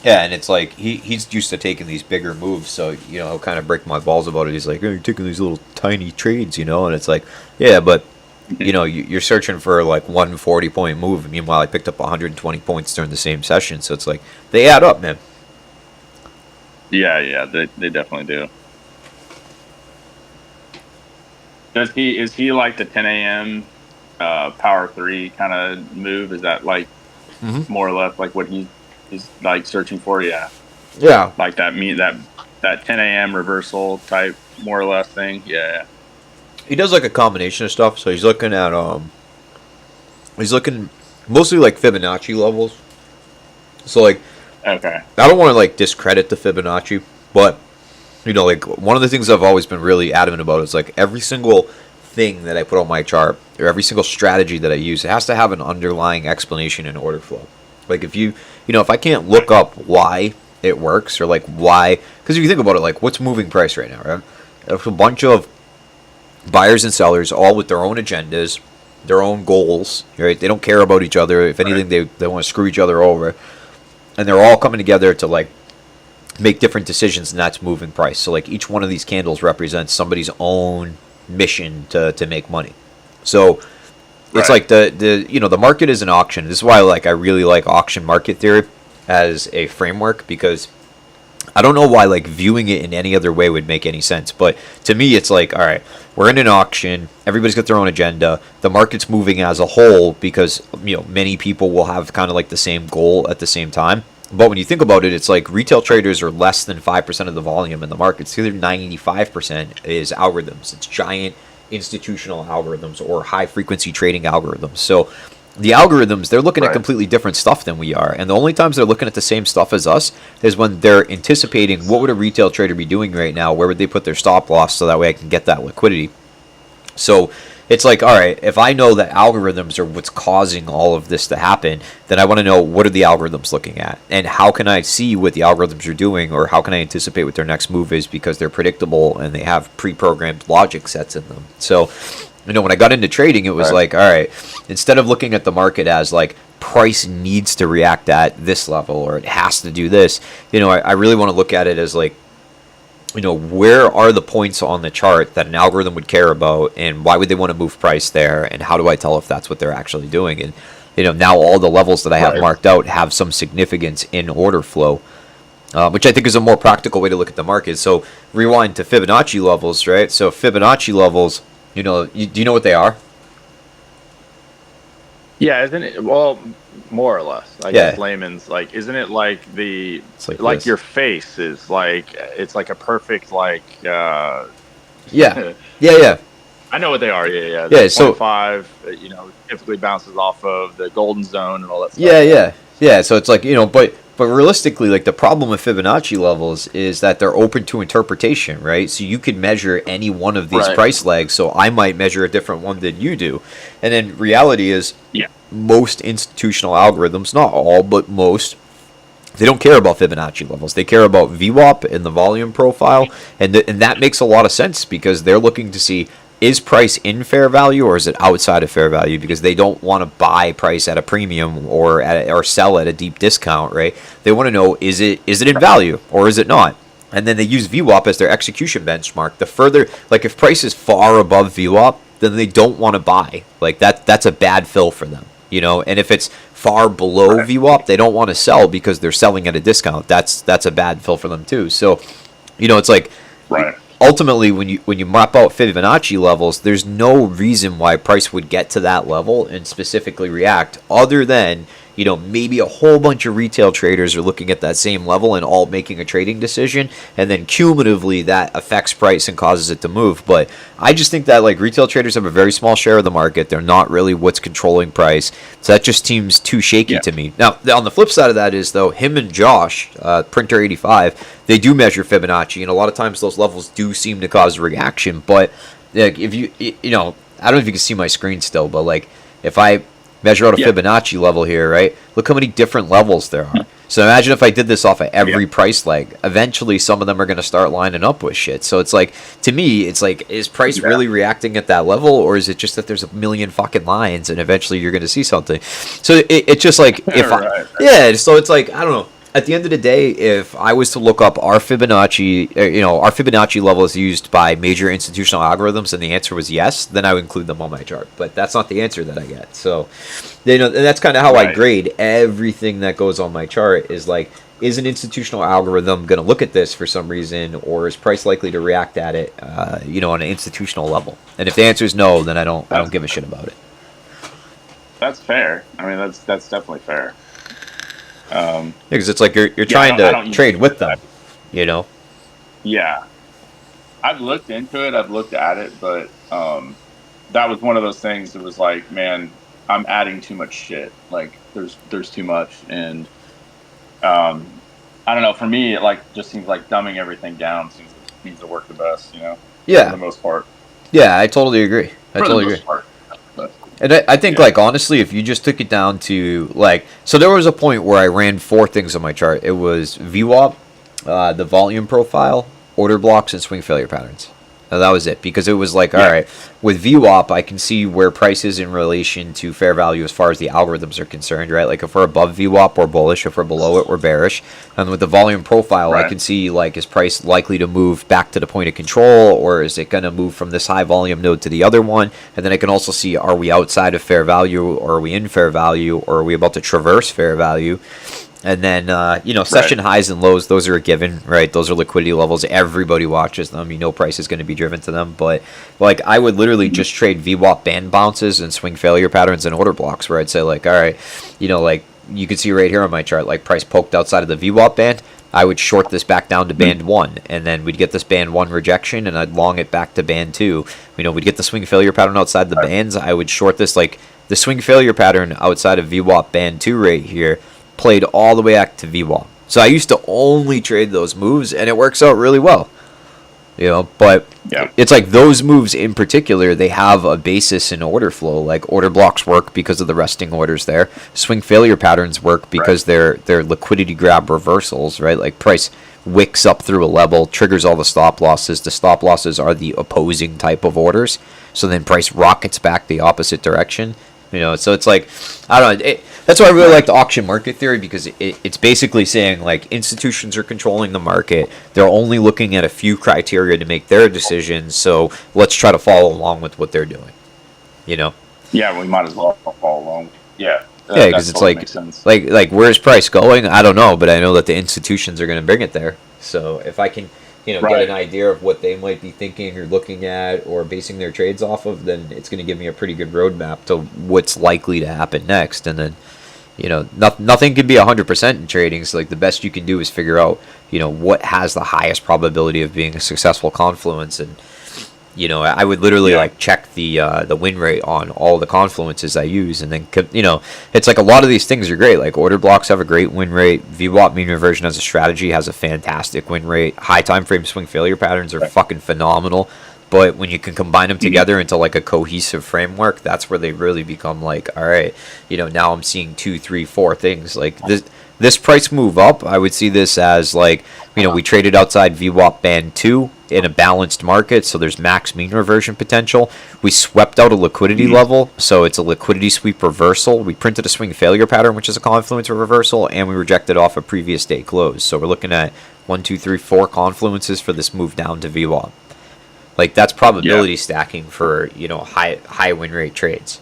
Speaker 2: Yeah, and it's he's used to taking these bigger moves, so he'll kind of break my balls about it. He's like, "Oh, you're taking these little tiny trades, and it's yeah, but you're searching for a 140 point move. Meanwhile, I picked up 120 points during the same session, so it's they add up, man.
Speaker 5: Yeah, they definitely do. Is he the 10 a.m. Power 3 kind of move? Is that more or less what he's searching for? Yeah. That 10 a.m. reversal type more or less thing. Yeah.
Speaker 2: He does a combination of stuff. So he's looking at he's looking mostly Fibonacci levels. So like,
Speaker 5: Okay.
Speaker 2: I don't want to like discredit the Fibonacci, but you know, like one of the things I've always been really adamant about is like every single thing that I put on my chart or every single strategy that I use, it has to have an underlying explanation and order flow. Like if you know, if I can't look up why it works or like why, because if you think about it, like what's moving price right now, right? There's a bunch of buyers and sellers all with their own agendas, their own goals, right? They don't care about each other. If anything, they want to screw each other over. And they're all coming together to like make different decisions, and that's moving price. So like each one of these candles represents somebody's own mission to make money. So it's like the you know, the market is an auction. This is why like I really like auction market theory as a framework, because I don't know why like viewing it in any other way would make any sense. But to me, it's like, all right, we're in an auction. Everybody's got their own agenda. The market's moving as a whole because, you know, many people will have kind of like the same goal at the same time. But when you think about it, it's like retail traders are less than 5% of the volume in the market. It's either 95% is algorithms. It's giant institutional algorithms or high frequency trading algorithms. So the algorithms, they're looking at completely different stuff than we are. And the only times they're looking at the same stuff as us is when they're anticipating what would a retail trader be doing right now? Where would they put their stop loss so that way I can get that liquidity? So it's like, all right, if I know that algorithms are what's causing all of this to happen, then I want to know what are the algorithms looking at? And how can I see what the algorithms are doing, or how can I anticipate what their next move is, because they're predictable and they have pre-programmed logic sets in them. So, you know, when I got into trading, it was like, all right, instead of looking at the market as like price needs to react at this level or it has to do this, you know, I really want to look at it as like, you know, where are the points on the chart that an algorithm would care about, and why would they want to move price there, and how do I tell if that's what they're actually doing? And, you know, now all the levels that I have marked out have some significance in order flow, which I think is a more practical way to look at the market. So rewind to Fibonacci levels, right? So Fibonacci levels, you know, do you know what they are?
Speaker 5: Yeah, isn't it? Well, more or less. I guess layman's like, isn't it like the like your face is like, it's like a perfect like
Speaker 2: yeah.
Speaker 5: I know what they are. Yeah.
Speaker 2: Yeah. So
Speaker 5: 0.5, you know, typically bounces off of the golden zone and all that stuff.
Speaker 2: Yeah. So it's like, you know, but realistically, like the problem with Fibonacci levels is that they're open to interpretation, right? So you could measure any one of these price lags. So I might measure a different one than you do. And then reality is, most institutional algorithms, not all, but most, they don't care about Fibonacci levels. They care about VWAP and the volume profile. And that makes a lot of sense, because they're looking to see, is price in fair value or is it outside of fair value? Because they don't want to buy price at a premium or sell at a deep discount, right? They want to know, is it in value or is it not? And then they use VWAP as their execution benchmark. The further, like if price is far above VWAP, then they don't want to buy. Like that's a bad fill for them, you know. And if it's far below VWAP, they don't want to sell because they're selling at a discount. That's a bad fill for them too. So, you know, it's like ultimately, when you map out Fibonacci levels, there's no reason why price would get to that level and specifically react, other than, you know, maybe a whole bunch of retail traders are looking at that same level and all making a trading decision, and then cumulatively that affects price and causes it to move. But I just think that like retail traders have a very small share of the market. They're not really what's controlling price. So that just seems too shaky to me. Now, on the flip side of that is, though, him and Josh, Printer85, they do measure Fibonacci, and a lot of times those levels do seem to cause a reaction. But like, if you know, I don't know if you can see my screen still, but like if I measure out a Fibonacci level here, right? Look how many different levels there are. So imagine if I did this off of every price leg. Eventually, some of them are going to start lining up with shit. So it's like, to me, it's like, is price really reacting at that level, or is it just that there's a million fucking lines and eventually you're going to see something? So it's just like, so it's like, I don't know. At the end of the day, if I was to look up our Fibonacci, our Fibonacci level is used by major institutional algorithms, and the answer was yes, then I would include them on my chart. But that's not the answer that I get. So, you know, and that's kind of how I grade everything that goes on my chart. Is like, is an institutional algorithm going to look at this for some reason, or is price likely to react at it, on an institutional level? And if the answer is no, then I don't give a shit about it.
Speaker 5: That's fair. I mean, that's definitely fair.
Speaker 2: Because it's like you're trying to trade with them, you know? Yeah.
Speaker 5: I've looked into it. I've looked at it, but that was one of those things that was like, man, I'm adding too much shit. Like, there's too much. And I don't know. For me, it just seems like dumbing everything down seems to work the best. For
Speaker 2: Yeah.
Speaker 5: the most part.
Speaker 2: Yeah, I totally agree.
Speaker 5: For the most part. But,
Speaker 2: And I think, honestly, if you just took it down to, so there was a point where I ran 4 things on my chart. It was VWAP, the volume profile, order blocks, and swing failure patterns. Now, that was it, because it was all right, with VWAP, I can see where price is in relation to fair value as far as the algorithms are concerned, right? Like, if we're above VWAP, we're bullish. If we're below it, we're bearish. And with the volume profile, I can see, is price likely to move back to the point of control, or is it going to move from this high volume node to the other one? And then I can also see, are we outside of fair value, or are we in fair value, or are we about to traverse fair value? And then, session highs and lows, those are a given, right? Those are liquidity levels. Everybody watches them. Price is going to be driven to them. But, I would literally just trade VWAP band bounces and swing failure patterns and order blocks, where I'd say, all right, you can see right here on my chart, price poked outside of the VWAP band. I would short this back down to band 1, and then we'd get this band 1 rejection, and I'd long it back to band 2. We'd get the swing failure pattern outside the bands. I would short this, the swing failure pattern outside of VWAP band 2 right here, played all the way back to VWAP. So I used to only trade those moves, and it works out really well. But it's those moves in particular, they have a basis in order flow. Order blocks work because of the resting orders there. Swing failure patterns work because they're liquidity grab reversals, right? Price wicks up through a level, triggers all the stop losses. The stop losses are the opposing type of orders. So then price rockets back the opposite direction. So it's I don't know. That's why I really like the auction market theory, because it's basically saying institutions are controlling the market. They're only looking at a few criteria to make their decisions. So let's try to follow along with what they're doing.
Speaker 5: Yeah, we might as well follow along. Yeah.
Speaker 2: Yeah, because it's where's price going? I don't know, but I know that the institutions are going to bring it there. So if I can get an idea of what they might be thinking or looking at or basing their trades off of, then it's going to give me a pretty good roadmap to what's likely to happen next. And then, nothing can be 100% in trading. So the best you can do is figure out, what has the highest probability of being a successful confluence. And, I would literally check the win rate on all the confluences I use, and then it's a lot of these things are great. Order blocks have a great win rate. VWAP mean reversion as a strategy has a fantastic win rate. High time frame swing failure patterns are fucking phenomenal. But when you can combine them together into a cohesive framework, that's where they really become all right, now I'm seeing 2, 3, 4 things this price move up. I would see this as we traded outside VWAP band 2 in a balanced market, so there's max mean reversion potential. We swept out a liquidity level, so it's a liquidity sweep reversal. We printed a swing failure pattern, which is a confluence reversal, and we rejected off a previous day close. So we're looking at 1, 2, 3, 4 confluences for this move down to VWAP. That's probability stacking for high win rate trades.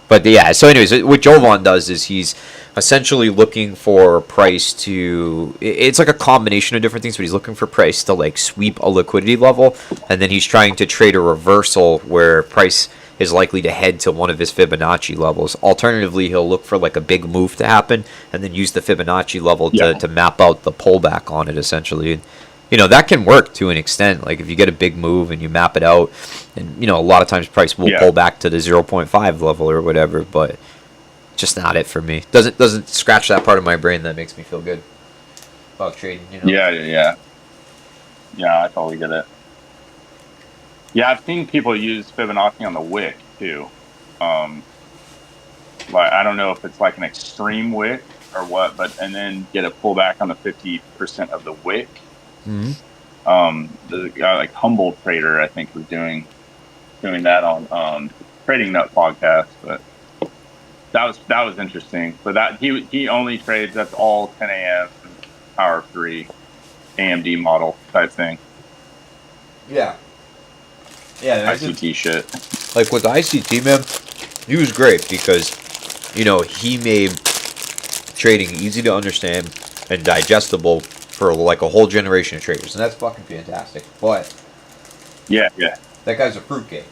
Speaker 2: But yeah, so anyways, what Jovan does is he's essentially looking for price to, it's a combination of different things, but he's looking for price to sweep a liquidity level, and then he's trying to trade a reversal where price is likely to head to one of his Fibonacci levels. Alternatively, he'll look for a big move to happen and then use the Fibonacci level to map out the pullback on it, essentially. That can work to an extent. If you get a big move and you map it out, and a lot of times price will pull back to the 0.5 level or whatever, but just not it for me. Doesn't scratch that part of my brain that makes me feel good about trading.
Speaker 5: Yeah, I totally get it. Yeah, I've seen people use Fibonacci on the wick too. I don't know if it's an extreme wick or what, and then get a pullback on the 50% of the wick. The guy Humble Trader, I think, was doing that on Trading Nut podcast, but that was interesting. But that he only trades, that's all 10 a.m. Power 3 AMD model type thing.
Speaker 2: Yeah,
Speaker 5: ICT shit.
Speaker 2: With the ICT, man, he was great because he made trading easy to understand and digestible for a whole generation of traders, and that's fucking fantastic. But
Speaker 5: yeah,
Speaker 2: that guy's a fruitcake.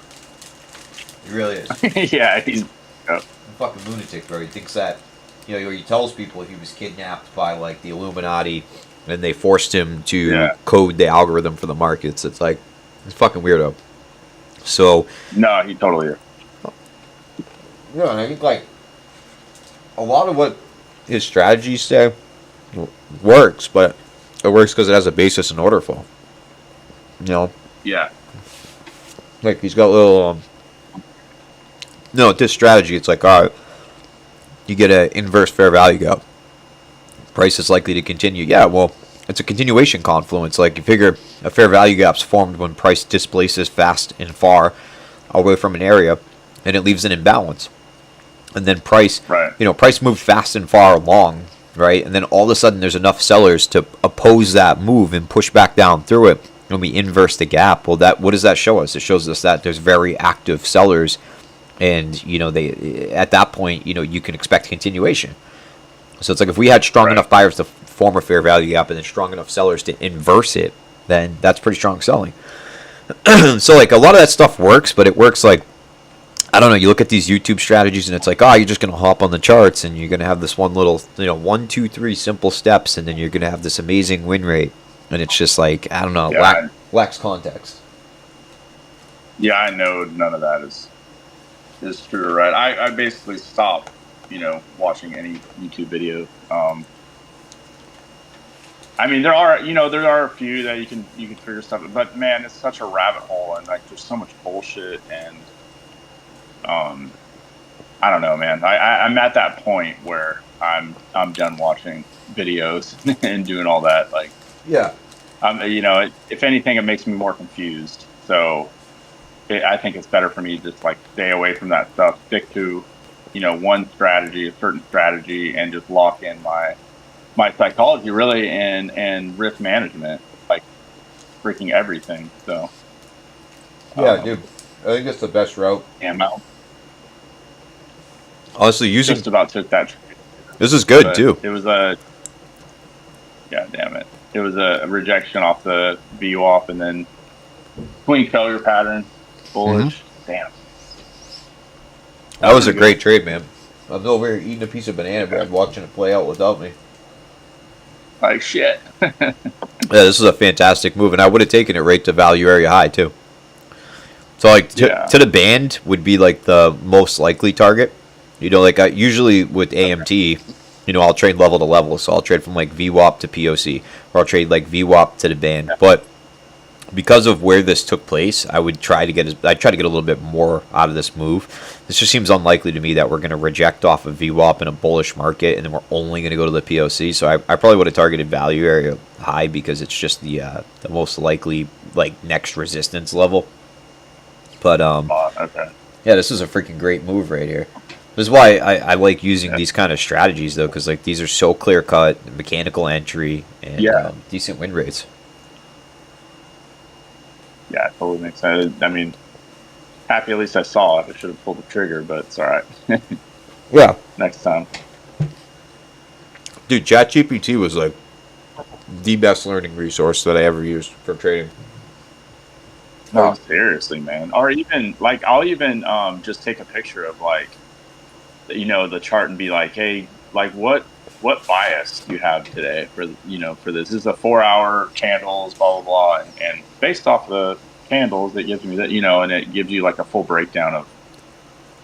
Speaker 2: He really is.
Speaker 5: Yeah, he's
Speaker 2: a fucking lunatic, bro. He thinks that he tells people he was kidnapped by the Illuminati, and they forced him to code the algorithm for the markets. It's it's fucking weirdo. So
Speaker 5: no, he totally is.
Speaker 2: Yeah, and I think a lot of what his strategies say works, but it works because it has a basis in order flow. You know,
Speaker 5: Yeah.
Speaker 2: like he's got little. No, this strategy, it's like, all right, you get an inverse fair value gap. Price is likely to continue. Yeah, well, it's a continuation confluence. Like you figure a fair value gap's formed when price displaces fast and far away from an area, and it leaves an imbalance. And then price,
Speaker 5: Right.
Speaker 2: price moved fast and far along, right? And then all of a sudden there's enough sellers to oppose that move and push back down through it, and we inverse the gap. Well, what does that show us? It shows us that there's very active sellers, and they at that point, you can expect continuation. So it's like if we had strong enough buyers to form a fair value gap and then strong enough sellers to inverse it, then that's pretty strong selling. So like a lot of that stuff works, but it works like, I don't know, you look at these YouTube strategies and it's like, you're just going to hop on the charts and you're going to have this one little, 1, 2, 3 simple steps, and then you're going to have this amazing win rate. And it's just like, I don't know, lacks context.
Speaker 5: Yeah, I know none of that is true or right. I basically stopped, watching any YouTube video. I mean, there are a few that you can figure stuff, but man, it's such a rabbit hole, and like there's so much bullshit, and I don't know, man. I'm at that point where I'm done watching videos and doing all that. Like,
Speaker 2: Yeah.
Speaker 5: If anything, it makes me more confused. So I think it's better for me to just like stay away from that stuff, stick to, one strategy, a certain strategy, and just lock in my psychology really and risk management, like freaking everything. So
Speaker 2: Yeah, dude. I think that's the best route.
Speaker 5: yeah, Mel
Speaker 2: Honestly,
Speaker 5: just about took that trade.
Speaker 2: This is good
Speaker 5: But
Speaker 2: too.
Speaker 5: It was a damn it. It was a rejection off the VWAP and then swing failure pattern, bullish. Damn.
Speaker 2: That was a great trade, man. I'm over here eating a piece of banana bread, watching it play out without me.
Speaker 5: Like shit.
Speaker 2: Yeah, this is a fantastic move, and I would have taken it right to value area high too. So like to the band would be like the most likely target. Like I usually with AMT, I'll trade level to level, so I'll trade from like VWAP to POC, or I'll trade like VWAP to the band. But because of where this took place, I'd try to get a little bit more out of this move. This just seems unlikely to me that we're going to reject off of VWAP in a bullish market, and then we're only going to go to the POC. So I probably would have targeted value area high because it's just the most likely like next resistance level. But
Speaker 5: Okay.
Speaker 2: yeah, this is a freaking great move right here. This is why I like using these kind of strategies though, because like these are so clear cut, mechanical entry, and decent win rates.
Speaker 5: Yeah, it totally makes sense. I mean, happy at least I saw it. I should have pulled the trigger, but it's all right.
Speaker 2: Yeah,
Speaker 5: Next time.
Speaker 2: dude, ChatGPT was like the best learning resource that I ever used for trading.
Speaker 5: No, seriously, man. Or even like I'll even just take a picture of like the chart and be like, hey, like what bias do you have today for for this? This is a 4-hour candles, blah blah blah, and based off the candles, it gives me that and it gives you like a full breakdown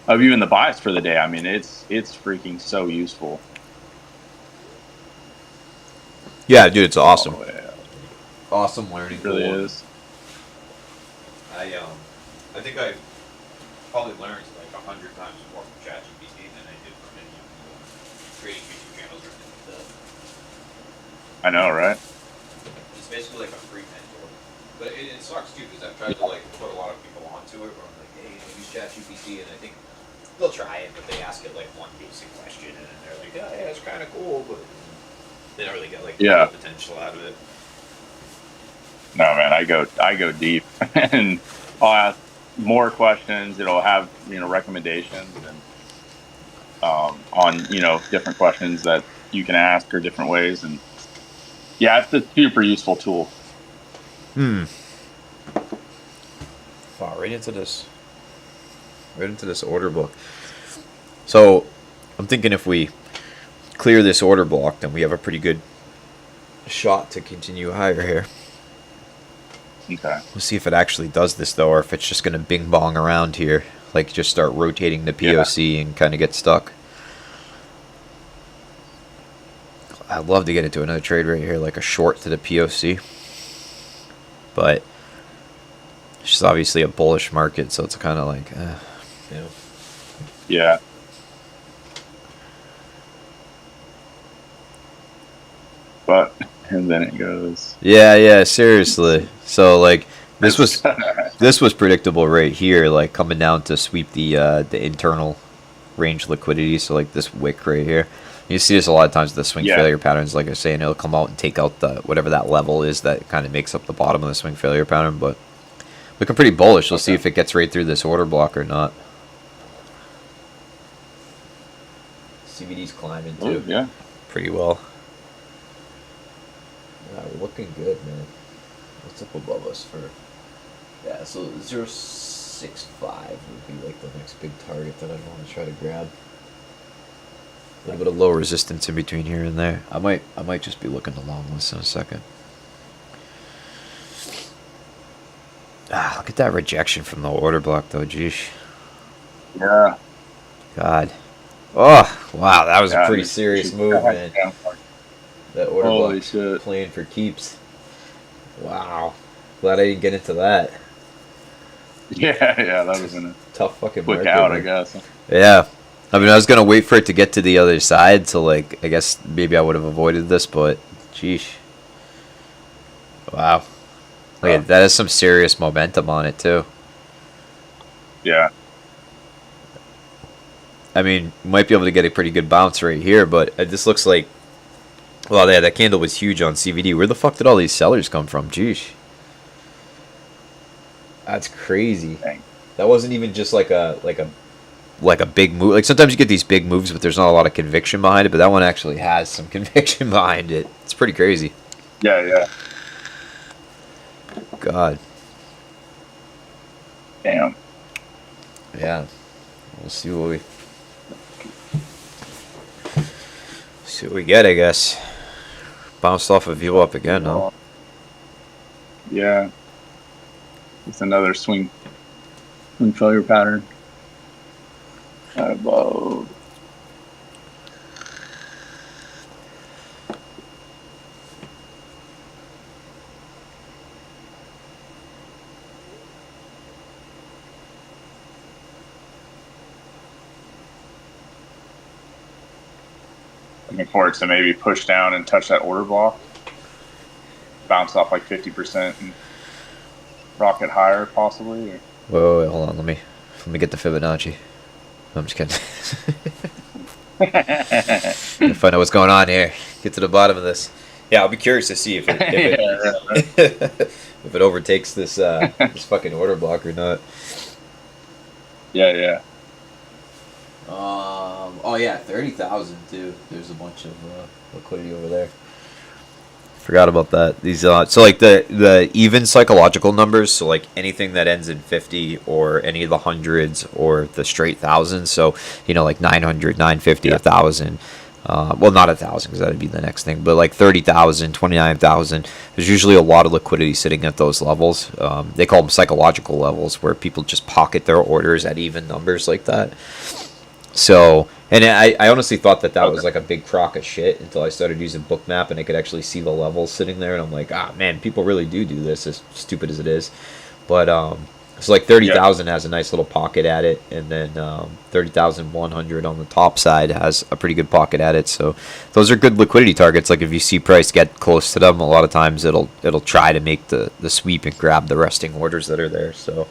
Speaker 5: of even the bias for the day. I mean, it's freaking so useful.
Speaker 2: Yeah, dude, it's awesome.
Speaker 5: Oh, yeah.
Speaker 2: Awesome learning.
Speaker 5: It really is.
Speaker 2: I think I probably learned like 100 times more from ChatGPT than I did from any of the trading YouTube channels or anything like that.
Speaker 5: I know, right?
Speaker 2: It's basically like a free mentor, but it sucks too because I've tried to like put a lot of people onto it. Where I'm like, hey, use ChatGPT, and I think they'll try it, but they ask it like one basic question, and then they're like, yeah, it's kind of cool, but they don't really get like the potential out of it.
Speaker 5: No, man, I go deep, and I'll ask more questions. It'll have recommendations and on different questions that you can ask or different ways, and yeah, it's a super useful tool.
Speaker 2: Wow, right into this order book. So I'm thinking if we clear this order block, then we have a pretty good shot to continue higher here.
Speaker 5: Okay.
Speaker 2: We'll see if it actually does this though, or if it's just going to bing bong around here, like just start rotating the POC and kind of get stuck. I'd love to get into another trade right here, like a short to the POC. But it's just obviously a bullish market, so it's kind of like, you know.
Speaker 5: Yeah. But and then it goes.
Speaker 2: Yeah, seriously. So like this was predictable right here, like coming down to sweep the internal range liquidity. So like this wick right here, you see this a lot of times with the swing failure patterns. Like I was saying, it'll come out and take out the whatever that level is that kind of makes up the bottom of the swing failure pattern. But looking pretty bullish. We'll see if it gets right through this order block or not. CVD's climbing too.
Speaker 5: Yeah.
Speaker 2: Pretty well. Looking good, man. What's up above us for? Yeah, so 0.65 would be like the next big target that I'd want to try to grab. A little bit of low resistance in between here and there. I might just be looking to long this in a second. Look at that rejection from the order block though, geesh.
Speaker 5: Yeah.
Speaker 2: God. Oh, wow, that was a pretty serious move, man. That order block playing for keeps. Wow. Glad I didn't get into that.
Speaker 5: Yeah, that was in a
Speaker 2: tough fucking
Speaker 5: quick
Speaker 2: market,
Speaker 5: out,
Speaker 2: man.
Speaker 5: I guess.
Speaker 2: Yeah. I mean, I was going to wait for it to get to the other side, so, like, I guess maybe I would have avoided this, but, sheesh. Wow. Like, that has some serious momentum on it, too.
Speaker 5: Yeah.
Speaker 2: I mean, might be able to get a pretty good bounce right here, but this looks like, well, yeah, that candle was huge on CVD. Where the fuck did all these sellers come from? Jeez. That's crazy.
Speaker 5: Dang.
Speaker 2: That wasn't even just like a big move. Like sometimes you get these big moves, but there's not a lot of conviction behind it. But that one actually has some conviction behind it. It's pretty crazy.
Speaker 5: Yeah.
Speaker 2: God.
Speaker 5: Damn.
Speaker 2: Yeah. We'll see what we get, I guess. Bounced off a VWAP again, huh?
Speaker 5: Yeah. It's another swing failure pattern. Above. Looking for it to maybe push down and touch that order block. Bounce off like 50% and rocket higher, possibly. Or...
Speaker 2: Wait, hold on. Let me get the Fibonacci. No, I'm just kidding. Find out what's going on here. Get to the bottom of this. Yeah, I'll be curious to see if if it overtakes this this fucking order block or not.
Speaker 5: Yeah.
Speaker 2: Oh yeah, 30,000 too. There's a bunch of liquidity over there. Forgot about that. These so like the even psychological numbers, so like anything that ends in 50 or any of the hundreds or the straight thousands, so you know like 900, 950, 1,000. Well, not 1,000 because that'd be the next thing, but like 30,000, 29,000. There's usually a lot of liquidity sitting at those levels. They call them psychological levels, where people just pocket their orders at even numbers like that. So, and I honestly thought that was like a big crock of shit until I started using Bookmap and I could actually see the levels sitting there, and I'm like, man, people really do this, as stupid as it is. But so like 30,000 has a nice little pocket at it, and then 30,100 on the top side has a pretty good pocket at it. So those are good liquidity targets. Like if you see price get close to them, a lot of times it'll try to make the sweep and grab the resting orders that are there. So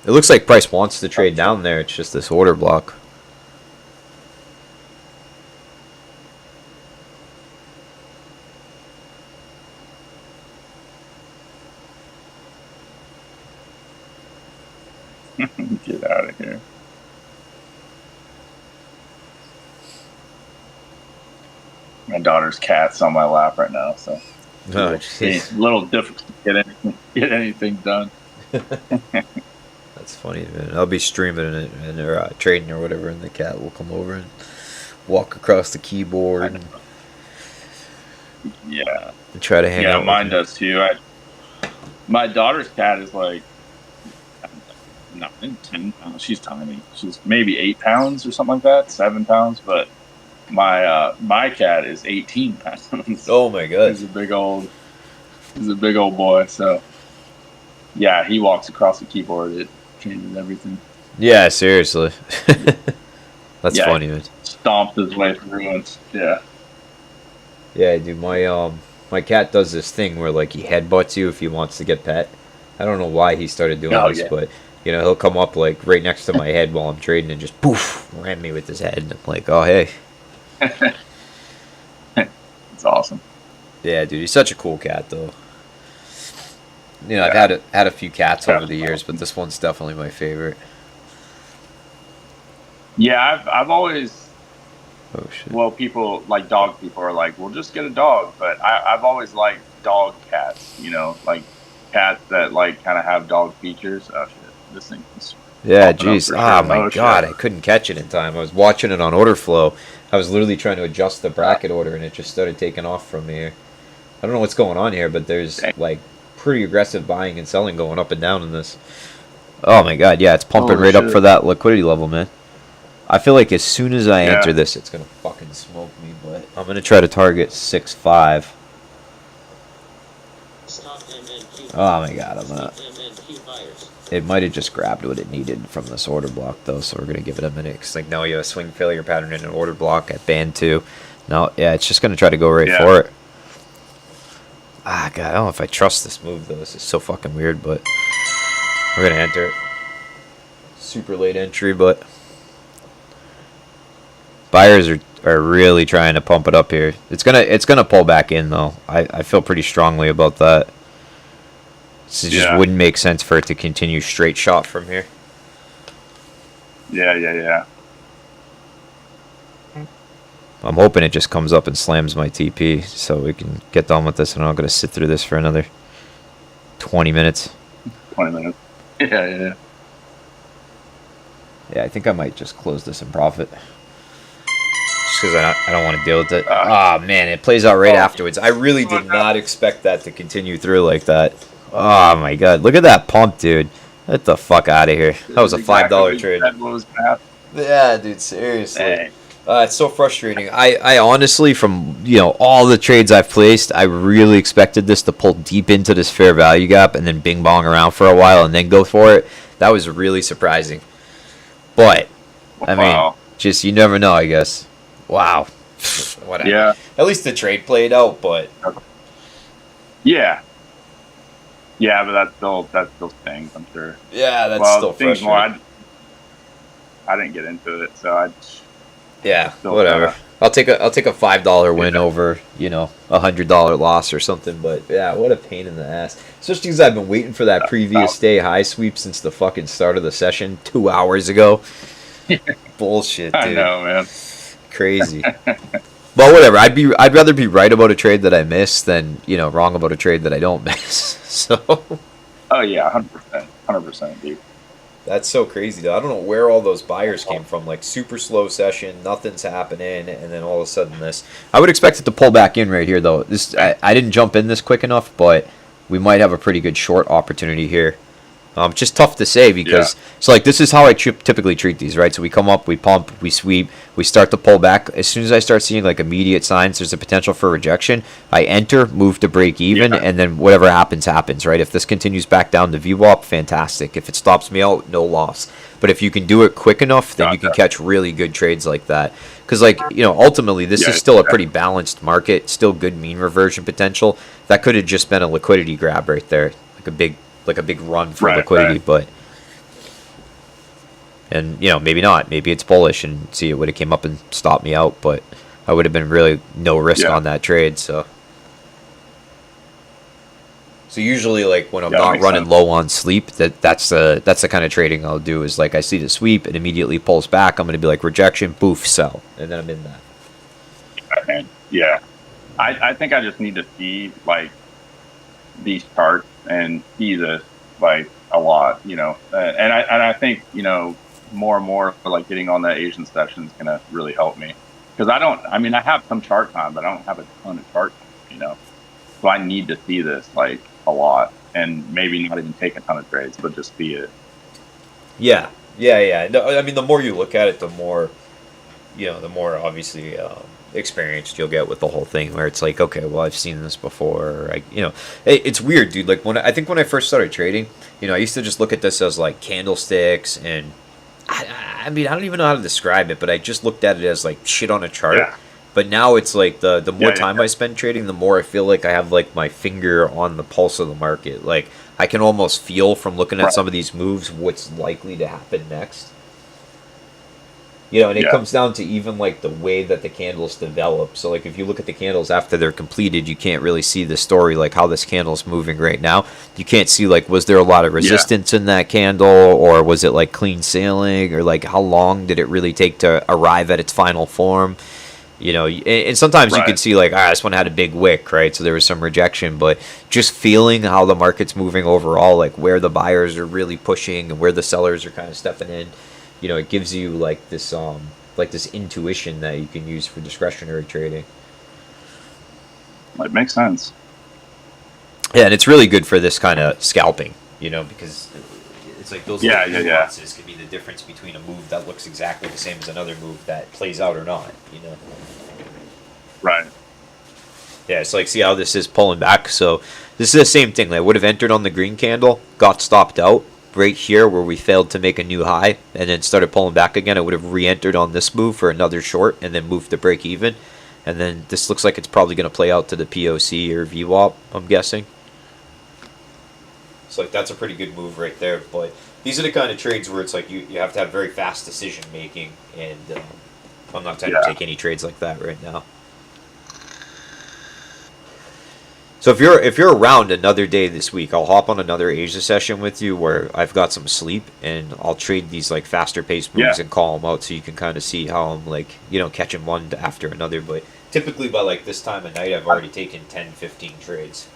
Speaker 2: it looks like price wants to trade down there. It's just this order block.
Speaker 5: Get out of here. My daughter's cat's on my lap right now, so it's a little difficult to get anything done.
Speaker 2: That's funny, man. I'll be streaming it and or trading or whatever, and the cat will come over and walk across the keyboard. And try to hang out.
Speaker 5: Yeah, mine does too. My daughter's cat is like 9, 10 pounds. She's tiny. She's maybe 8 pounds or something like that, 7 pounds. But my cat is 18 pounds.
Speaker 2: Oh my god.
Speaker 5: He's a big old boy. So yeah, he walks across the keyboard. It changes everything.
Speaker 2: Yeah, seriously. That's
Speaker 5: Yeah.
Speaker 2: funny, man.
Speaker 5: Stomped his way through it. Yeah.
Speaker 2: Yeah, dude, my cat does this thing where like he headbutts you if he wants to get pet. I don't know why he started doing
Speaker 5: Oh,
Speaker 2: this,
Speaker 5: yeah.
Speaker 2: but you know, he'll come up like right next to my head while I'm trading and just poof, ram me with his head. And I'm like, oh hey.
Speaker 5: It's awesome.
Speaker 2: Yeah, dude, he's such a cool cat though. You know, I've had a few cats over the years, but this one's definitely my favorite.
Speaker 5: Yeah, I've always,
Speaker 2: Oh shit.
Speaker 5: well, people like dog people are like, well, just get a dog. But I've always liked dog cats, you know, like cats that like kind of have dog features. Oh shit, this thing is
Speaker 2: Yeah,
Speaker 5: popping up
Speaker 2: jeez.
Speaker 5: for
Speaker 2: Ah,
Speaker 5: sure.
Speaker 2: my
Speaker 5: Oh,
Speaker 2: God, I
Speaker 5: shit.
Speaker 2: couldn't catch it in time. I was watching it on order flow. I was literally trying to adjust the bracket order, and it just started taking off from here. I don't know what's going on here, but there's
Speaker 5: Dang.
Speaker 2: like pretty aggressive buying and selling going up and down in this. Oh my God, yeah, it's pumping
Speaker 5: Holy
Speaker 2: right up
Speaker 5: shit.
Speaker 2: for that liquidity level, man. I feel like as soon as I
Speaker 5: Yeah.
Speaker 2: enter this, it's gonna fucking smoke me. But I'm gonna try to target 6.5.
Speaker 3: Stop MNQ.
Speaker 2: Oh my God, I'm gonna.
Speaker 3: Stop MNQ buyers.
Speaker 2: It might have just grabbed what it needed from this order block, though, so we're going to give it a minute. Because, like, now you have a swing failure pattern in an order block at band 2. Now, yeah, it's just going to try to go right
Speaker 5: Yeah.
Speaker 2: for it. Ah, God, I don't know if I trust this move, though. This is so fucking weird, but we're going to enter it. Super late entry, but buyers are really trying to pump it up here. It's gonna pull back in, though. I feel pretty strongly about that. So it just
Speaker 5: Yeah.
Speaker 2: wouldn't make sense for it to continue straight shot from here.
Speaker 5: Yeah.
Speaker 2: I'm hoping it just comes up and slams my TP so we can get done with this, and I'm not going to sit through this for another 20 minutes.
Speaker 5: 20 minutes. Yeah.
Speaker 2: Yeah, I think I might just close this in profit. Just because I don't want to deal with it. Man, it plays out right afterwards. I really did not expect that to continue through like that. Oh, my God. Look at that pump, dude. Get the fuck out of here. That was a $5 trade.
Speaker 5: What was gonna happen.
Speaker 2: Yeah, dude, seriously.
Speaker 5: Dang.
Speaker 2: It's so frustrating. I honestly, from all the trades I've placed, I really expected this to pull deep into this fair value gap and then bing bong around for a while and then go for it. That was really surprising. But I mean,
Speaker 5: Wow.
Speaker 2: just you never know, I guess. Wow. Whatever.
Speaker 5: Yeah.
Speaker 2: At least the trade played out, but
Speaker 5: Yeah. Yeah, but that still stings, I'm sure.
Speaker 2: yeah, that's
Speaker 5: Well,
Speaker 2: still
Speaker 5: the thing's
Speaker 2: frustrating.
Speaker 5: more, I didn't get into it, so I.
Speaker 2: Yeah,
Speaker 5: still
Speaker 2: whatever.
Speaker 5: kinda-
Speaker 2: I'll take a $5 win
Speaker 5: Yeah.
Speaker 2: over $100 loss or something. But yeah, what a pain in the ass. Especially because I've been waiting for that previous day high sweep since the fucking start of the session 2 hours ago. Bullshit, dude.
Speaker 5: I know, man.
Speaker 2: Crazy. Well, whatever. I'd rather be right about a trade that I miss than wrong about a trade that I don't miss. So
Speaker 5: Oh yeah, 100%, dude.
Speaker 2: that's so crazy, though. I don't know where all those buyers came from. Like, super slow session, nothing's happening, and then all of a sudden this. I would expect it to pull back in right here, though. I didn't jump in this quick enough, but we might have a pretty good short opportunity here. Just tough to say because so like this is how I typically treat these, right? So we come up, we pump, we sweep, we start to pull back. As soon as I start seeing like immediate signs there's a potential for rejection, I enter, move to break even, and then whatever happens, right? If this continues back down to VWAP, fantastic. If it stops me out, no loss. But if you can do it quick enough, then you can catch really good trades like that. Because like ultimately this is still a pretty balanced market, still good mean reversion potential. That could have just been a liquidity grab right there, like a big run for liquidity, but maybe not. Maybe it's bullish and see it would have came up and stopped me out, but I would have been really no risk on that trade. So usually like when I'm not running low on sleep, that's the kind of trading I'll do is like I see the sweep, it immediately pulls back. I'm gonna be like rejection, boof, sell, and then I'm in that.
Speaker 5: Yeah. I think I just need to see like these charts and see this like a lot, and I think more and more like getting on that Asian session is gonna really help me because I have some chart time, but I don't have a ton of chart time, so I need to see this like a lot and maybe not even take a ton of trades, but just see it.
Speaker 2: Yeah. No, I mean, the more you look at it, the more you know, the more obviously experienced you'll get with the whole thing, where it's like, okay, well, I've seen this before. Or you know, it's weird, dude. Like I think when I first started trading, you know, I used to just look at this as like candlesticks, and I mean, I don't even know how to describe it, but I just looked at it as like shit on a chart.
Speaker 5: Yeah.
Speaker 2: But now it's like the more time
Speaker 5: yeah.
Speaker 2: I spend trading, the more I feel like I have like my finger on the pulse of the market. Like I can almost feel from looking at
Speaker 5: Right.
Speaker 2: some of these moves what's likely to happen next. You know, and it
Speaker 5: Yeah.
Speaker 2: comes down to even like the way that the candles develop. So like if you look at the candles after they're completed, you can't really see the story, like how this candle's moving right now. You can't see like, was there a lot of resistance in that candle, or was it like clean sailing, or like how long did it really take to arrive at its final form? You know, and sometimes you
Speaker 5: Right.
Speaker 2: could see like, this one had a big wick, right? So there was some rejection, but just feeling how the market's moving overall, like where the buyers are really pushing and where the sellers are kind of stepping in, you know, it gives you like this intuition that you can use for discretionary trading.
Speaker 5: It makes sense.
Speaker 2: Yeah, and it's really good for this kind of scalping, you know, because it's like those
Speaker 5: Yeah,
Speaker 2: little
Speaker 5: yeah, yeah.
Speaker 2: nuances can be the difference between a move that looks exactly the same as another move that plays out or not, you know.
Speaker 5: Right.
Speaker 2: Yeah, it's like, see how this is pulling back. So this is the same thing. I would have entered on the green candle, got stopped out right here where we failed to make a new high, and then started pulling back again. I would have re-entered on this move for another short, and then moved to break even. And then this looks like it's probably going to play out to the POC or VWAP, I'm guessing. So like that's a pretty good move right there. But these are the kind of trades where it's like you have to have very fast decision making, and I'm not trying to take any trades like that right now. So if you're around another day this week, I'll hop on another Asia session with you where I've got some sleep, and I'll trade these like faster paced moves and call them out, so you can kind of see how I'm like, you know, catching one after another. But typically by like this time of night, I've already taken 10, 15 trades.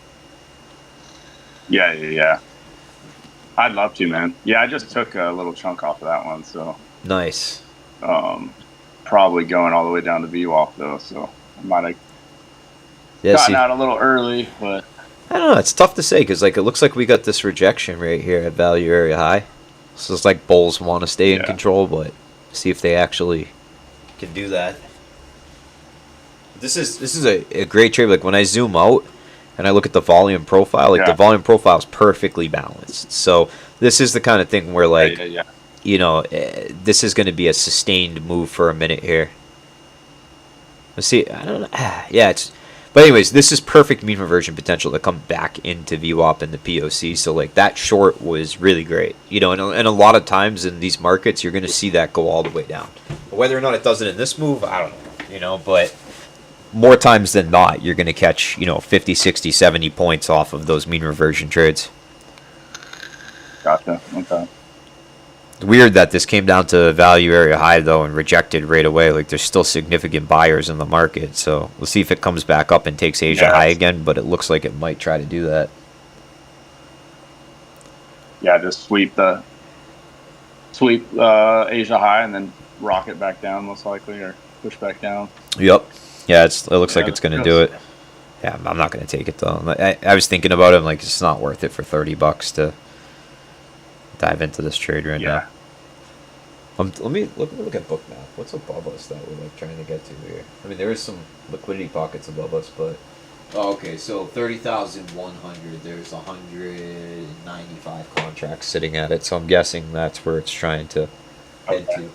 Speaker 5: Yeah. I'd love to, man. Yeah, I just took a little chunk off of that one, so
Speaker 2: Nice.
Speaker 5: probably going all the way down to VWAP though, so I might have
Speaker 2: Yeah,
Speaker 5: gotten
Speaker 2: see,
Speaker 5: out a little early, but
Speaker 2: I don't know. It's tough to say because like it looks like we got this rejection right here at value area high. So it's like bulls want to stay in control, but see if they actually can do that. This is a great trade. Like when I zoom out and I look at the volume profile, like the volume profile is perfectly balanced. So this is the kind of thing where like you know, this is going to be a sustained move for a minute here. Let's see. I don't know. Yeah, it's. But anyways, this is perfect mean reversion potential to come back into VWAP and the POC. So like that short was really great, you know. And a lot of times in these markets, you're going to see that go all the way down. Whether or not it does it in this move, I don't know, you know. But more times than not, you're going to catch, you know, 50, 60, 70 points off of those mean reversion trades.
Speaker 5: Gotcha. Okay.
Speaker 2: It's weird that this came down to value area high though and rejected right away. Like there's still significant buyers in the market, so we'll see if it comes back up and takes Asia high again. But it looks like it might try to do that.
Speaker 5: Yeah, just sweep Asia high and then rock it back down, most likely, or push back down.
Speaker 2: Yep. Yeah, it looks like it's going to do it. Yeah, I'm not going to take it though. I was thinking about it. I'm like, it's not worth it for $30 to dive into this trade right now. Let me look at Bookmap. What's above us that we're like trying to get to here? I mean, there is some liquidity pockets above us, but okay. So 30,100. There's 195 contracts sitting at it. So I'm guessing that's where it's trying to head to.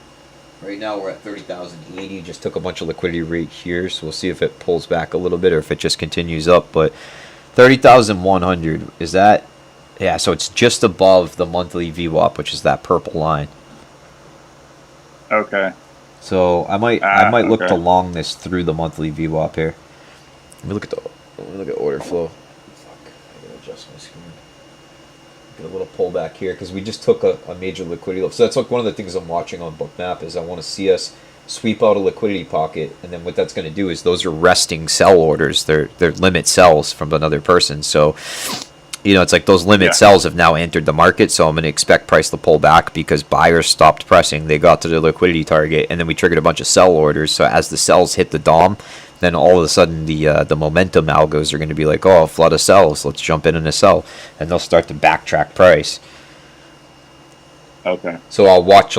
Speaker 2: Right now we're at 30,080. Just took a bunch of liquidity right here, so we'll see if it pulls back a little bit or if it just continues up. But 30,100 is that? Yeah, so it's just above the monthly VWAP, which is that purple line.
Speaker 5: Okay.
Speaker 2: So I might look to long this through the monthly VWAP here. Let me look at order flow. Fuck, I gotta adjust my screen. Get a little pullback here because we just took a major liquidity low. So that's like one of the things I'm watching on Bookmap is I want to see us sweep out a liquidity pocket, and then what that's going to do is those are resting sell orders. They're limit sells from another person. So you know, it's like those limit sells have now entered the market, so I'm going to expect price to pull back because buyers stopped pressing. They got to their liquidity target, and then we triggered a bunch of sell orders. So as the sells hit the DOM, then all of a sudden the momentum algos are going to be like, oh, a flood of sells. Let's jump in and a sell, and they'll start to backtrack price.
Speaker 5: Okay.
Speaker 2: So I'll watch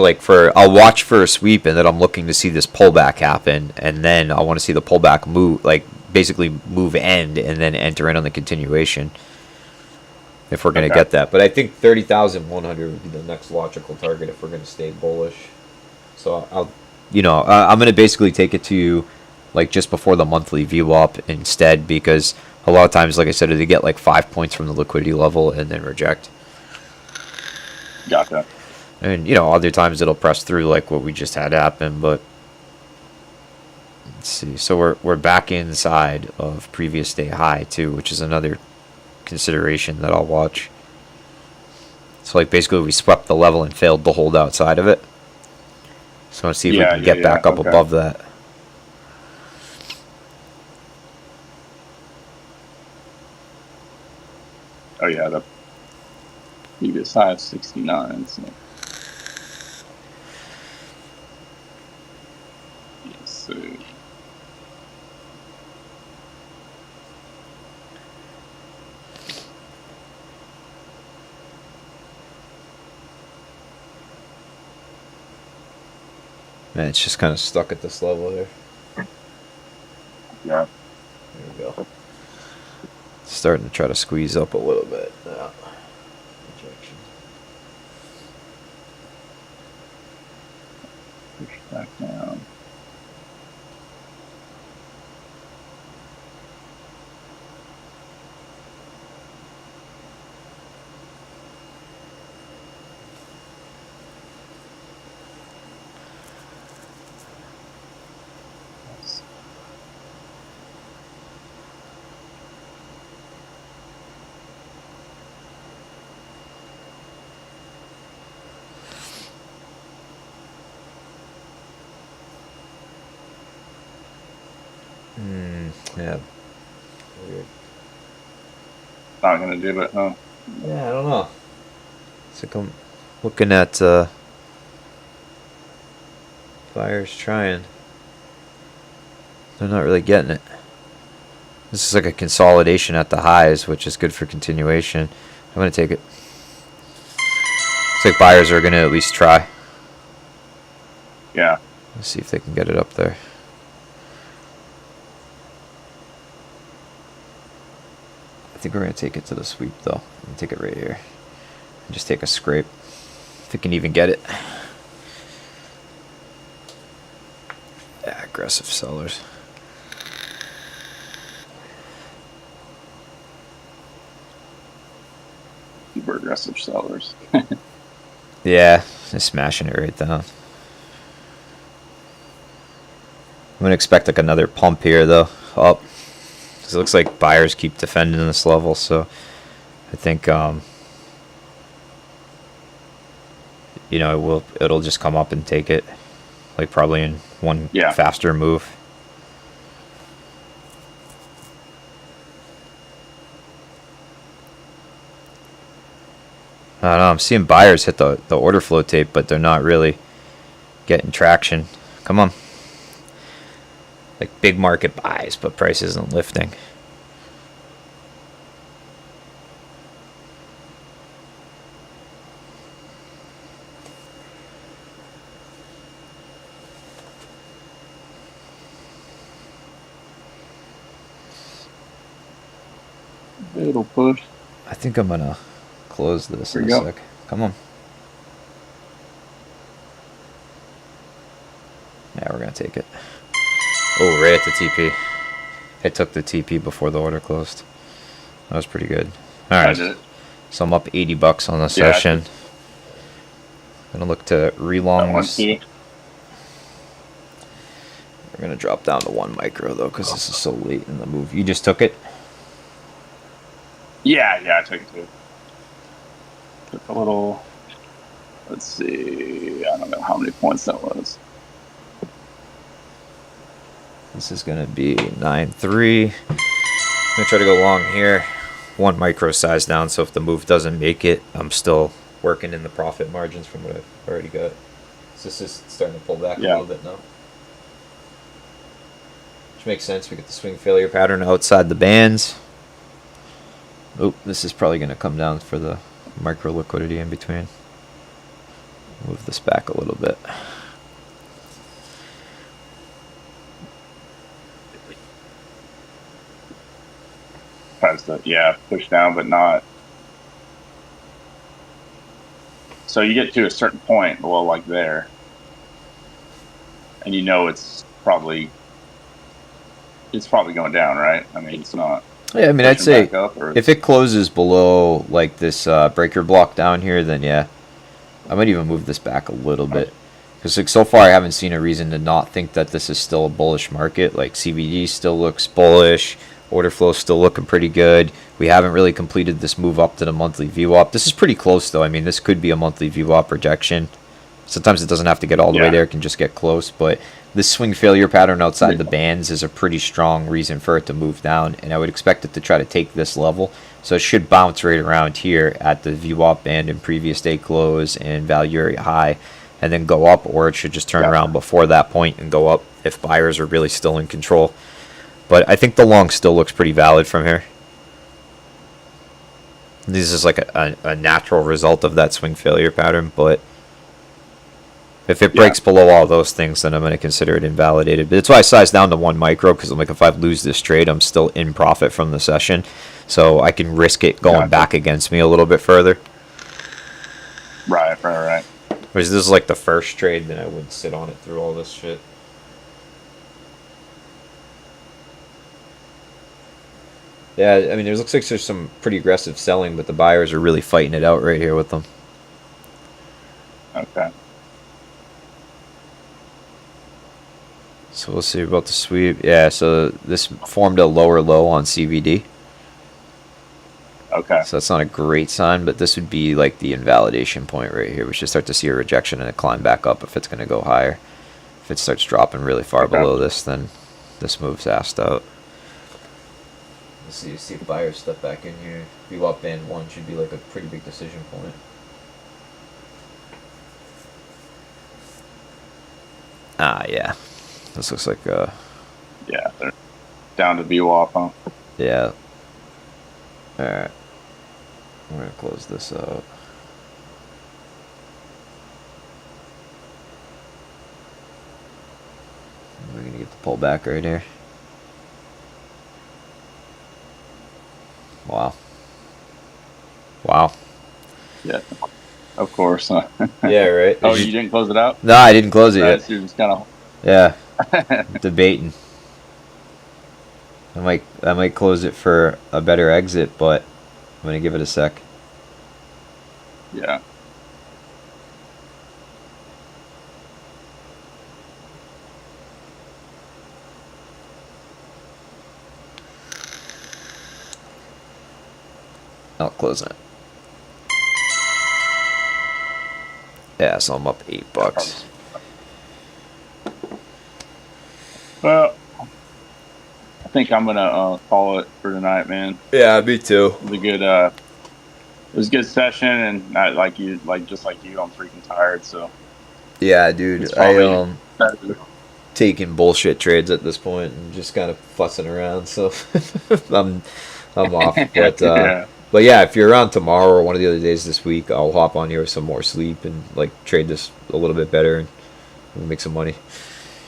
Speaker 2: for a sweep, and then I'm looking to see this pullback happen, and then I want to see the pullback move, like basically move end, and then enter in on the continuation. If we're going to
Speaker 5: Okay.
Speaker 2: get that, but I think 30,100 would be the next logical target if we're going to stay bullish. So I'm going to basically take it to like just before the monthly VWAP instead, because a lot of times, like I said, they get like 5 points from the liquidity level and then reject.
Speaker 5: Gotcha.
Speaker 2: And other times it'll press through like what we just had happen. But let's see. So we're back inside of previous day high too, which is another consideration that I'll watch. So like basically we swept the level and failed to hold outside of it. So let's see if we can get back up above that.
Speaker 5: Oh yeah, the previous high is 69. So. Let's see.
Speaker 2: Man, it's just kind of stuck at this level here.
Speaker 5: Yeah.
Speaker 2: There we go. It's starting to try to squeeze up a little bit. Yeah. Rejection.
Speaker 5: Push back down.
Speaker 2: Yeah. Weird.
Speaker 5: Not gonna do it, huh?
Speaker 2: Yeah, I don't know. It's like I'm looking at buyers trying. They're not really getting it. This is like a consolidation at the highs, which is good for continuation. I'm going to take it. Looks like buyers are going to at least try.
Speaker 5: Yeah.
Speaker 2: Let's see if they can get it up there. I think we're going to take it to the sweep, though. I'm going to take it right here. And just take a scrape. If we can even get it. Yeah, aggressive sellers.
Speaker 5: Super aggressive sellers.
Speaker 2: Yeah, just smashing it right down. I'm going to expect like another pump here, though. Up. Because it looks like buyers keep defending this level, so I think it'll just come up and take it, like probably in one faster move. I don't know, I'm seeing buyers hit the order flow tape, but they're not really getting traction. Come on. Like big market buys, but price isn't lifting.
Speaker 5: It'll push.
Speaker 2: I think I'm gonna close this in a sec. Come on. Yeah, we're gonna take it. Oh, right at the TP. It took the TP before the order closed. That was pretty good. Alright. So I'm up $80 on the session. Gonna look to relong this. We're gonna drop down to 1 micro though, because this is so late in the move. You just took it?
Speaker 5: Yeah, I took it too. Took a little. Let's see. I don't know how many points that was.
Speaker 2: This is going to be 9.3. I'm going to try to go long here. 1 micro size down, so if the move doesn't make it, I'm still working in the profit margins from what I've already got. So this is starting to pull back a little bit now. Which makes sense. We get the swing failure pattern outside the bands. Oh, this is probably going to come down for the micro liquidity in between. Move this back a little bit.
Speaker 5: Tries to, yeah, push down, but not. So you get to a certain point, well, like there, and you know it's probably going down, right? I mean, it's not.
Speaker 2: Yeah, I mean, I'd say
Speaker 5: up,
Speaker 2: if it closes below like this breaker block down here, then yeah, I might even move this back a little bit. Because like so far, I haven't seen a reason to not think that this is still a bullish market. Like CBD still looks bullish. Order flow still looking pretty good. We haven't really completed this move up to the monthly VWAP. This is pretty close, though. I mean, this could be a monthly VWAP rejection. Sometimes it doesn't have to get all the way there. It can just get close. But this swing failure pattern outside the bands is a pretty strong reason for it to move down. And I would expect it to try to take this level. So it should bounce right around here at the VWAP band and previous day close and value area high. And then go up. Or it should just turn around before that point and go up if buyers are really still in control. But I think the long still looks pretty valid from here. This is like a natural result of that swing failure pattern, but if it breaks below all those things, then I'm going to consider it invalidated. But that's why I sized down to 1 micro, because I'm like, if I lose this trade, I'm still in profit from the session. So I can risk it going back against me a little bit further.
Speaker 5: Right.
Speaker 2: Whereas this is like the first trade, then I wouldn't sit on it through all this shit. Yeah, I mean, it looks like there's some pretty aggressive selling, but the buyers are really fighting it out right here with them.
Speaker 5: Okay.
Speaker 2: So we'll see about the sweep. Yeah, so this formed a lower low on CVD.
Speaker 5: Okay.
Speaker 2: So that's not a great sign, but this would be like the invalidation point right here. We should start to see a rejection and a climb back up if it's going to go higher. If it starts dropping really far below this, then this move's assed out. Let's see if buyers step back in here. VWAP band 1 should be like a pretty big decision point. Ah, yeah. This looks like
Speaker 5: yeah, they're down to VWAP, huh?
Speaker 2: Yeah. Alright. We're gonna close this out. We're gonna get the pullback right here. Wow.
Speaker 5: Yeah, of course.
Speaker 2: Yeah, right.
Speaker 5: Oh, you didn't close it out?
Speaker 2: No, I didn't close it yet.
Speaker 5: You're just kind of.
Speaker 2: Yeah, debating. I might close it for a better exit, but I'm gonna give it a sec.
Speaker 5: Yeah.
Speaker 2: I'll close it. Yeah, so I'm up $8.
Speaker 5: Well, I think I'm gonna call it for tonight, man.
Speaker 2: Yeah, me too.
Speaker 5: It was a good, it was a good session, and I, just like you, I'm freaking tired. So
Speaker 2: yeah, dude, I taking bullshit trades at this point and just kind of fussing around. So I'm off, but
Speaker 5: yeah.
Speaker 2: But yeah, if you're around tomorrow or one of the other days this week, I'll hop on here with some more sleep and like trade this a little bit better and make some money.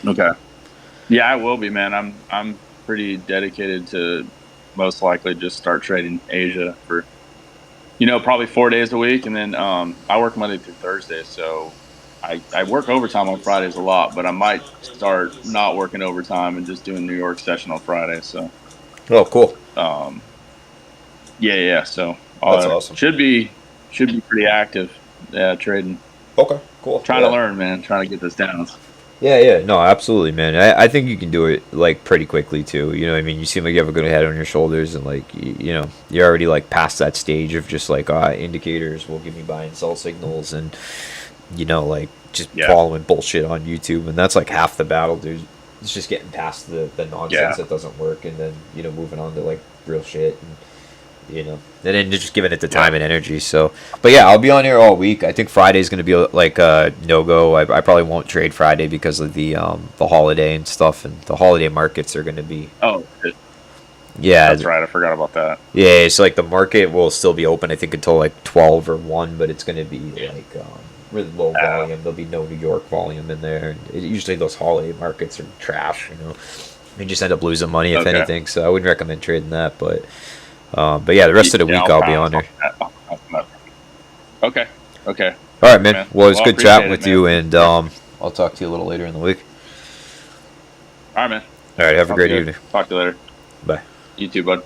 Speaker 5: Okay. Yeah, I will be, man. I'm pretty dedicated to most likely just start trading Asia for, probably 4 days a week, and then I work Monday through Thursday, so I work overtime on Fridays a lot, but I might start not working overtime and just doing New York session on Friday. So.
Speaker 2: Oh, cool.
Speaker 5: Yeah. So
Speaker 2: that's awesome.
Speaker 5: Should be pretty active. Yeah, trading.
Speaker 2: Okay, cool.
Speaker 5: Trying to learn, man. Trying to get this down.
Speaker 2: Yeah. No, absolutely, man. I think you can do it like pretty quickly too. You know what I mean? You seem like you have a good head on your shoulders, and like you're already like past that stage of just like indicators will give me buy and sell signals, and like just following bullshit on YouTube, and that's like half the battle, dude. It's just getting past the nonsense that doesn't work, and then moving on to like real shit, and and then just giving it the time and energy. So, but yeah, I'll be on here all week. I think Friday's going to be like a no-go. I probably won't trade Friday because of the holiday and stuff, and the holiday markets are going to be.
Speaker 5: Oh,
Speaker 2: yeah,
Speaker 5: that's right. I forgot about that.
Speaker 2: Yeah, so like the market will still be open, I think, until like 12 or 1, but it's going to be like really low volume. There'll be no New York volume in there. Usually those holiday markets are trash. You just end up losing money if anything. So I wouldn't recommend trading that. But yeah, the rest of the week I'll be on there.
Speaker 5: Okay. Okay.
Speaker 2: All right, man. Well, it's good chatting with
Speaker 5: man.
Speaker 2: you, and I'll talk to you a little later in the week.
Speaker 5: All right, man.
Speaker 2: All right. Have a
Speaker 5: Sounds
Speaker 2: great
Speaker 5: good.
Speaker 2: evening.
Speaker 5: Talk to you later.
Speaker 2: Bye.
Speaker 5: You too, bud.